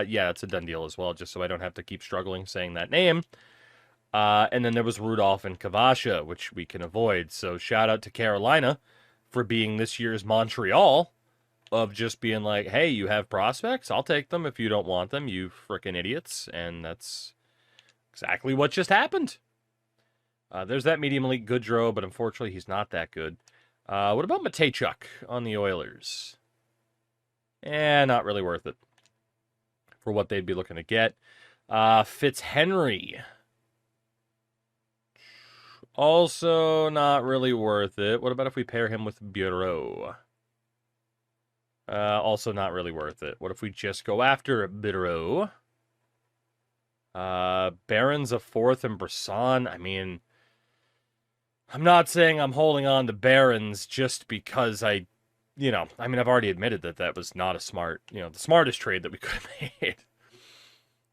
Yeah, that's a done deal as well, just so I don't have to keep struggling saying that name. And then there was Rudolph and Kavasha, which we can avoid. So shout out to Carolina for being this year's Montreal, of just being like, hey, you have prospects? I'll take them if you don't want them, you frickin' idiots. And that's exactly what just happened. There's that medium elite Goodrow, but unfortunately he's not that good. What about Matejchuk on the Oilers? Not really worth it for what they'd be looking to get. Fitzhenry. Also not really worth it. What about if we pair him with Bureau? Also not really worth it. What if we just go after Bureau? Barons a 4th and Brisson. I mean, I'm not saying I'm holding on to Barons just because I've already admitted that was not a smart, the smartest trade that we could have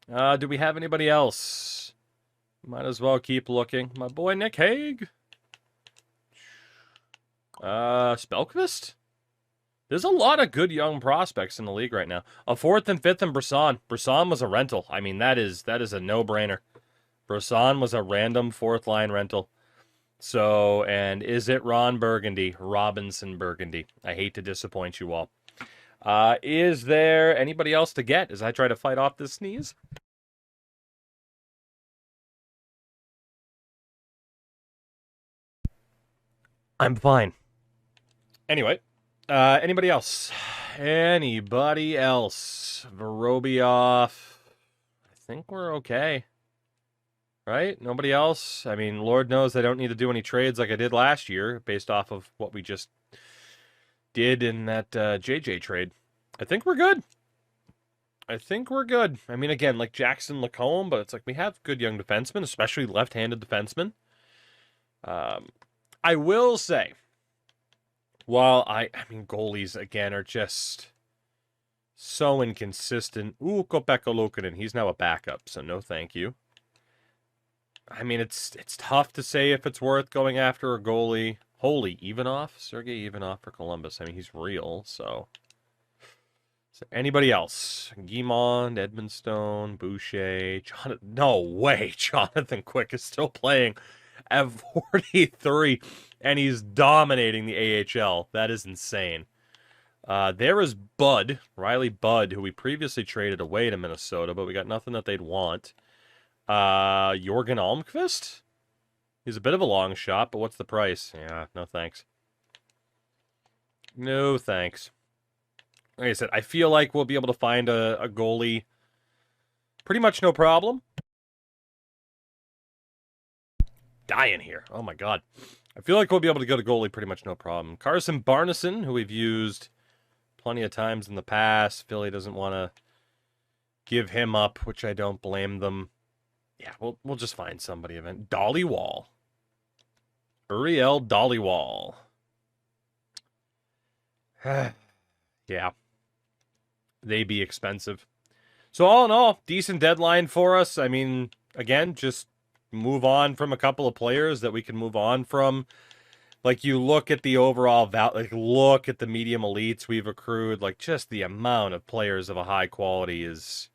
made. Do we have anybody else? Might as well keep looking. My boy Nick Hague. Spellquist? There's a lot of good young prospects in the league right now. A 4th and 5th and Brisson. Brisson was a rental. I mean, that is a no-brainer. Brisson was a random 4th line rental. So, and is it Ron Burgundy? Robinson Burgundy. I hate to disappoint you all. Is there anybody else to get as I try to fight off this sneeze? I'm fine. Anyway, anybody else? Anybody else? Vorobiev. I think we're okay. Right? Nobody else? I mean, Lord knows I don't need to do any trades like I did last year based off of what we just did in that JJ trade. I think we're good. I mean, again, like Jackson Lacombe, but it's like we have good young defensemen, especially left-handed defensemen. I will say, while I mean, goalies, again, are just so inconsistent. Ooh, Kopekka Luukkonen, he's now a backup, so no thank you. I mean, it's tough to say if it's worth going after a goalie. Holy, Ivanov? Sergei Ivanov for Columbus. I mean, he's real, so. Is there anybody else? Guimond, Edmondstone, Boucher, Jonathan. No way, Jonathan Quick is still playing at 43, and he's dominating the AHL. That is insane. There is Bud, Riley Bud, who we previously traded away to Minnesota, but we got nothing that they'd want. Jorgen Almqvist? He's a bit of a long shot, but what's the price? Yeah, no thanks. No thanks. Like I said, I feel like we'll be able to find a goalie pretty much no problem. Dying here. Oh my god. I feel like we'll be able to go to goalie pretty much no problem. Carson Barneson, who we've used plenty of times in the past. Philly doesn't want to give him up, which I don't blame them. Yeah, we'll just find somebody event. Dollywall. Uriel Dollywall. Yeah. They be expensive. So all in all, decent deadline for us. I mean, again, just move on from a couple of players that we can move on from. Like, you look at the overall look at the medium elites we've accrued. Like, just the amount of players of a high quality is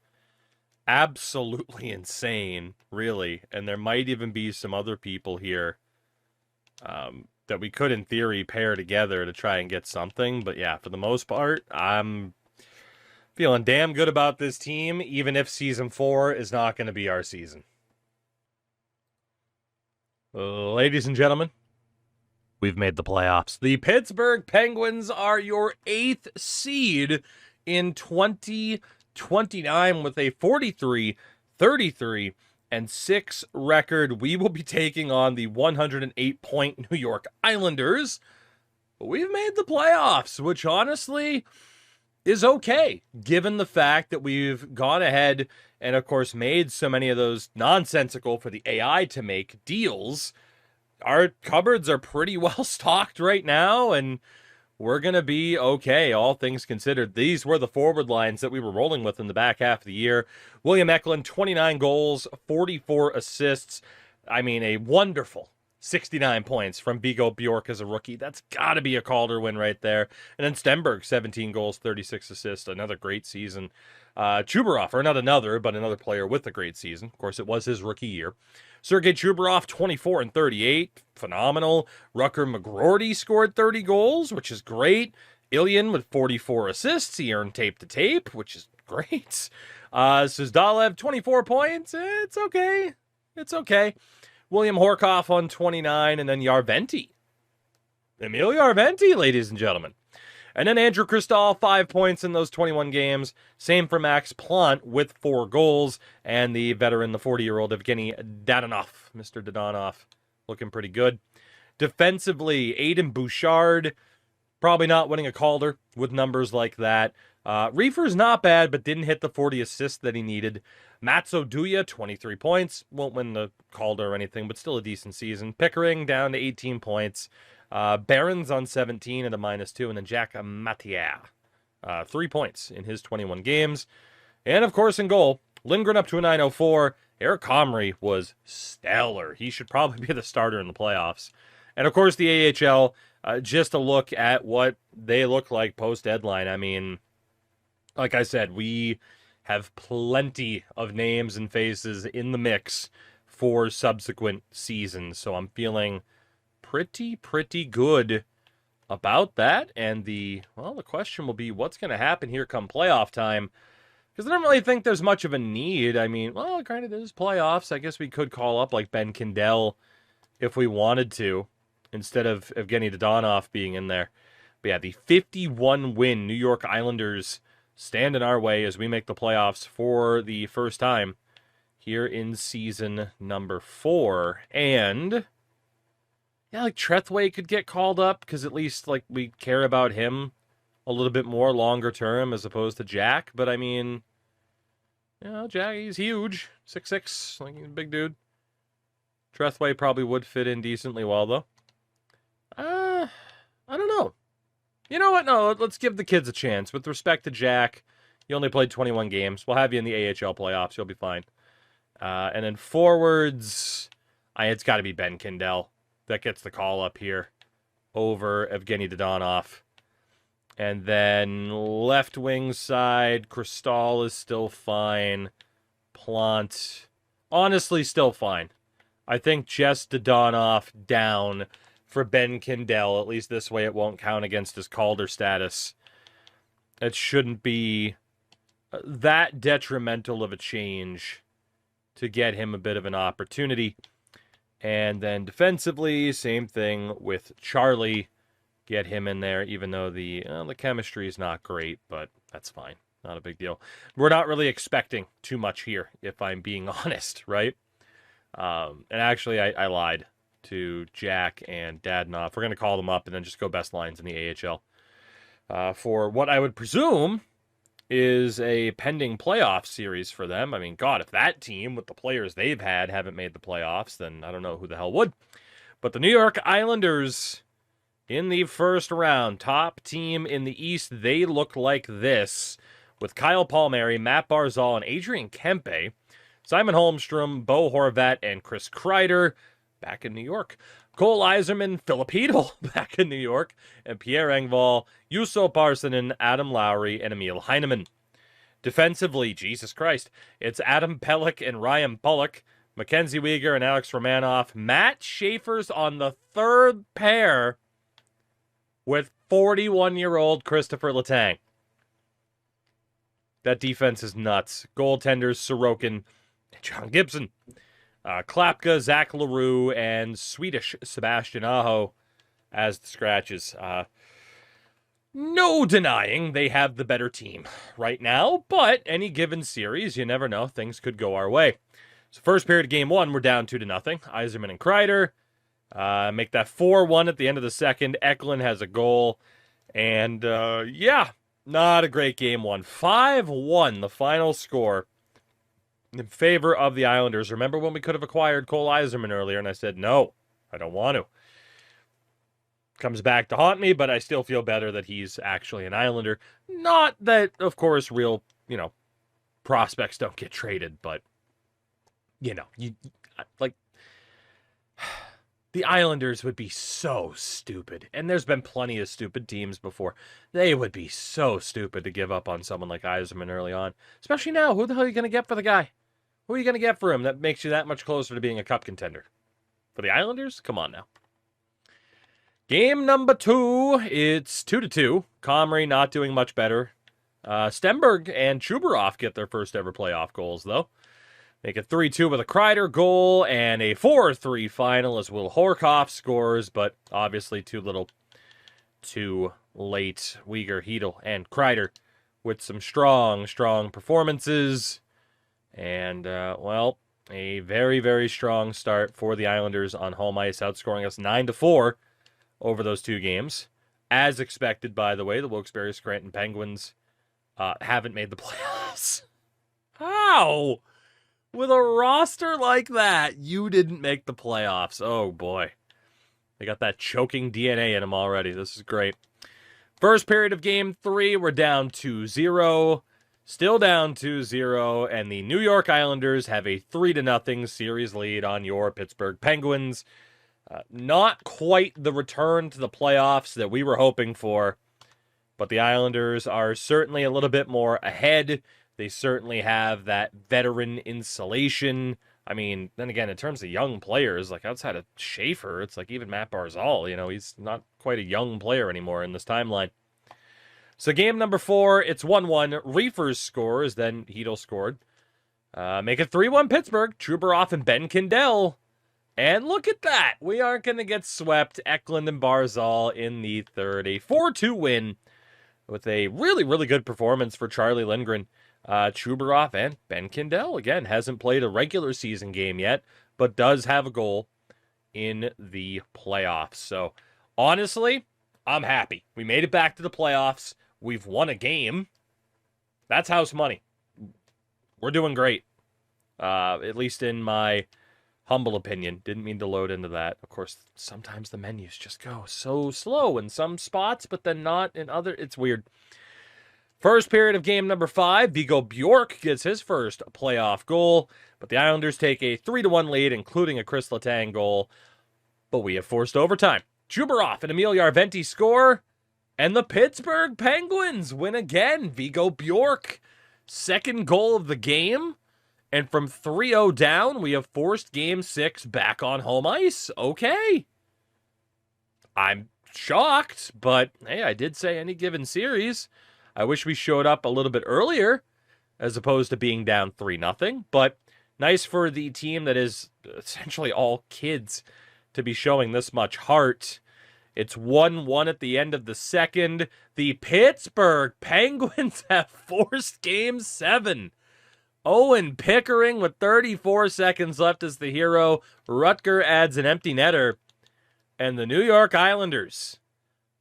absolutely insane, really. And there might even be some other people here that we could, in theory, pair together to try and get something. But yeah, for the most part, I'm feeling damn good about this team, even if Season 4 is not going to be our season. Ladies and gentlemen, we've made the playoffs. The Pittsburgh Penguins are your 8th seed in 2029 with a 43-33 and 6 record. We will be taking on the 108-point New York Islanders. We've made the playoffs, which honestly is okay, given the fact that we've gone ahead and, of course, made so many of those nonsensical for the AI to make deals. Our cupboards are pretty well stocked right now, and we're going to be okay, all things considered. These were the forward lines that we were rolling with in the back half of the year. William Eklund, 29 goals, 44 assists. I mean, a wonderful 69 points from Bigo Bjork as a rookie. That's got to be a Calder win right there. And then Stenberg, 17 goals, 36 assists. Another great season. Chubarov, or not another, but another player with a great season. Of course, it was his rookie year. Sergei Chubarov, 24 and 38. Phenomenal. Rucker McGroarty scored 30 goals, which is great. Ilyin with 44 assists. He earned tape to tape, which is great. Suzdalev, 24 points. It's okay. It's okay. William Horkoff on 29, and then Yarventi. Emil Yarventi, ladies and gentlemen. And then Andrew Cristall, 5 points in those 21 games. Same for Max Plant with 4 goals. And the veteran, the 40-year-old Evgeny Dadonov. Mr. Dadonov, looking pretty good. Defensively, Aiden Bouchard, probably not winning a Calder with numbers like that. Reefer's not bad, but didn't hit the 40 assists that he needed. Mats Oduya, 23 points. Won't win the Calder or anything, but still a decent season. Pickering down to 18 points. Barons on 17 at a -2. And then Jack Mattia, 3 points in his 21 games. And, of course, in goal, Lindgren up to a 904. Eric Comrie was stellar. He should probably be the starter in the playoffs. And, of course, the AHL, just a look at what they look like post-deadline. I mean, like I said, we have plenty of names and faces in the mix for subsequent seasons. So I'm feeling pretty good about that. And the question will be, what's going to happen here come playoff time? Because I don't really think there's much of a need. I mean, well, granted, it is playoffs. I guess we could call up like Ben Kindell if we wanted to, instead of Evgeny Dadonov being in there. But yeah, the 51-win New York Islanders stand in our way as we make the playoffs for the first time here in season number 4. And yeah, like Trethway could get called up because at least like we care about him a little bit more longer term as opposed to Jack. But I mean, you know, Jack, he's huge, 6'6", like he's a big dude. Trethway probably would fit in decently well though. I don't know. You know what? No, let's give the kids a chance. With respect to Jack, you only played 21 games. We'll have you in the AHL playoffs. You'll be fine. And then forwards, it's got to be Ben Kindell that gets the call up here over Evgeny Dadonov. And then left wing side, Cristall is still fine. Plant, honestly, still fine. I think just Dadonov down for Ben Kindell. At least this way it won't count against his Calder status. It shouldn't be that detrimental of a change to get him a bit of an opportunity. And then defensively, same thing with Charlie. Get him in there, even though the chemistry is not great, but that's fine. Not a big deal. We're not really expecting too much here, if I'm being honest, right? And actually, I lied to Jack and Dadonov. We're going to call them up and then just go best lines in the AHL. For what I would presume is a pending playoff series for them. I mean, God, if that team with the players they've had haven't made the playoffs, then I don't know who the hell would. But the New York Islanders in the first round, top team in the East, they look like this with Kyle Palmieri, Matt Barzal, and Adrian Kempe, Simon Holmstrom, Bo Horvat, and Chris Kreider back in New York. Cole Yzerman, Filipino back in New York, and Pierre Engvall, Juuso Parssinen, Adam Lowry, and Emil Heineman. Defensively, Jesus Christ, it's Adam Pelech and Ryan Pulock, Mackenzie Weegar and Alex Romanoff. Matt Schaefer's on the third pair with 41-year-old Christopher Letang. That defense is nuts. Goaltenders, Sorokin, John Gibson, Klapka, Zach LaRue, and Swedish Sebastian Aho as the scratches. No denying they have the better team right now, but any given series, you never know. Things could go our way. So first period of game one, we're down 2-0. Yzerman and Kreider make that 4-1 at the end of the second. Eklund has a goal. And, not a great game one. 5-1, the final score in favor of the Islanders. Remember when we could have acquired Cole Yzerman earlier, and I said, no, I don't want to. Comes back to haunt me, but I still feel better that he's actually an Islander. Not that, of course, real, prospects don't get traded, but, the Islanders would be so stupid. And there's been plenty of stupid teams before. They would be so stupid to give up on someone like Yzerman early on. Especially now. Who the hell are you going to get for the guy? Who are you going to get for him that makes you that much closer to being a cup contender? For the Islanders? Come on now. Game number 2, it's 2-2. Comrie not doing much better. Stenberg and Chubarov get their first ever playoff goals, though. Make it 3-2 with a Kreider goal and a 4-3 final as Will Horkoff scores, but obviously too late. Weegar, Hedel, and Kreider with some strong performances. And, a very, very strong start for the Islanders on home ice, outscoring us 9-4 over those two games. As expected, by the way, the Wilkes-Barre Scranton Penguins haven't made the playoffs. How? With a roster like that, you didn't make the playoffs. Oh, boy. They got that choking DNA in them already. This is great. First period of Game 3, we're down 2-0. Still down 2-0, and the New York Islanders have a 3-0 series lead on your Pittsburgh Penguins. Not quite the return to the playoffs that we were hoping for, but the Islanders are certainly a little bit more ahead. They certainly have that veteran insulation. I mean, then again, in terms of young players, like outside of Schaefer, it's like even Matt Barzal, he's not quite a young player anymore in this timeline. So game number 4, it's 1-1. Reefers scores, then Hedel scored. Make it 3-1 Pittsburgh. Chubarov and Ben Kindell. And look at that. We aren't going to get swept. Eklund and Barzal in the third. A 4-2 win with a really, really good performance for Charlie Lindgren. Chubarov and Ben Kindell, again, hasn't played a regular season game yet, but does have a goal in the playoffs. So, honestly, I'm happy. We made it back to the playoffs. We've won a game. That's house money. We're doing great. At least in my humble opinion. Didn't mean to load into that. Of course, sometimes the menus just go so slow in some spots, but then not in other. It's weird. First period of game number 5, Viggo Bjork gets his first playoff goal, but the Islanders take a 3-1 lead, including a Chris Letang goal, but we have forced overtime. Chubarov and Emil Jarventi score, and the Pittsburgh Penguins win again. Viggo Bjork, second goal of the game, and from 3-0 down, we have forced Game 6 back on home ice. Okay. I'm shocked, but hey, I did say any given series. I wish we showed up a little bit earlier as opposed to being down 3-0, but nice for the team that is essentially all kids to be showing this much heart. It's 1-1 at the end of the second. The Pittsburgh Penguins have forced Game 7. Owen Pickering with 34 seconds left as the hero. Rutger adds an empty netter. And the New York Islanders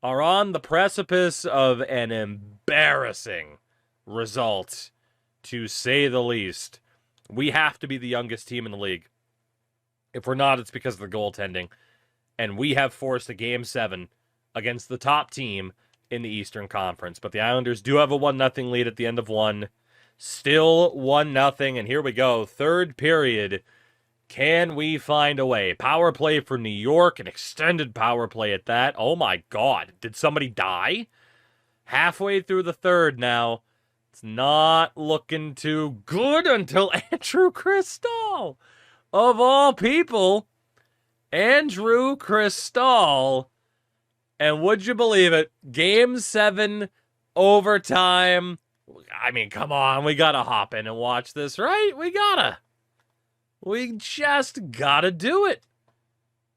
are on the precipice of an embarrassing result, to say the least. We have to be the youngest team in the league. If we're not, it's because of the goaltending. And we have forced a Game 7 against the top team in the Eastern Conference. But the Islanders do have a 1-0 lead at the end of one. Still 1-0, and here we go. Third period. Can we find a way? Power play for New York, an extended power play at that. Oh my God, did somebody die? Halfway through the third now. It's not looking too good until Andrew Cristall of all people, Andrew Crosby. And would you believe it? Game 7, overtime. I mean, come on. We got to hop in and watch this, right? We just got to do it.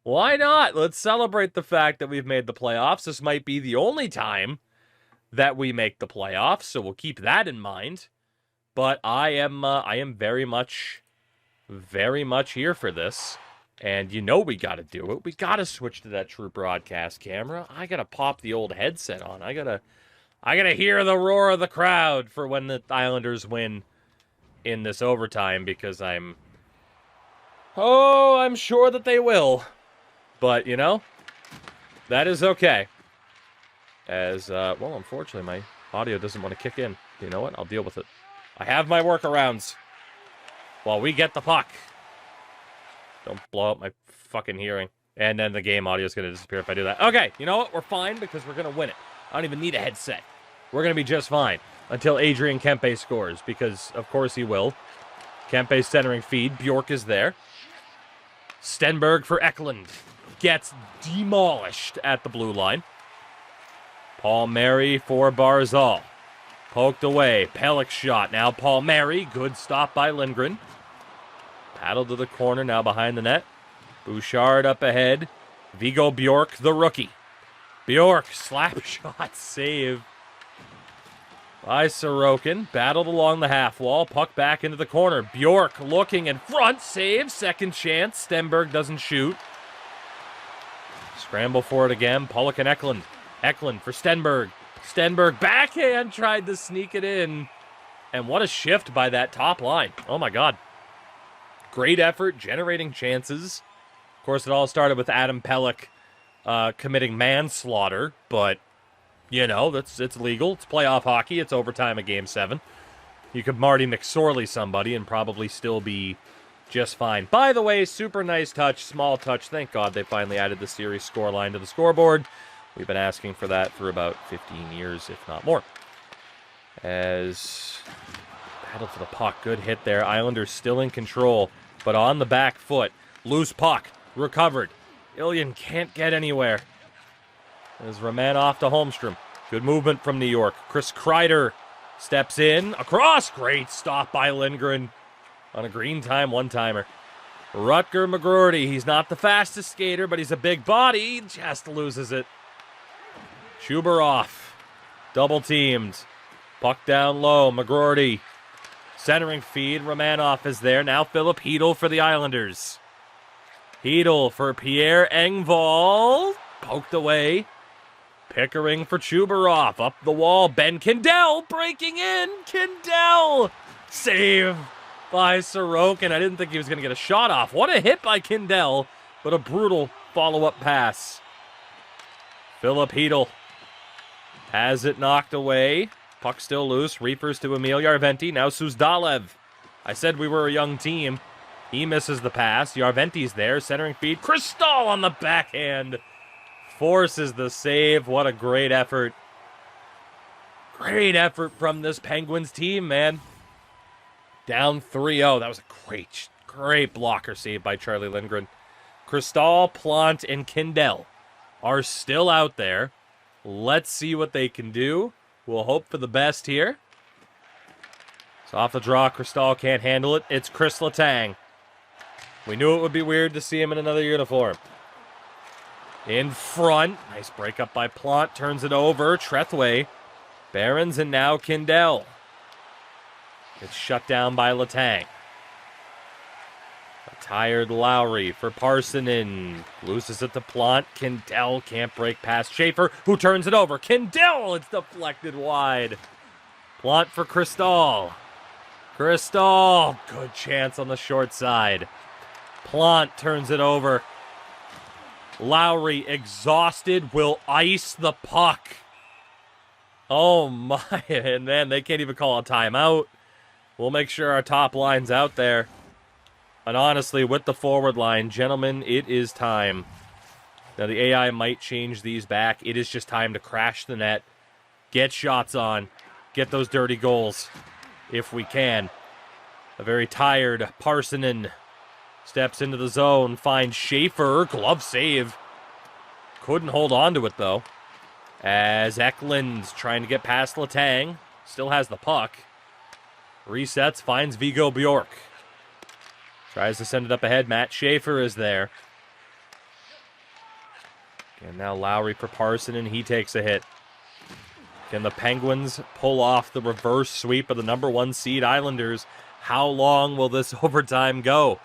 Why not? Let's celebrate the fact that we've made the playoffs. This might be the only time that we make the playoffs, so we'll keep that in mind. But I am very much here for this. And you know we got to do it. We got to switch to that true broadcast camera. I got to pop the old headset on. I got to hear the roar of the crowd for when the Islanders win in this overtime, because I'm sure that they will. But, you know, that is okay. As, well, unfortunately, my audio doesn't want to kick in. You know what? I'll deal with it. I have my workarounds while we get the puck. Don't blow up my fucking hearing. And then the game audio is going to disappear if I do that. Okay, you know what? We're fine because we're going to win it. I don't even need a headset. We're going to be just fine until Adrian Kempe scores, because, of course, he will. Kempe's centering feed. Bjork is there. Stenberg for Eklund. Gets demolished at the blue line. Palmieri for Barzal. Poked away. Pellick's shot. Now Palmieri. Good stop by Lindgren. Paddled to the corner, now behind the net. Bouchard up ahead. Viggo Bjork, the rookie. Bjork, slap shot, save by Sorokin. Battled along the half wall. Puck back into the corner. Bjork looking in front. Save. Second chance. Stenberg doesn't shoot. Scramble for it again. Pollock and Eklund. Eklund for Stenberg. Stenberg backhand tried to sneak it in. And what a shift by that top line. Oh my God. Great effort, generating chances. Of course, it all started with Adam Pellick committing manslaughter, but, you know, it's legal. It's playoff hockey. It's overtime of Game 7. You could Marty McSorley somebody and probably still be just fine. By the way, super nice touch, small touch. Thank God they finally added the series scoreline to the scoreboard. We've been asking for that for about 15 years, if not more. As battle for the puck. Good hit there. Islanders still in control, but on the back foot. Loose puck. Recovered. Ilyin can't get anywhere. As Romanov to Holmstrom. Good movement from New York. Chris Kreider steps in. Across. Great stop by Lindgren on a green time one-timer. Rutger McGroarty. He's not the fastest skater, but he's a big body. He just loses it. Shuberov. Double teamed. Puck down low. McGroarty. Centering feed. Romanov is there. Now Philip Hedl for the Islanders. Hedl for Pierre Engvall. Poked away. Pickering for Chubarov. Up the wall. Ben Kindell breaking in. Kindell. Save by Sorokin. I didn't think he was going to get a shot off. What a hit by Kindell, but a brutal follow-up pass. Philip Hedl has it knocked away. Puck still loose. Reefers to Emil Yarventi. Now Suzdalev. I said we were a young team. He misses the pass. Yarventi's there. Centering feed. Cristall on the backhand. Forces the save. What a great effort. Great effort from this Penguins team, man. Down 3-0. That was a great blocker save by Charlie Lindgren. Cristall, Plant, and Kindell are still out there. Let's see what they can do. We'll hope for the best here. So off the draw, Cristall can't handle it. It's Chris Letang. We knew it would be weird to see him in another uniform. In front. Nice breakup by Plant. Turns it over. Trethway. Barons and now Kindell. It's shut down by Letang. A tired Lowry for Parsonen. Loses it to Plant. Kindell can't break past Schaefer, who turns it over. Kindell! It's deflected wide. Plant for Cristall. Cristall! Good chance on the short side. Plant turns it over. Lowry, exhausted, will ice the puck. Oh my, and man, they can't even call a timeout. We'll make sure our top line's out there. And honestly, with the forward line, gentlemen, it is time. Now, the AI might change these back. It is just time to crash the net. Get shots on. Get those dirty goals, if we can. A very tired Parsonen Steps into the zone, finds Schaefer. Glove save. Couldn't hold on to it, though. As Eklund's trying to get past Letang. Still has the puck. Resets, finds Viggo Bjork. Tries to send it up ahead. Matt Schaefer is there. And now Lowry for Parson, and he takes a hit. Can the Penguins pull off the reverse sweep of the number 1 seed Islanders? How long will this overtime go?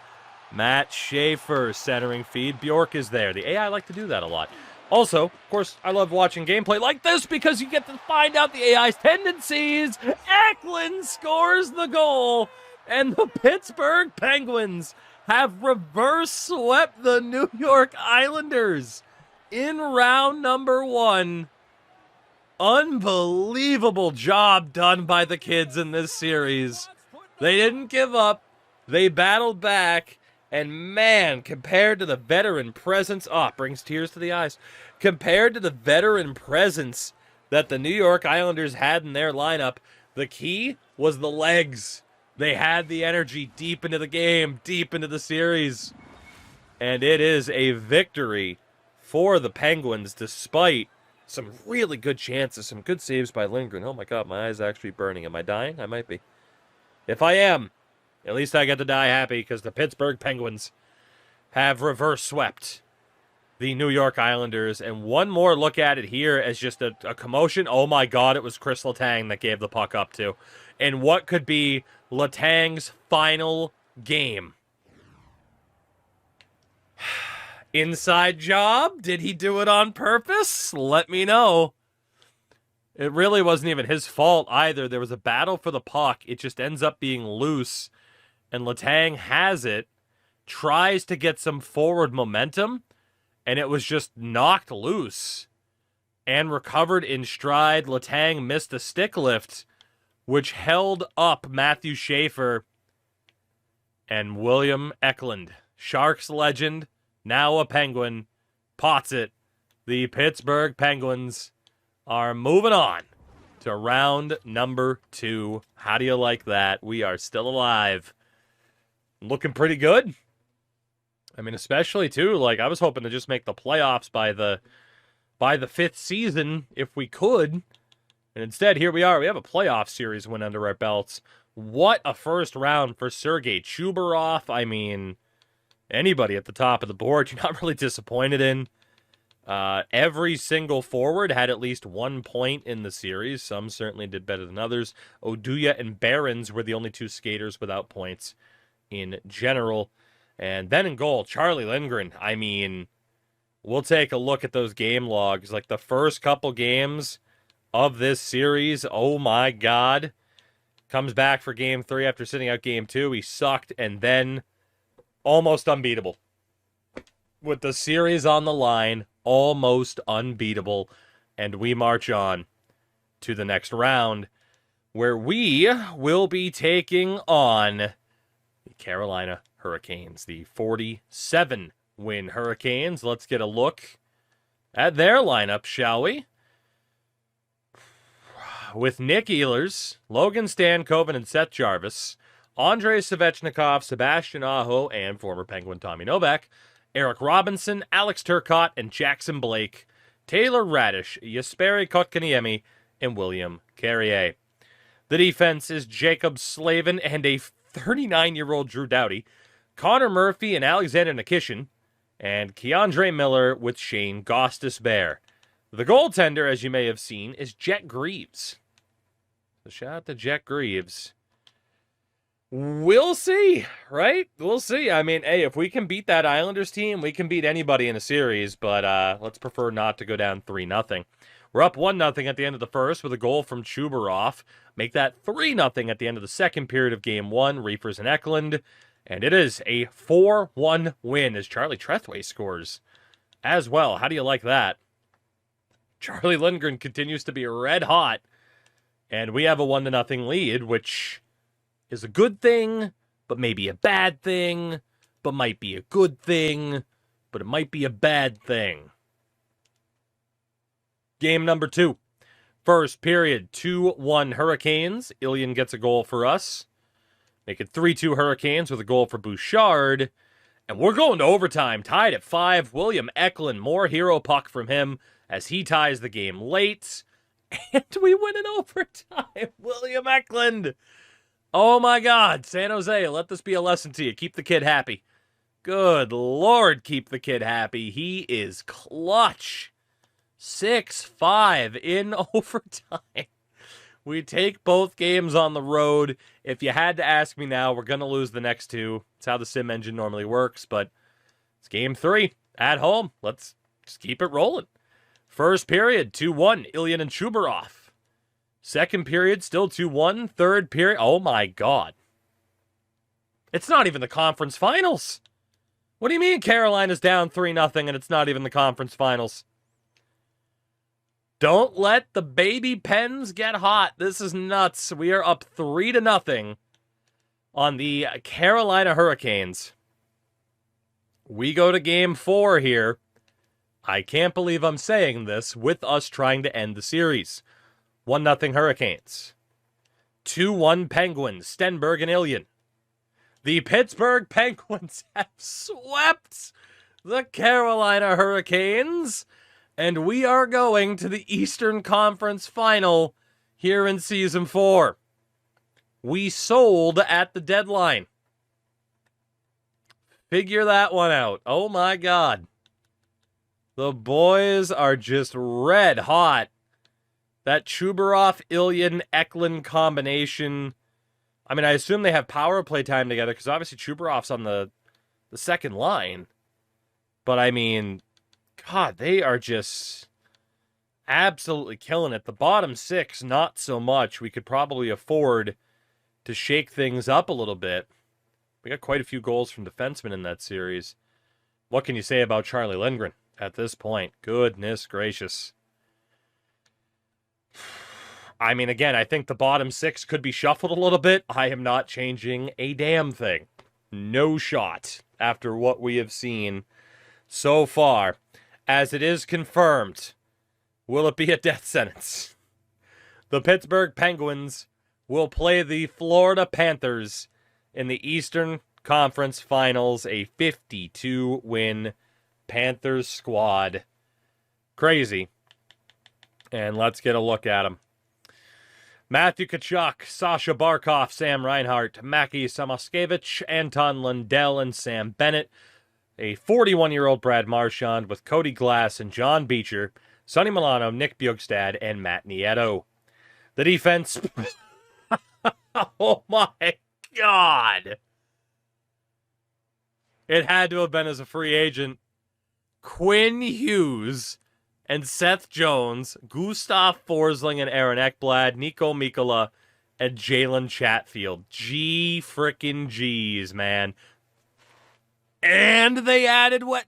Matt Schaefer centering feed. Bjork is there. The AI like to do that a lot. Also, of course, I love watching gameplay like this because you get to find out the AI's tendencies. Eklund scores the goal, and the Pittsburgh Penguins have reverse swept the New York Islanders in round number 1. Unbelievable job done by the kids in this series. They didn't give up. They battled back. And man, compared to the veteran presence, brings tears to the eyes. Compared to the veteran presence that the New York Islanders had in their lineup, the key was the legs. They had the energy deep into the game, deep into the series. And it is a victory for the Penguins, despite some really good chances, some good saves by Lindgren. Oh my God, my eyes are actually burning. Am I dying? I might be. If I am, at least I get to die happy because the Pittsburgh Penguins have reverse swept the New York Islanders. And one more look at it here as just a commotion. Oh my God, it was Chris Letang that gave the puck up to. And what could be Letang's final game? Inside job? Did he do it on purpose? Let me know. It really wasn't even his fault either. There was a battle for the puck. It just ends up being loose. And Letang has it, tries to get some forward momentum, and it was just knocked loose and recovered in stride. Letang missed a stick lift, which held up Matthew Schaefer and William Eklund. Sharks legend, now a Penguin, pots it. The Pittsburgh Penguins are moving on to round number 2. How do you like that? We are still alive. Looking pretty good. I mean, especially too, like I was hoping to just make the playoffs by the 5th season if we could. And instead, here we are. We have a playoff series win under our belts. What a first round for Sergei Chubarov. I mean, anybody at the top of the board, you're not really disappointed in. Every single forward had at least 1 point in the series. Some certainly did better than others. Oduya and Barons were the only 2 skaters without points in general. And then in goal, Charlie Lindgren. I mean, we'll take a look at those game logs. Like the first couple games of this series, oh my God. Comes back for game 3 after sitting out game 2. He sucked, and then almost unbeatable. With the series on the line, almost unbeatable. And we march on to the next round, where we will be taking on the Carolina Hurricanes, the 47-win Hurricanes. Let's get a look at their lineup, shall we? With Nick Ehlers, Logan Stankoven, and Seth Jarvis, Andrei Svechnikov, Sebastian Aho, and former Penguin Tommy Novak, Eric Robinson, Alex Turcotte, and Jackson Blake, Taylor Radish, Jesperi Kotkaniemi, and William Carrier. The defense is Jacob Slavin and a 39-year-old Drew Doughty, Connor Murphy and Alexander Nikishin, and Keandre Miller with Shane Gostisbehere. The goaltender, as you may have seen, is Jet Greaves. So shout out to Jet Greaves. We'll see, right? We'll see. I mean, hey, if we can beat that Islanders team, we can beat anybody in a series, but let's prefer not to go down 3-0. We're up 1-0 at the end of the first with a goal from Chubarov. Make that 3-0 at the end of the second period of Game 1, Reefers and Eklund. And it is a 4-1 win as Charlie Trethway scores as well. How do you like that? Charlie Lindgren continues to be red hot. And we have a 1-0 lead, which is a good thing, but maybe a bad thing, but might be a good thing, but it might be a bad thing. Game number 2. First period, 2-1 Hurricanes. Ilian gets a goal for us. Make it 3-2 Hurricanes with a goal for Bouchard. And we're going to overtime, tied at 5. William Eklund, more hero puck from him as he ties the game late. And we win in overtime. William Eklund. Oh my God. San Jose, let this be a lesson to you. Keep the kid happy. Good Lord, keep the kid happy. He is clutch. 6-5 in overtime. We take both games on the road. If you had to ask me now, we're going to lose the next two. It's how the sim engine normally works, but it's game 3 at home. Let's just keep it rolling. First period, 2-1, Ilyin and Chubarov. Second period, still 2-1. Third period, oh my God. It's not even the conference finals. What do you mean Carolina's down 3-0 and it's not even the conference finals? Don't let the baby Pens get hot. This is nuts. We are up 3-0 on the Carolina Hurricanes. We go to game 4 here. I can't believe I'm saying this with us trying to end the series. 1-0 Hurricanes. 2-1 Penguins, Stenberg and Ilyin. The Pittsburgh Penguins have swept the Carolina Hurricanes. And we are going to the Eastern Conference Final here in Season 4. We sold at the deadline. Figure that one out. Oh my God. The boys are just red hot. That Chubarov, Ilyin, Eklund combination. I mean, I assume they have power play time together because obviously Chubarov's on the second line. But I mean, God, they are just absolutely killing it. The bottom 6, not so much. We could probably afford to shake things up a little bit. We got quite a few goals from defensemen in that series. What can you say about Charlie Lindgren at this point? Goodness gracious. I mean, again, I think the bottom 6 could be shuffled a little bit. I am not changing a damn thing. No shot after what we have seen so far. As it is confirmed, will it be a death sentence? The Pittsburgh Penguins will play the Florida Panthers in the Eastern Conference Finals, a 52-win Panthers squad. Crazy. And let's get a look at them. Matthew Tkachuk, Sasha Barkov, Sam Reinhart, Mackie Samoskevich, Anton Lundell, and Sam Bennett. A 41-year-old Brad Marchand with Cody Glass and John Beecher, Sonny Milano, Nick Bjugstad, and Matt Nieto. The defense... Oh my God! It had to have been as a free agent. Quinn Hughes and Seth Jones, Gustav Forsling and Aaron Ekblad, Nico Mikkola, and Jalen Chatfield. Gee frickin' G's, man. And they added what?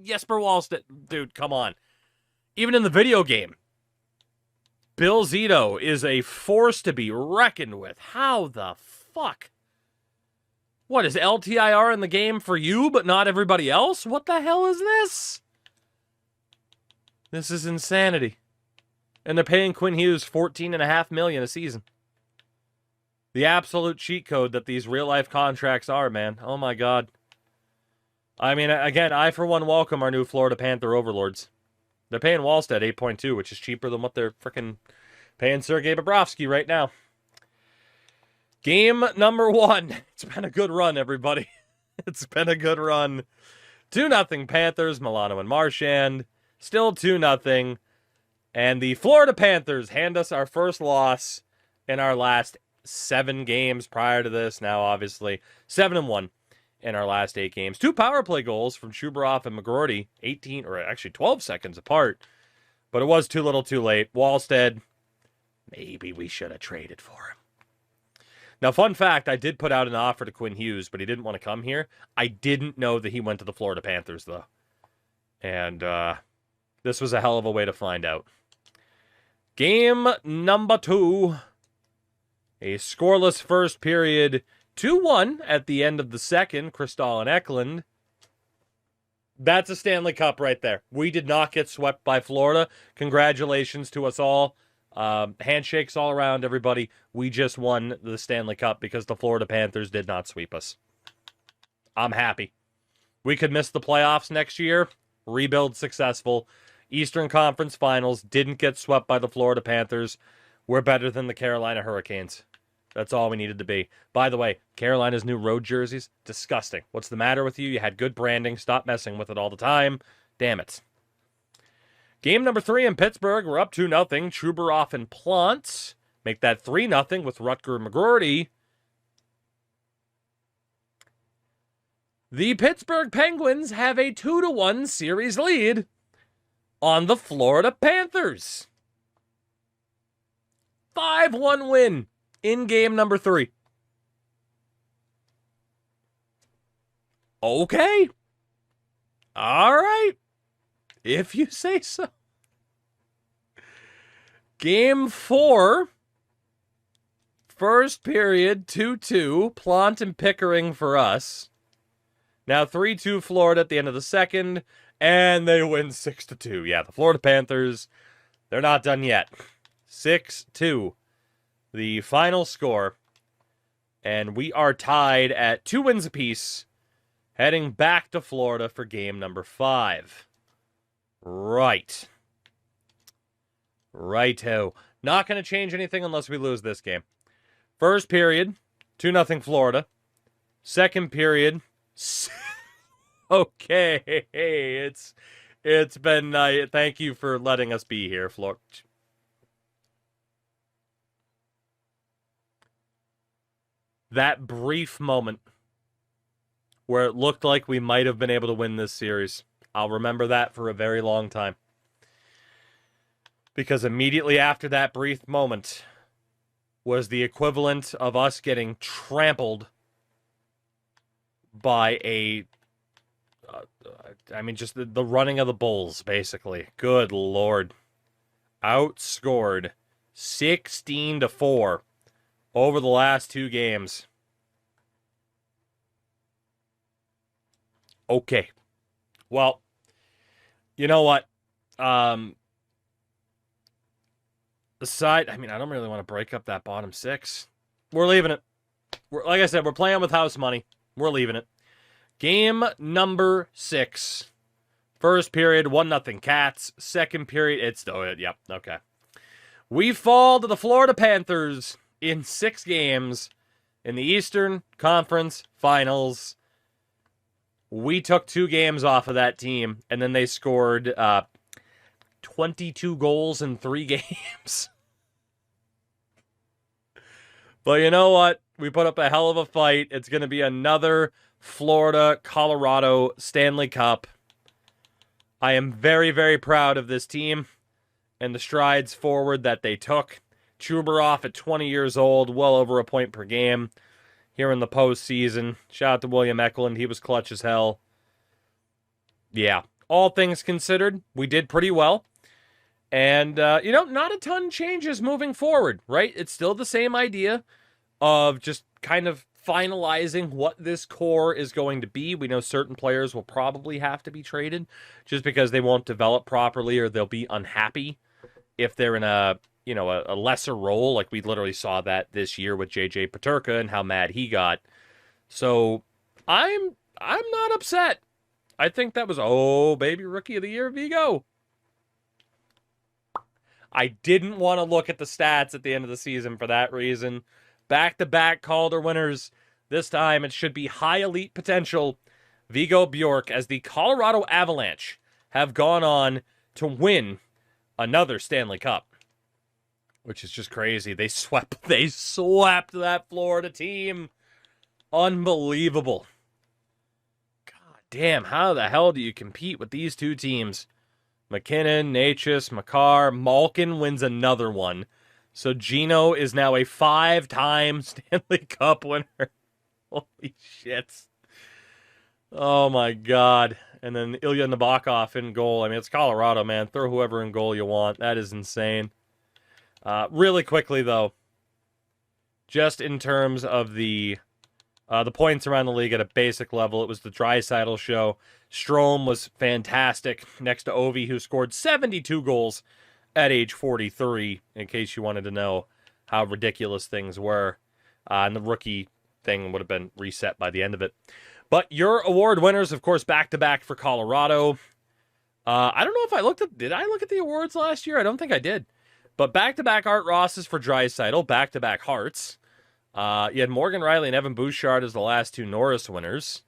Jesper Wallstedt. Dude, come on. Even in the video game, Bill Zito is a force to be reckoned with. How the fuck? What, is LTIR in the game for you, but not everybody else? What the hell is this? This is insanity. And they're paying Quinn Hughes $14.5 million a season. The absolute cheat code that these real-life contracts are, man. Oh my God. I mean, again, I for one welcome our new Florida Panther overlords. They're paying Wallstedt 8.2, which is cheaper than what they're freaking paying Sergei Bobrovsky right now. Game number 1. It's been a good run, everybody. It's been a good run. 2-0 Panthers, Milano and Marchand. Still 2-0. And the Florida Panthers hand us our first loss in our last 7 games prior to this. Now, obviously, 7-1 in our last 8 games. 2 power play goals from Chubarov and McGroarty, 18, or actually 12 seconds apart. But it was too little too late. Wallstedt, maybe we should have traded for him. Now, fun fact, I did put out an offer to Quinn Hughes, but he didn't want to come here. I didn't know that he went to the Florida Panthers, though. And this was a hell of a way to find out. Game number 2. A scoreless first period. 2-1 at the end of the second. Cristall and Eklund. That's a Stanley Cup right there. We did not get swept by Florida. Congratulations to us all. Handshakes all around, everybody. We just won the Stanley Cup because the Florida Panthers did not sweep us. I'm happy. We could miss the playoffs next year. Rebuild successful. Eastern Conference Finals. Didn't get swept by the Florida Panthers. We're better than the Carolina Hurricanes. That's all we needed to be. By the way, Carolina's new road jerseys, disgusting. What's the matter with you? You had good branding. Stop messing with it all the time. Damn it. Game number 3 in Pittsburgh. We're up 2-0. Chubarov and Plant make that 3-0 with Rutger McGroarty. The Pittsburgh Penguins have a 2-1 series lead on the Florida Panthers. 5-1 win in game number 3. Okay. All right. If you say so. Game 4. First period, 2-2. Plant and Pickering for us. Now 3-2 Florida at the end of the second. And they win 6-2. Yeah, the Florida Panthers, they're not done yet. 6-2. The final score. And we are tied at 2 wins apiece. Heading back to Florida for game number 5. Right. Righto. Not going to change anything unless we lose this game. First period, 2-0 Florida. Second period, okay. It's been thank you for letting us be here, Florida. That brief moment where it looked like we might have been able to win this series. I'll remember that for a very long time. Because immediately after that brief moment was the equivalent of us getting trampled by just the running of the Bulls, basically. Good Lord. Outscored 16-4 over the last 2 games. Okay. Well, you know what? I don't really want to break up that bottom 6. We're leaving it. Like I said, we're playing with house money. We're leaving it. Game number 6. First period, 1-0 Cats. Second period, yep, okay. We fall to the Florida Panthers in 6 games in the Eastern Conference Finals. We took 2 games off of that team, and then they scored 22 goals in 3 games. But you know what? We put up a hell of a fight. It's going to be another Florida-Colorado Stanley Cup. I am very, very proud of this team and the strides forward that they took. Chubarov at 20 years old, well over a point per game here in the postseason. Shout out to William Eklund. He was clutch as hell. Yeah, all things considered, we did pretty well. And, not a ton changes moving forward, right? It's still the same idea of just kind of finalizing what this core is going to be. We know certain players will probably have to be traded just because they won't develop properly or they'll be unhappy if they're in a lesser role. Like we literally saw that this year with JJ Peterka and how mad he got. So I'm not upset. I think that was, baby, Rookie of the Year, Vigo. I didn't want to look at the stats at the end of the season for that reason. Back-to-back Calder winners. This time it should be high elite potential. Vigo Bjork as the Colorado Avalanche have gone on to win another Stanley Cup. Which is just crazy. They swept that Florida team. Unbelievable. God damn, how the hell do you compete with these 2 teams? McKinnon, Natchez, Makar, Malkin wins another one. So Gino is now a 5-time Stanley Cup winner. Holy shit. Oh my God. And then Ilya Nabokov in goal. I mean, it's Colorado, man. Throw whoever in goal you want. That is insane. Really quickly, though, just in terms of the points around the league at a basic level, it was the Draisaitl show. Strome was fantastic next to Ovi, who scored 72 goals at age 43, in case you wanted to know how ridiculous things were. And the rookie thing would have been reset by the end of it. But your award winners, of course, back-to-back for Colorado. I don't know if I looked at... Did I look at the awards last year? I don't think I did. But back-to-back Art Rosses for Draisaitl, back-to-back Hearts. You had Morgan Rielly and Evan Bouchard as the last two Norris winners.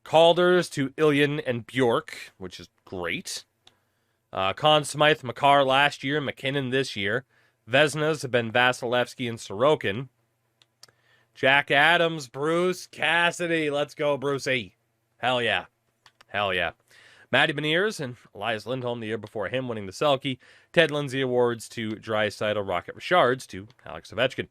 Calders to Ilyin and Bjork, which is great. Conn Smythe, Makar last year, McKinnon this year. Vezinas have been Vasilevsky and Sorokin. Jack Adams, Bruce Cassidy. Let's go, Brucey. Hell yeah. Hell yeah. Matty Beniers and Elias Lindholm the year before him winning the Selke. Ted Lindsay Awards to Draisaitl, Rocket Richards to Alex Ovechkin.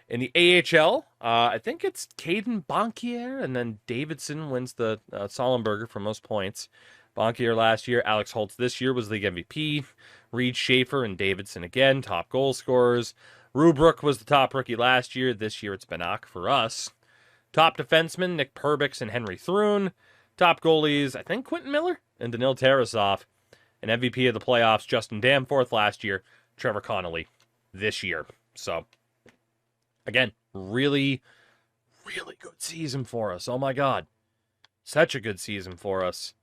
In the AHL, I think it's Caden Bonkier, and then Davidson wins the Sullenberger for most points. Bonkier last year, Alex Holtz this year was league MVP. Reed Schaefer and Davidson again, top goal scorers. Rubrook was the top rookie last year. This year it's Benak for us. Top defensemen, Nick Perbix and Henry Thrun. Top goalies, I think Quentin Miller and Danil Tarasov. And MVP of the playoffs, Justin Danforth last year. Trevor Connolly this year. So, again, really, really good season for us. Oh my God. Such a good season for us.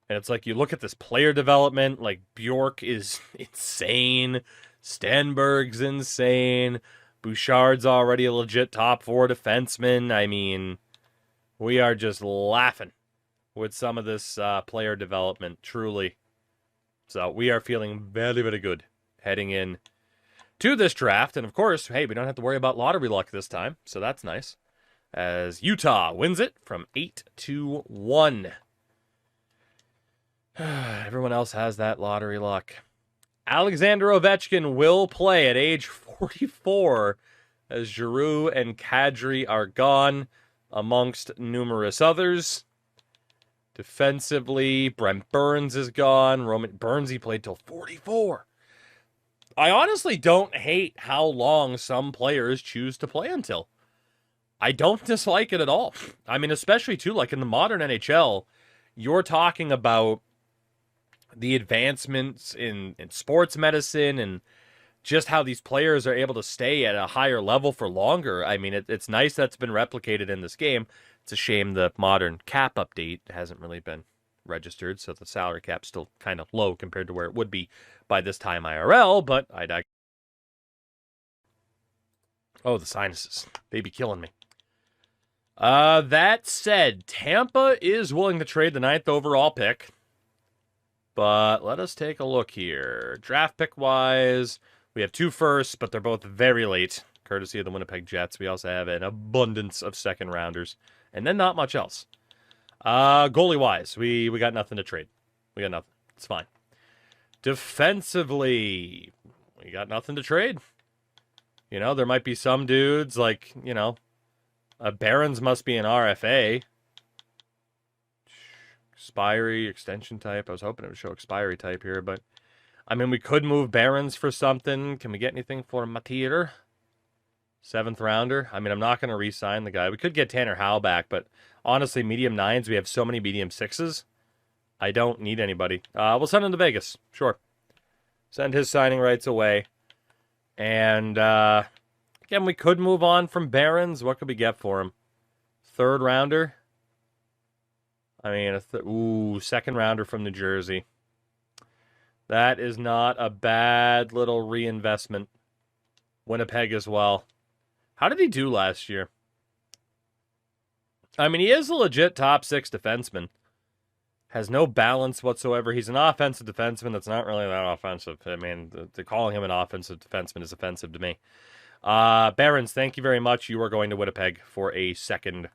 And it's like you look at this player development, like Bjork is insane. Stenberg's insane. Bouchard's already a legit top 4 defenseman. I mean, we are just laughing with some of this player development, truly. So we are feeling very, very good heading in to this draft. And of course, hey, we don't have to worry about lottery luck this time. So that's nice. As Utah wins it from 8-1. Everyone else has that lottery luck. Alexander Ovechkin will play at age 44 as Giroux and Kadri are gone, amongst numerous others. Defensively, Brent Burns is gone. Roman Burns, he played till 44. I honestly don't hate how long some players choose to play until. I don't dislike it at all. I mean, especially, too, like in the modern NHL, you're talking about the advancements in sports medicine and just how these players are able to stay at a higher level for longer. I mean, it's nice that's been replicated in this game. It's a shame the modern cap update hasn't really been registered, so the salary cap's still kind of low compared to where it would be by this time IRL, but Oh, the sinuses. They be killing me. That said, Tampa is willing to trade the 9th overall pick. But let us take a look here. Draft pick-wise, we have 2 firsts, but they're both very late, courtesy of the Winnipeg Jets. We also have an abundance of second-rounders, and then not much else. Goalie-wise, we got nothing to trade. We got nothing. It's fine. Defensively, we got nothing to trade. You know, there might be some dudes, like, you know, Barons must be an RFA. Expiry, extension type. I was hoping it would show expiry type here, but I mean, we could move Barons for something. Can we get anything for Matier? 7th rounder. I mean, I'm not going to re-sign the guy. We could get Tanner Howe back, but honestly, medium 9s, we have so many medium 6s. I don't need anybody. We'll send him to Vegas. Sure. Send his signing rights away. And again, we could move on from Barons. What could we get for him? 3rd rounder. I mean, 2nd rounder from New Jersey. That is not a bad little reinvestment. Winnipeg as well. How did he do last year? I mean, he is a legit top 6 defenseman. Has no balance whatsoever. He's an offensive defenseman that's not really that offensive. I mean, calling him an offensive defenseman is offensive to me. Barons, thank you very much. You are going to Winnipeg for a 2nd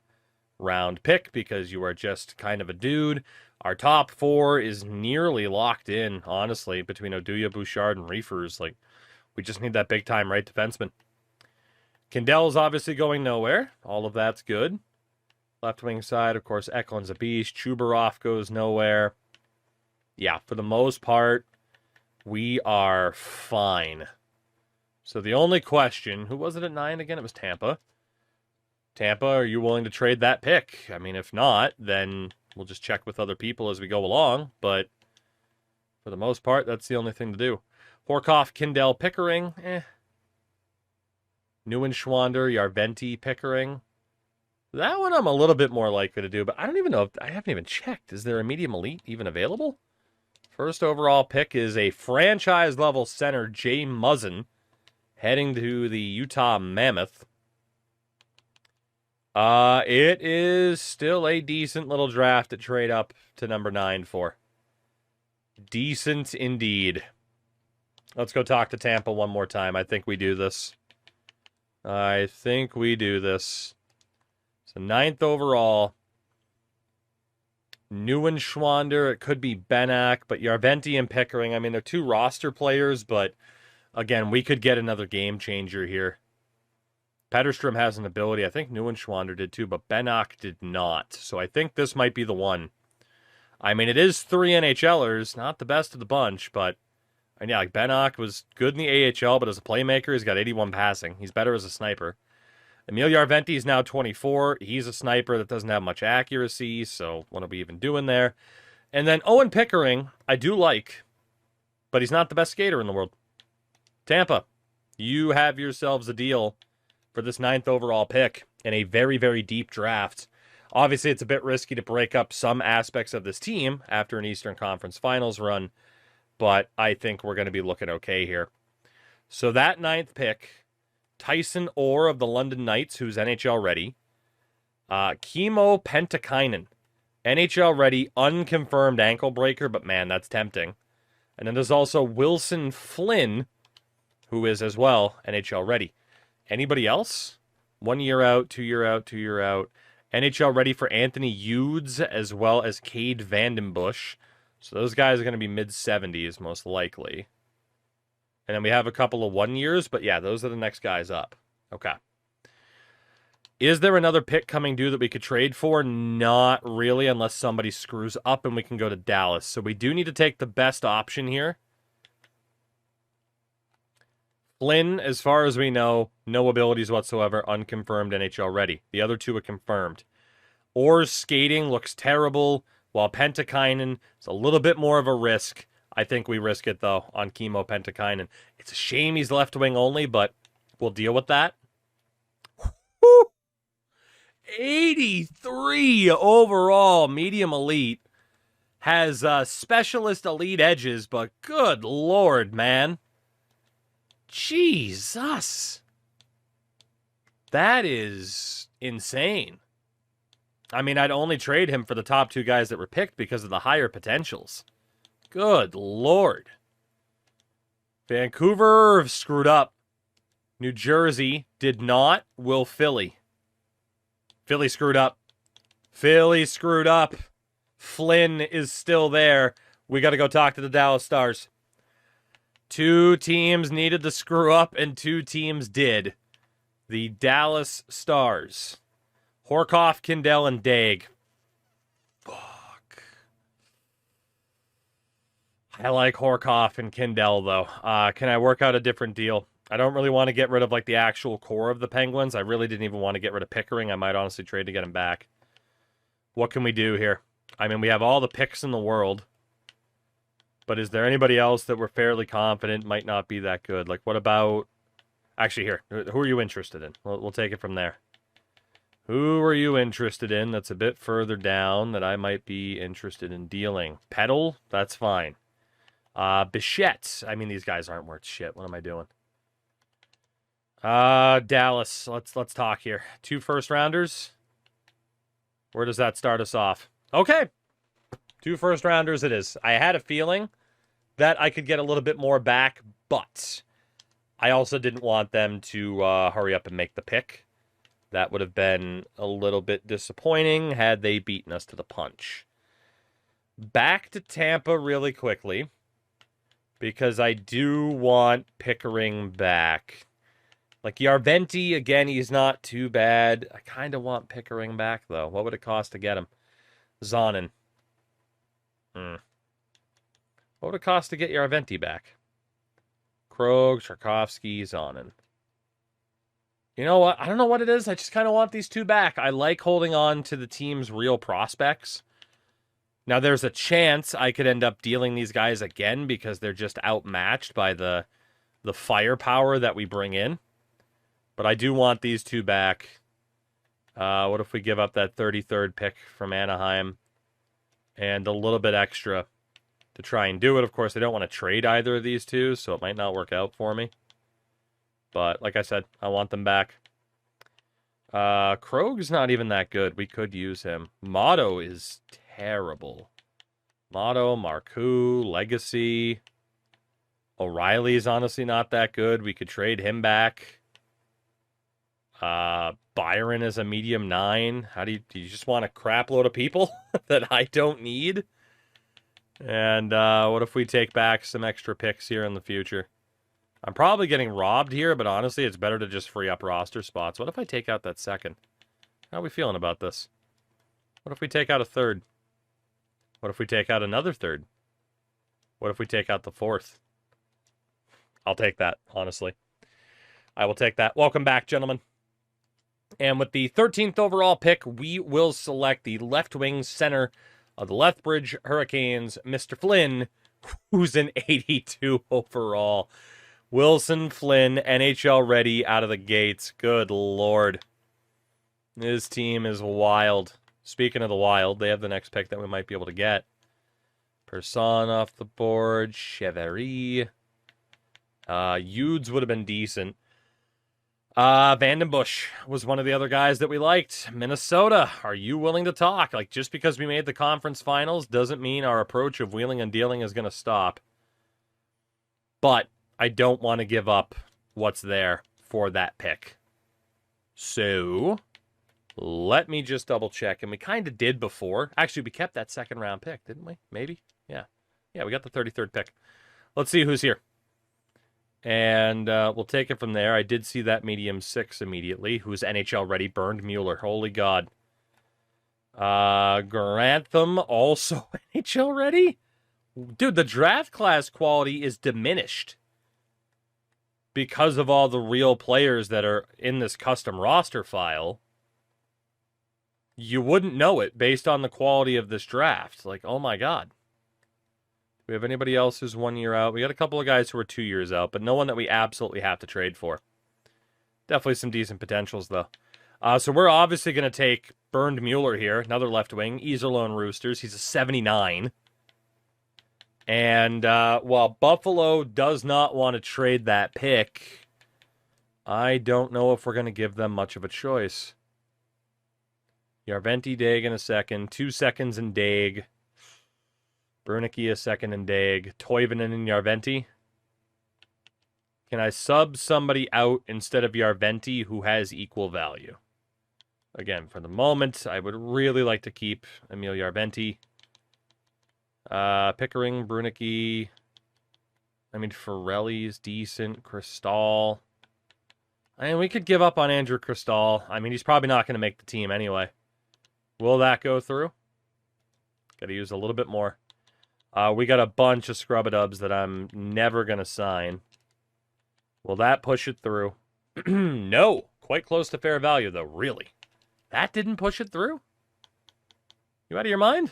round pick because you are just kind of a dude. Our top 4 is nearly locked in, honestly, between Oduya, Bouchard, and Reefers. Like, we just need that big-time right defenseman. Kindell's obviously going nowhere. All of that's good. Left wing side, of course, Eklund's a beast. Chubarov goes nowhere. Yeah, for the most part, we are fine. So the only question, who was it at 9 again? It was Tampa. Tampa, are you willing to trade that pick? I mean, if not, then we'll just check with other people as we go along. But for the most part, that's the only thing to do. Horkoff, Kindell, Pickering. Neuenschwander, Yarventi, Pickering. That one I'm a little bit more likely to do, but I don't even know if I haven't even checked. Is there a medium elite even available? First overall pick is a franchise level center, Jay Muzzin, heading to the Utah Mammoth. It is still a decent little draft to trade up to number 9 for. Decent indeed. Let's go talk to Tampa one more time. I think we do this. I think we do this. So 9th overall. Neuenschwander, it could be Benak, but Järventie and Pickering, I mean, they're 2 roster players, but again, we could get another game changer here. Petterstrom has an ability. I think Neuenschwander did too, but Benak did not. So I think this might be the one. I mean, it is 3 NHLers, not the best of the bunch, but and yeah, like Benak was good in the AHL, but as a playmaker, he's got 81 passing. He's better as a sniper. Emil Järventie is now 24. He's a sniper that doesn't have much accuracy, so what are we even doing there? And then Owen Pickering, I do like, but he's not the best skater in the world. Tampa, you have yourselves a deal for this 9th overall pick in a very, very deep draft. Obviously, it's a bit risky to break up some aspects of this team after an Eastern Conference Finals run, but I think we're going to be looking okay here. So that 9th pick, Tyson Orr of the London Knights, who's NHL ready. Kimmo Pentakainen, NHL ready, unconfirmed ankle breaker, but man, that's tempting. And then there's also Wilson Flynn, who is as well NHL ready. Anybody else? 1 year out, 2 year out, 2 year out. NHL ready for Anthony Eudes as well as Cade Vandenbush. So those guys are going to be mid-70s most likely. And then we have a couple of 1 years, but yeah, those are the next guys up. Okay. Is there another pick coming due that we could trade for? Not really, unless somebody screws up and we can go to Dallas. So we do need to take the best option here. Flynn, as far as we know, no abilities whatsoever, unconfirmed NHL ready. The other 2 are confirmed. Orr's skating looks terrible, while Pentakainen is a little bit more of a risk. I think we risk it, though, on Kimmo Pentakainen. It's a shame he's left wing only, but we'll deal with that. Woo! 83 overall medium elite. Has specialist elite edges, but good lord, man. Jesus. That is insane. I mean, I'd only trade him for the top 2 guys that were picked because of the higher potentials. Good lord. Vancouver screwed up. New Jersey did not. Will Philly. Philly screwed up. Philly screwed up. Flynn is still there. We got to go talk to the Dallas Stars. 2 teams needed to screw up, and 2 teams did. The Dallas Stars. Horkoff, Kindell, and Daig. Fuck. I like Horkoff and Kindell, though. Can I work out a different deal? I don't really want to get rid of like the actual core of the Penguins. I really didn't even want to get rid of Pickering. I might honestly trade to get him back. What can we do here? I mean, we have all the picks in the world. But is there anybody else that we're fairly confident might not be that good? Like, what about... Actually, here. Who are you interested in? We'll take it from there. Who are you interested in that's a bit further down that I might be interested in dealing? Peddle? That's fine. Bichette. I mean, these guys aren't worth shit. What am I doing? Dallas. Let's talk here. 2 first-rounders. Where does that start us off? Okay. 2 first-rounders it is. I had a feeling that I could get a little bit more back, but I also didn't want them to hurry up and make the pick. That would have been a little bit disappointing had they beaten us to the punch. Back to Tampa really quickly, because I do want Pickering back. Like Järventie, again, he's not too bad. I kind of want Pickering back, though. What would it cost to get him? Zonin. What would it cost to get Järventie back? Krog, Tchaikovsky, Zonin. You know what? I don't know what it is. I just kind of want these 2 back. I like holding on to the team's real prospects. Now, there's a chance I could end up dealing these guys again because they're just outmatched by the firepower that we bring in. But I do want these 2 back. What if we give up that 33rd pick from Anaheim and a little bit extra to try and do it? Of course, I don't want to trade either of these two, so it might not work out for me. But like I said, I want them back. Krog's not even that good. We could use him. Motto is terrible. Motto, Marcoux, Legacy. O'Reilly's honestly not that good. We could trade him back. Byron is a medium 9. Do you just want a crap load of people that I don't need? And what if we take back some extra picks here in the future? I'm probably getting robbed here, but honestly, it's better to just free up roster spots. What if I take out that 2nd? How are we feeling about this? What if we take out a 3rd? What if we take out another 3rd? What if we take out the 4th? I'll take that, honestly. I will take that. Welcome back, gentlemen. And with the 13th overall pick, we will select the left wing center of the Lethbridge Hurricanes, Mr. Flynn, who's an 82 overall. Wilson Flynn, NHL ready out of the gates. Good Lord. This team is wild. Speaking of the wild, they have the next pick that we might be able to get. Person off the board. Chevary. Udes would have been decent. Vandenbush was one of the other guys that we liked. Minnesota, are you willing to talk? Like, just because we made the conference finals doesn't mean our approach of wheeling and dealing is going to stop. But I don't want to give up what's there for that pick. So, let me just double check. And we kind of did before. Actually, we kept that 2nd round pick, didn't we? Maybe? Yeah. Yeah, we got the 33rd pick. Let's see who's here. And we'll take it from there. I did see that medium 6 immediately. Who's NHL ready? Bernd Mueller. Holy God. Grantham also NHL ready? Dude, the draft class quality is diminished because of all the real players that are in this custom roster file. You wouldn't know it based on the quality of this draft. Like, oh my God. Do we have anybody else who's 1 year out? We got a couple of guys who are 2 years out, but no one that we absolutely have to trade for. Definitely some decent potentials, though. So we're obviously going to take Bernd Mueller here, another left wing, Iserlohn and Roosters. He's a 79. And while Buffalo does not want to trade that pick, I don't know if we're going to give them much of a choice. Järventie, Daeg in a 2nd. 2 seconds in Daeg. Brunicky a 2nd in Daeg. Toivonen and Järventie. Can I sub somebody out instead of Järventie who has equal value? Again, for the moment, I would really like to keep Emil Järventie. Pickering, Brunicky. I mean, Ferrelli's decent. Cristal. I mean, we could give up on Andrew Cristal. I mean, he's probably not going to make the team anyway. Will that go through? Got to use a little bit more. We got a bunch of scrub-a-dubs that I'm never going to sign. Will that push it through? No. Quite close to fair value, though. Really? That didn't push it through? You out of your mind?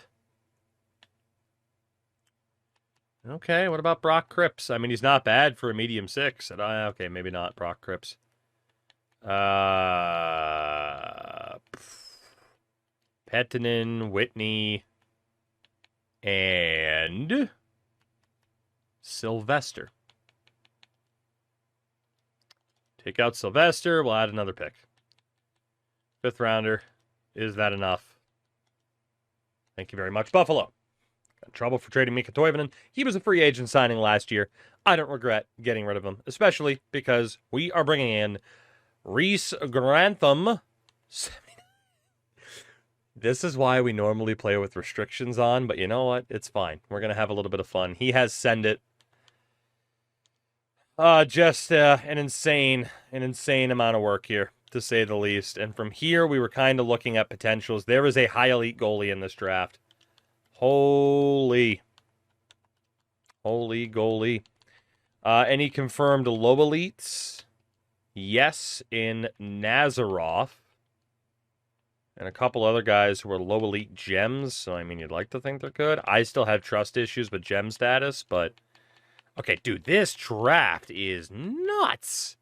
Okay, what about Brock Cripps? I mean, he's not bad for a medium 6. Okay, maybe not Brock Cripps. Pettinen, Whitney, and Sylvester. Take out Sylvester. We'll add another pick. 5th rounder. Is that enough? Thank you very much, Buffalo. Got in trouble for trading Mika Toivonen. He was a free agent signing last year. I don't regret getting rid of him, especially because we are bringing in Reese Grantham. This is why we normally play with restrictions on, but you know what? It's fine. We're going to have a little bit of fun. He has send it. Just an insane amount of work here, to say the least. And from here, we were kind of looking at potentials. There is a high elite goalie in this draft. Holy goalie. Any confirmed low elites? Yes, in Nazarov. And a couple other guys who are low elite gems. So, I mean, you'd like to think they're good. I still have trust issues with gem status, but... Okay, dude, this draft is nuts.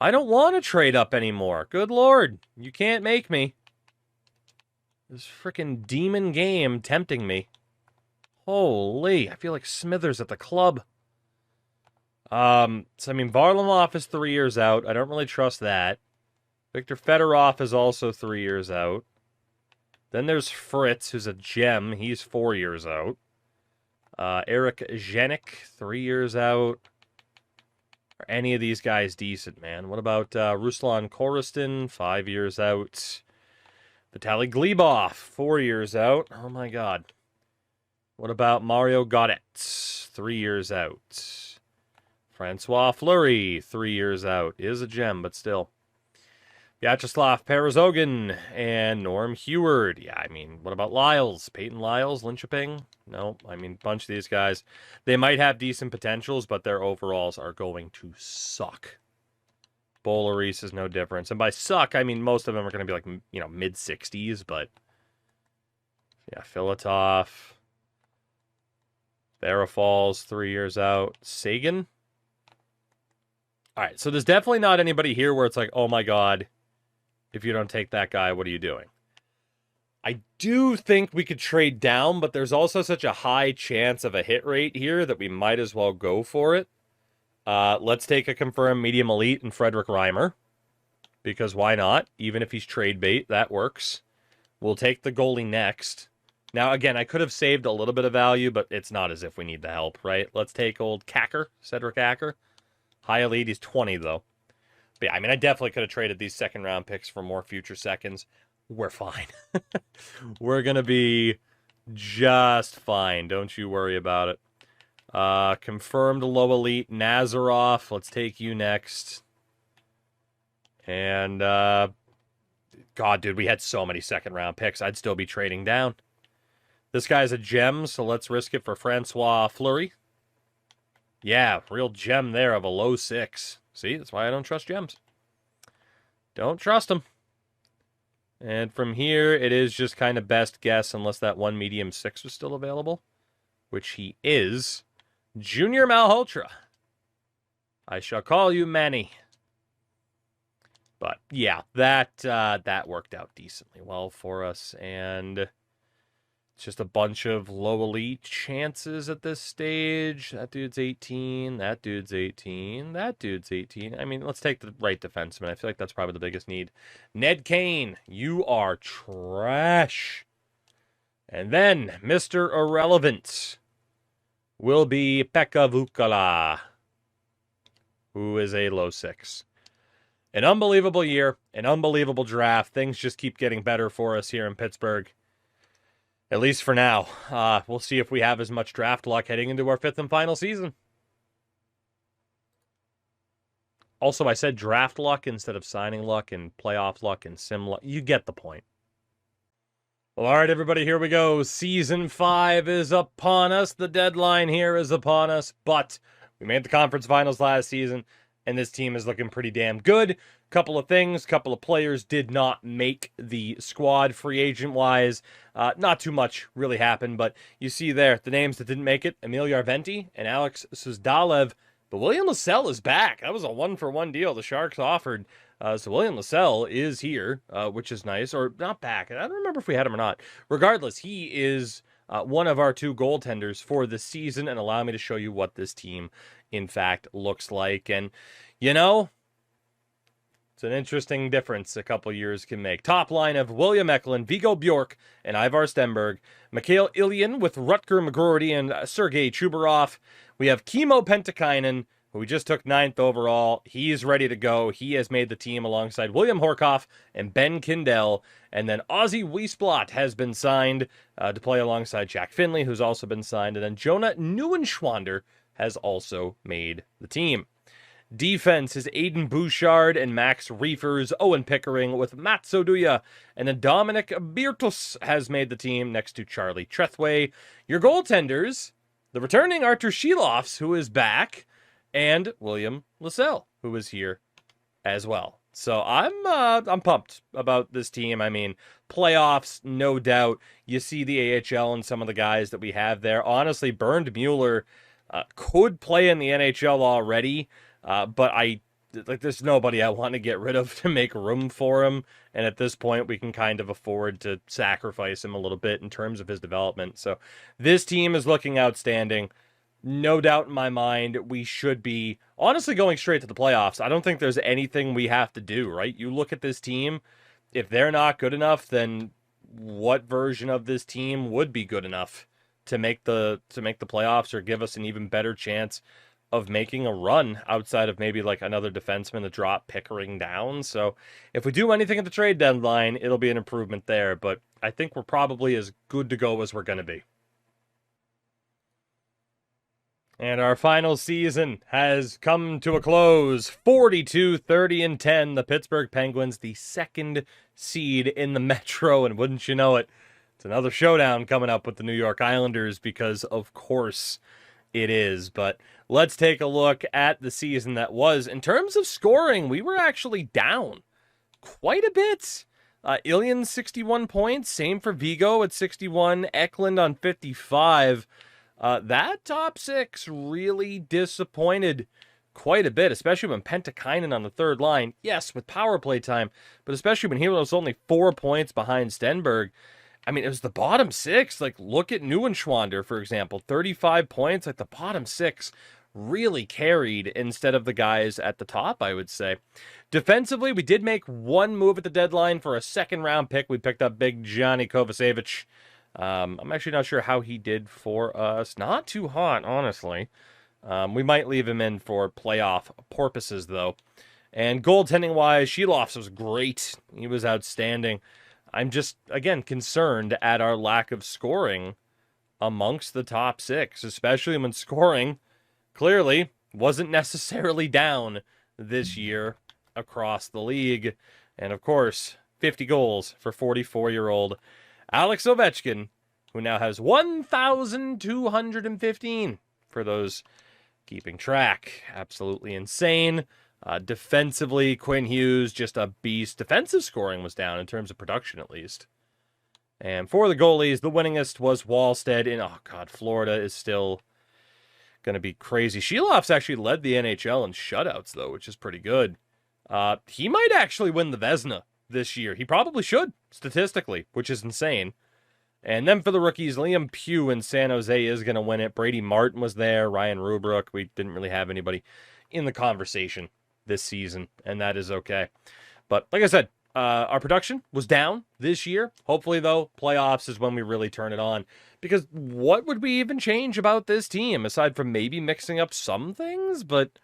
I don't want to trade up anymore. Good Lord. You can't make me. This freaking demon game tempting me. Holy, I feel like Smithers at the club. So, I mean, Varlamov is 3 years out. I don't really trust that. Viktor Fedorov is also 3 years out. Then there's Fritz, who's a gem. He's 4 years out. Eric Jenik, 3 years out. Are any of these guys decent, man? What about Ruslan Korostin, 5 years out. Vitaly Glebov, 4 years out. Oh, my God. What about Mario Godetz, 3 years out. Francois Fleury, 3 years out. Is a gem, but still. Vyacheslav Perezogin and Norm Heward. Yeah, I mean, what about Lyles? Peyton Lyles, Linköping? No, I mean, a bunch of these guys, they might have decent potentials, but their overalls are going to suck. Boleris is no difference. And by suck, I mean, most of them are going to be like, you know, mid-60s, but yeah, Filatov. Falls, 3 years out. Sagan? All right, so there's definitely not anybody here where it's like, oh my God, if you don't take that guy, what are you doing? I do think we could trade down, but there's also such a high chance of a hit rate here that we might as well go for it. Let's take a confirmed medium elite and Frederick Reimer, because why not? Even if he's trade bait, that works. We'll take the goalie next. Now, again, I could have saved a little bit of value, but it's not as if we need the help, right? Let's take old Kacker, Cedric Acker. High elite, he's 20, though. But yeah, I mean, I definitely could have traded these second-round picks for more future seconds. We're fine. We're going to be just fine. Don't you worry about it. Confirmed low elite, Nazarov. Let's take you next. And, God, dude, we had so many second-round picks. I'd still be trading down. This guy's a gem, so let's risk it for Francois Fleury. Yeah, real gem there of a low 6. See, that's why I don't trust gems. Don't trust them. And from here, it is just kind of best guess, unless that one medium 6 was still available, which he is. Junior Malhotra. I shall call you Manny. But yeah, that worked out decently well for us, and it's just a bunch of low elite chances at this stage. That dude's 18. That dude's 18. That dude's 18. I mean, let's take the right defenseman. I feel like that's probably the biggest need. Ned Kane, you are trash. And then Mr. Irrelevant will be Pekka Vukala, who is a low 6. An unbelievable year, an unbelievable draft. Things just keep getting better for us here in Pittsburgh. At least for now. We'll see if we have as much draft luck heading into our 5th and final season. Also, I said draft luck instead of signing luck and playoff luck and sim luck. You get the point. Well, all right, everybody, here we go. Season 5 is upon us. The deadline here is upon us. But we made the conference finals last season, and this team is looking pretty damn good. Couple of things, couple of players did not make the squad free agent-wise. Not too much really happened, but you see there, the names that didn't make it, Emil Yarventi and Alex Suzdalev. But William Lassell is back. That was a one-for-one deal the Sharks offered. So William Lassell is here, which is nice. Or not back. I don't remember if we had him or not. Regardless, he is one of our 2 goaltenders for this season, and allow me to show you what this team, in fact, looks like. And, you know, it's an interesting difference a couple years can make. Top line of William Eklund, Viggo Bjork, and Ivar Stenberg. Mikhail Ilyin with Rutger McGroarty and Sergei Chubarov. We have Kimmo Pentikainen, who we just took 9th overall. He's ready to go. He has made the team alongside William Horkoff and Ben Kindell. And then Ozzy Wiesblatt has been signed to play alongside Jack Finley, who's also been signed. And then Jonah Neuenschwander has also made the team. Defense is Aiden Bouchard and Max Reefers, Owen Pickering with Matt Soduya, and then Dominic Birtus has made the team next to Charlie Trethway. Your goaltenders, the returning Artur Shilovs, who is back, and William Lassell, who is here as well. So I'm pumped about this team. I mean, playoffs, no doubt. You see the AHL and some of the guys that we have there. Honestly, Bernd Mueller could play in the NHL already. But I like, there's nobody I want to get rid of to make room for him. And at this point, we can kind of afford to sacrifice him a little bit in terms of his development. So this team is looking outstanding. No doubt in my mind, we should be honestly going straight to the playoffs. I don't think there's anything we have to do, right? You look at this team, if they're not good enough, then what version of this team would be good enough to make the playoffs or give us an even better chance of making a run outside of maybe like another defenseman to drop Pickering down? So if we do anything at the trade deadline, it'll be an improvement there, but I think we're probably as good to go as we're going to be. And our final season has come to a close. 42-30-10. The Pittsburgh Penguins, the second seed in the Metro. And wouldn't you know it, it's another showdown coming up with the New York Islanders, because of course it is. But let's take a look at the season that was. In terms of scoring, we were actually down quite a bit. Ilyan, 61 points. Same for Vigo at 61. Eklund on 55. That top six really disappointed quite a bit, especially when Pentikainen on the third line, yes, with power play time, but especially when he was only 4 points behind Stenberg. I mean, it was the bottom six. Like, look at Neuenschwander, for example, 35 points. Like, the bottom six really carried instead of the guys at the top, I would say. Defensively, we did make one move at the deadline for a second-round pick. We picked up big Johnny Kovacevic. I'm actually not sure how he did for us. Not too hot, honestly. We might leave him in for playoff purposes, though. And goaltending-wise, Sheloff's was great. He was outstanding. I'm just, again, concerned at our lack of scoring amongst the top six, especially when scoring clearly wasn't necessarily down this year across the league. And, of course, 50 goals for 44-year-old Alex Ovechkin, who now has 1,215 for those keeping track. Absolutely insane. Defensively, Quinn Hughes, just a beast. Defensive scoring was down in terms of production, at least. And for the goalies, the winningest was Wallstead. And, oh, God, Florida is still going to be crazy. Sheloff's actually led the NHL in shutouts, though, which is pretty good. He might actually win the Vezina this year. He probably should, statistically, which is insane. And then for the rookies, Liam Pugh in San Jose is going to win it. Brady Martin was there. Ryan Rubrook. We didn't really have anybody in the conversation this season, and that is okay. But like I said, our production was down this year. Hopefully, though, playoffs is when we really turn it on. Because what would we even change about this team, aside from maybe mixing up some things? But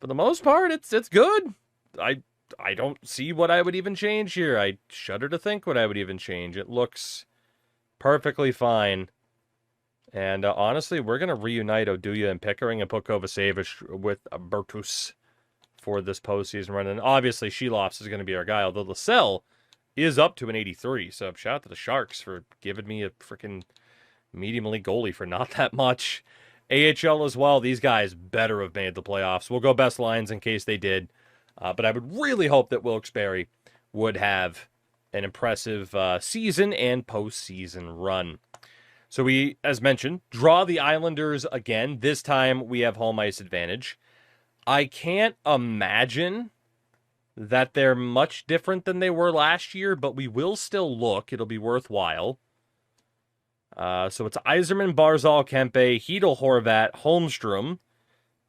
for the most part, it's good. I don't see what I would even change here. I shudder to think what I would even change. It looks perfectly fine. And honestly, we're going to reunite Oduya and Pickering and put Kovacevic with Bertus for this postseason run. And obviously, Sheloff's is going to be our guy, although Lascelles is up to an 83. So shout out to the Sharks for giving me a freaking medium league goalie for not that much. AHL as well. These guys better have made the playoffs. We'll go best lines in case they did. But I would really hope that Wilkes-Barre would have an impressive season and postseason run. So we, as mentioned, draw the Islanders again. This time we have home ice advantage. I can't imagine that they're much different than they were last year, but we will still look. It'll be worthwhile. So it's Yzerman, Barzal, Kempe, Hedel, Horvat, Holmstrom,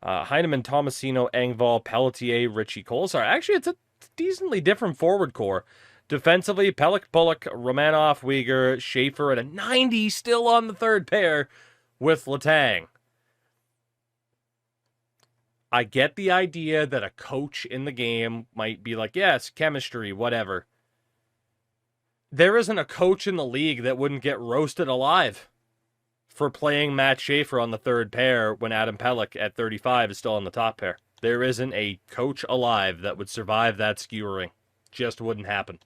Heineman, Tomasino, Engvall, Pelletier, Richie Kolesar. Actually, it's a decently different forward core. Defensively, Pelech, Bullock, Romanov, Uyghur, Schaefer at a 90, still on the third pair with Letang. I get the idea that a coach in the game might be like, yes, chemistry, whatever. There isn't a coach in the league that wouldn't get roasted alive for playing Matt Schaefer on the third pair when Adam Pelech at 35 is still on the top pair. There isn't a coach alive that would survive that skewering. Just wouldn't happen.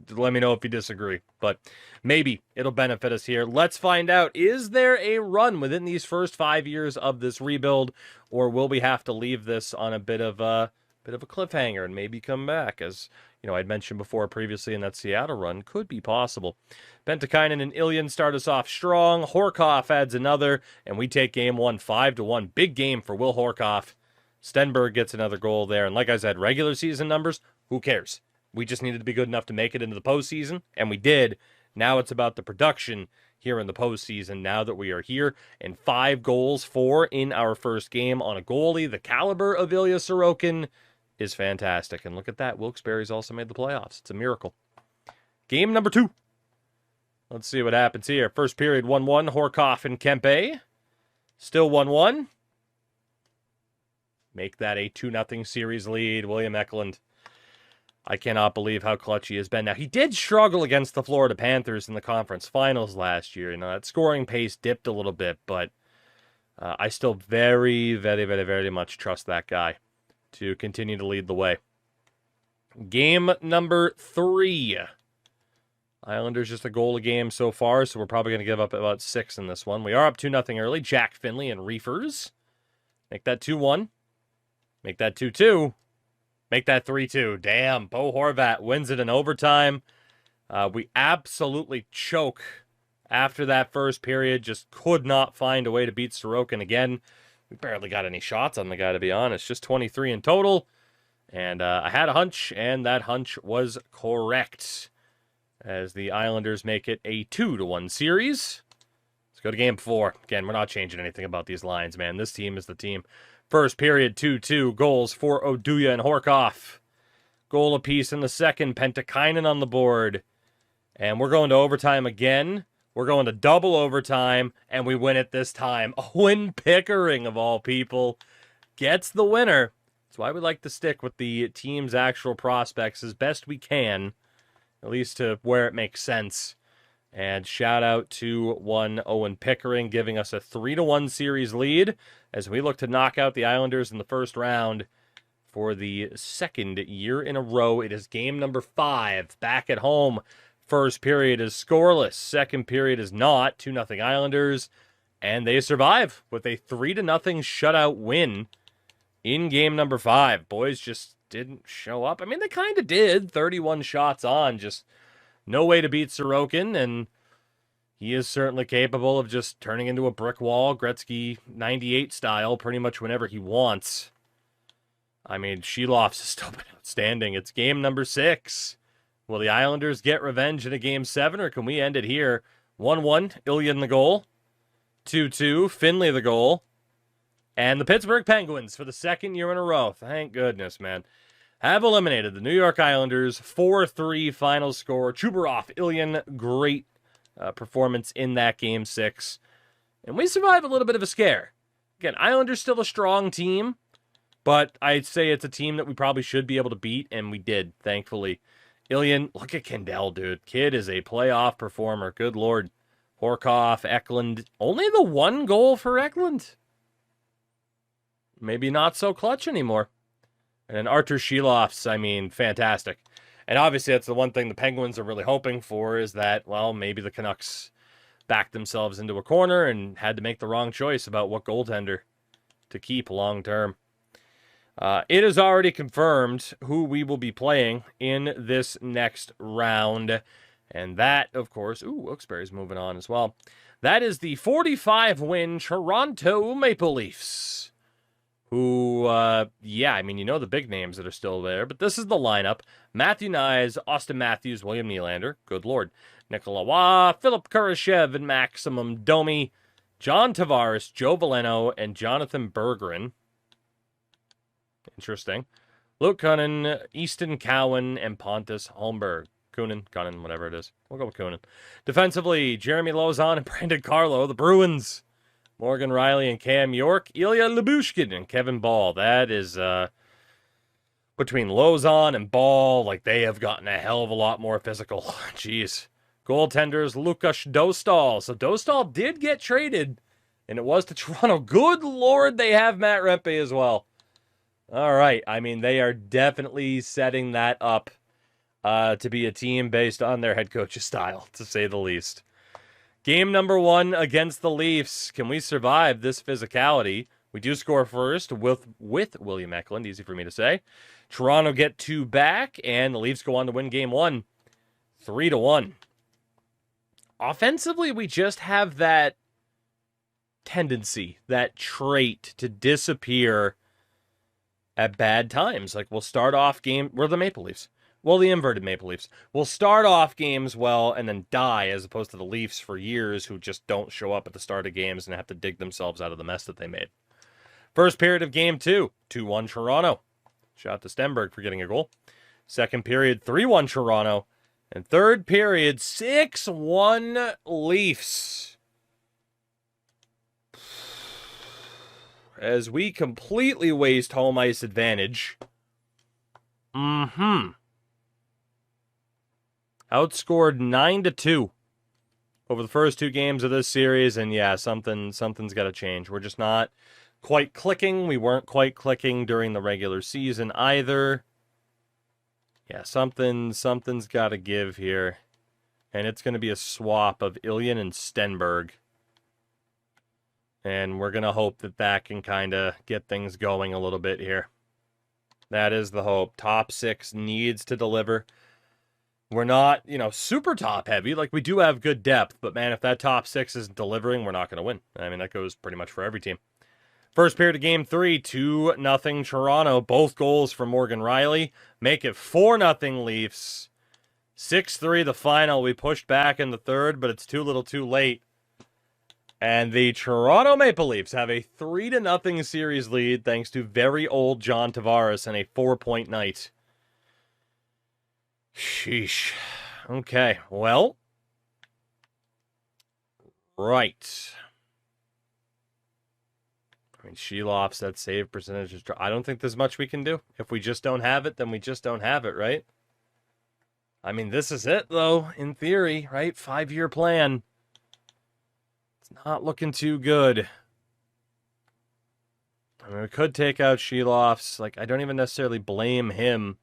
Let me know if you disagree, but maybe it'll benefit us here. Let's find out. Is there a run within these first 5 years of this rebuild, or will we have to leave this on a bit of a cliffhanger and maybe come back? As you know, I'd mentioned before previously in that Seattle run, could be possible. Pentikainen and Ilyan start us off strong. Horkoff adds another, and we take game one 5-1. Big game for Will Horkoff. Stenberg gets another goal there. And like I said, regular season numbers, who cares? We just needed to be good enough to make it into the postseason, and we did. Now it's about the production here in the postseason now that we are here. And 5 goals, 4 in our first game on a goalie. The caliber of Ilya Sorokin is fantastic. And look at that. Wilkes-Barre's also made the playoffs. It's a miracle. Game number 2. Let's see what happens here. First period, 1-1. Horkoff and Kempe. Still 1-1. Make that a 2-0 series lead. William Eklund. I cannot believe how clutch he has been. Now, he did struggle against the Florida Panthers in the conference finals last year. You know, that scoring pace dipped a little bit, but I still very, very, very, very much trust that guy to continue to lead the way. Game number 3. Islanders just a goal a game so far, so we're probably going to give up about 6 in this one. We are up 2-0 early. Jack Finley and Reefers. Make that 2-1. Make that 2-2. Make that 3-2. Damn, Bo Horvat wins it in overtime. We absolutely choke after that first period. Just could not find a way to beat Sorokin again. We barely got any shots on the guy, to be honest. Just 23 in total. And I had a hunch, and that hunch was correct. As the Islanders make it a 2-1 series. Let's go to game 4. Again, we're not changing anything about these lines, man. This team is the team. First period, 2-2. Goals for Oduya and Horkoff. Goal apiece in the second. Pentakainen on the board. And we're going to overtime again. We're going to double overtime, and we win it this time. Owen Pickering, of all people, gets the winner. That's why we like to stick with the team's actual prospects as best we can, at least to where it makes sense. And shout out to one Owen Pickering, giving us a 3-1 series lead as we look to knock out the Islanders in the first round for the second year in a row. It is game number 5, back at home. First period is scoreless. Second period is not. 2-0 Islanders. And they survive with a 3-0 shutout win in game number 5. Boys just didn't show up. I mean, they kind of did. 31 shots on. Just no way to beat Sorokin. And he is certainly capable of just turning into a brick wall, Gretzky 98 style, pretty much whenever he wants. I mean, Sheloff's still been outstanding. It's game number 6. Will the Islanders get revenge in a game 7, or can we end it here? 1-1, Ilya in the goal. 2-2, Finley the goal. And the Pittsburgh Penguins, for the second year in a row, thank goodness, man, have eliminated the New York Islanders. 4-3 final score. Chubarov, Ilyan, great performance in that game 6. And we survive a little bit of a scare. Again, Islanders still a strong team, but I'd say it's a team that we probably should be able to beat, and we did, thankfully. Ilyan, look at Kendall, dude. Kid is a playoff performer. Good Lord. Horkoff, Eklund. Only the 1 goal for Eklund. Maybe not so clutch anymore. And then Artur Sheloff's, I mean, fantastic. And obviously that's the one thing the Penguins are really hoping for is that, well, maybe the Canucks backed themselves into a corner and had to make the wrong choice about what goaltender to keep long term. It is already confirmed who we will be playing in this next round. And that, of course, Wilkes-Barre's moving on as well. That is the 45-win Toronto Maple Leafs. Who, yeah, I mean, you know the big names that are still there. But this is the lineup. Matthew Knies, Austin Matthews, William Nylander. Good Lord. Nicola Waugh, Philip Kurashev, and Maximum Domi. John Tavares, Joe Veleno, and Jonathan Bergeron. Interesting. Luke Kunin, Easton Cowan, and Pontus Holmberg. Kunin, whatever it is. We'll go with Kunin. Defensively, Jeremy Lauzon and Brandon Carlo, the Bruins. Morgan Riley and Cam York. Ilya Lyubushkin and Kevin Ball. That is, between Lauzon and Ball, like, they have gotten a hell of a lot more physical. Jeez. Goaltenders, Lukas Dostal. So Dostal did get traded, and it was to Toronto. Good Lord, they have Matt Rempe as well. All right. I mean, they are definitely setting that up to be a team based on their head coach's style, to say the least. Game number 1 against the Leafs. Can we survive this physicality? We do score first with William Eklund. Easy for me to say. Toronto get 2 back, and the Leafs go on to win game 1. 3-1. Offensively, we just have that tendency, that trait to disappear at bad times. Like, we'll start off game, we're the Maple Leafs. Well, the inverted Maple Leafs. We'll start off games well and then die, as opposed to the Leafs for years who just don't show up at the start of games and have to dig themselves out of the mess that they made. First period of game 2, 2-1 Toronto. Shout out to Stenberg for getting a goal. Second period, 3-1 Toronto. And third period, 6-1 Leafs. As we completely waste home ice advantage. Outscored 9-2 over the first 2 games of this series. And yeah, something's got to change. We're just not quite clicking. We weren't quite clicking during the regular season either. Yeah, something's got to give here. And it's going to be a swap of Ilyan and Stenberg. And we're going to hope that can kind of get things going a little bit here. That is the hope. Top 6 needs to deliver. We're not, super top heavy. Like, we do have good depth. But, man, if that top 6 isn't delivering, we're not going to win. I mean, that goes pretty much for every team. First period of game 3, 2-0 Toronto. Both goals for Morgan Rielly. Make it 4-0 Leafs. 6-3 the final. We pushed back in the third, but it's too little too late. And the Toronto Maple Leafs have a 3-0 series lead thanks to very old John Tavares and a 4-point night. Sheesh. Okay, well. Right. I mean, Sheloff's, that save percentage is... I don't think there's much we can do. If we just don't have it, then we just don't have it, right? I mean, this is it, though, in theory, right? 5-year plan. It's not looking too good. I mean, we could take out Sheloff's. Like, I don't even necessarily blame him.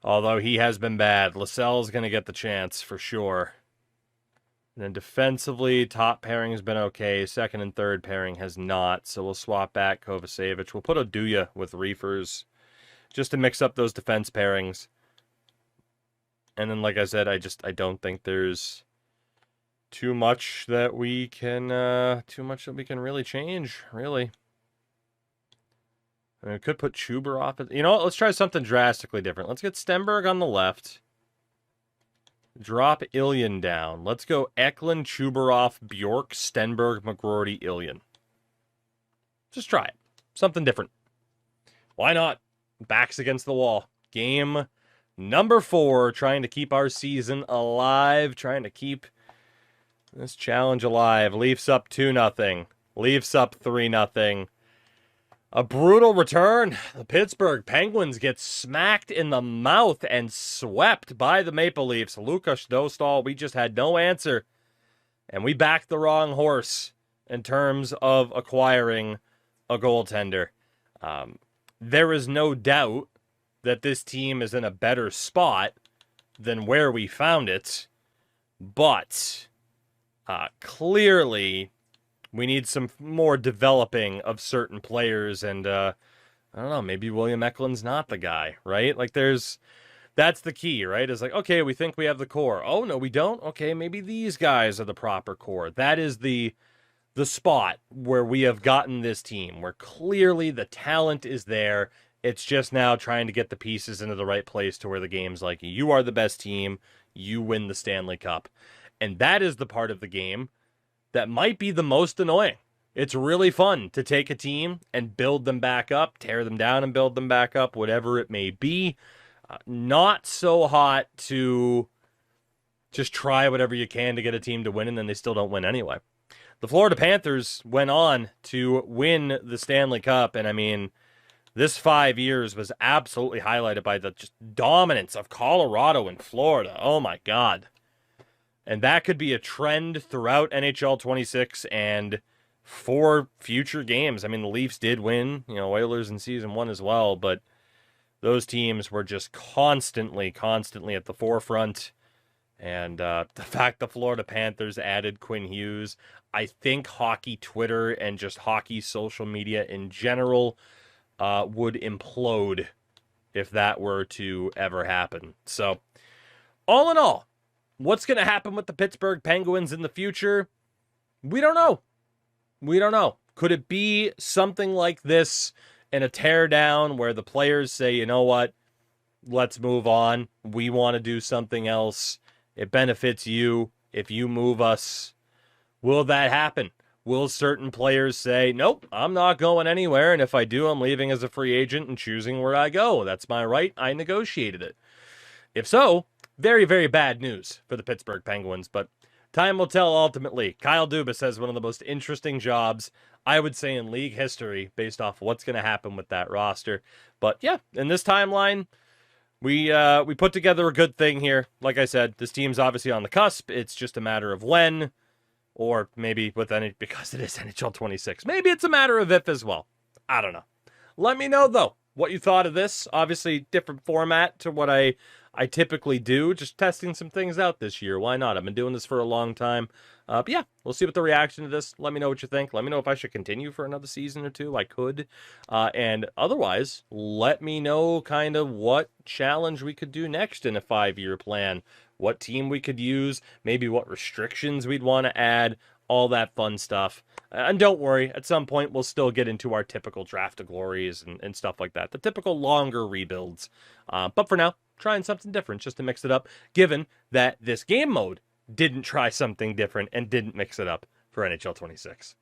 Although he has been bad. Lascelles going to get the chance, for sure. And then defensively, top pairing has been okay. Second and third pairing has not. So we'll swap back Kovacevic. We'll put Oduya with Reefers just to mix up those defense pairings. And then, like I said, I don't think there's too much that we can really change, really. I mean, we could put Chuber off. You know what? Let's try something drastically different. Let's get Stenberg on the left. Drop Ilyan down. Let's go Eklund, Chuberov, Bjork, Stenberg, McGroarty, Ilyan. Just try it. Something different. Why not? Backs against the wall. Game number 4. Trying to keep our season alive. Trying to keep this challenge alive. Leafs up 2-0. Leafs up 3-0. A brutal return. The Pittsburgh Penguins get smacked in the mouth and swept by the Maple Leafs. Lukas Dostal, we just had no answer. And we backed the wrong horse in terms of acquiring a goaltender. There is no doubt that this team is in a better spot than where we found it. But clearly... we need some more developing of certain players, and I don't know, maybe William Eklund's not the guy, right? Like, that's the key, right? It's like, okay, we think we have the core. Oh, no, we don't? Okay, maybe these guys are the proper core. That is the spot where we have gotten this team, where clearly the talent is there. It's just now trying to get the pieces into the right place to where the game's like, you are the best team, you win the Stanley Cup. And that is the part of the game that might be the most annoying. It's really fun to take a team and build them back up, tear them down and build them back up, whatever it may be. Not so hot to just try whatever you can to get a team to win, and then they still don't win anyway. The Florida Panthers went on to win the Stanley Cup, and I mean, this 5 years was absolutely highlighted by the just dominance of Colorado and Florida. Oh my God. And that could be a trend throughout NHL 26 and for future games. I mean, the Leafs did win, Oilers in Season 1 as well, but those teams were just constantly at the forefront. And the fact the Florida Panthers added Quinn Hughes, I think hockey Twitter and just hockey social media in general would implode if that were to ever happen. So, all in all, what's going to happen with the Pittsburgh Penguins in the future? We don't know. Could it be something like this and a tear down where the players say, you know what, let's move on. We want to do something else. It benefits you if you move us. Will that happen? Will certain players say, nope, I'm not going anywhere, and if I do, I'm leaving as a free agent and choosing where I go. That's my right. I negotiated it. If so, very, very bad news for the Pittsburgh Penguins, but time will tell ultimately. Kyle Dubas has one of the most interesting jobs, I would say, in league history based off what's going to happen with that roster. But yeah, in this timeline, we put together a good thing here. Like I said, this team's obviously on the cusp. It's just a matter of when, or maybe with any, because it is NHL 26. Maybe it's a matter of if as well. I don't know. Let me know, though, what you thought of this. Obviously, different format to what I typically do. Just testing some things out this year. Why not? I've been doing this for a long time. But yeah, we'll see what the reaction to this. Let me know what you think. Let me know if I should continue for another season or two. I could. And otherwise, let me know kind of what challenge we could do next in a 5-year plan. What team we could use. Maybe what restrictions we'd want to add. All that fun stuff. And don't worry, at some point we'll still get into our typical draft of glories and stuff like that. The typical longer rebuilds. But for now, trying something different just to mix it up, given that this game mode didn't try something different and didn't mix it up for NHL 26.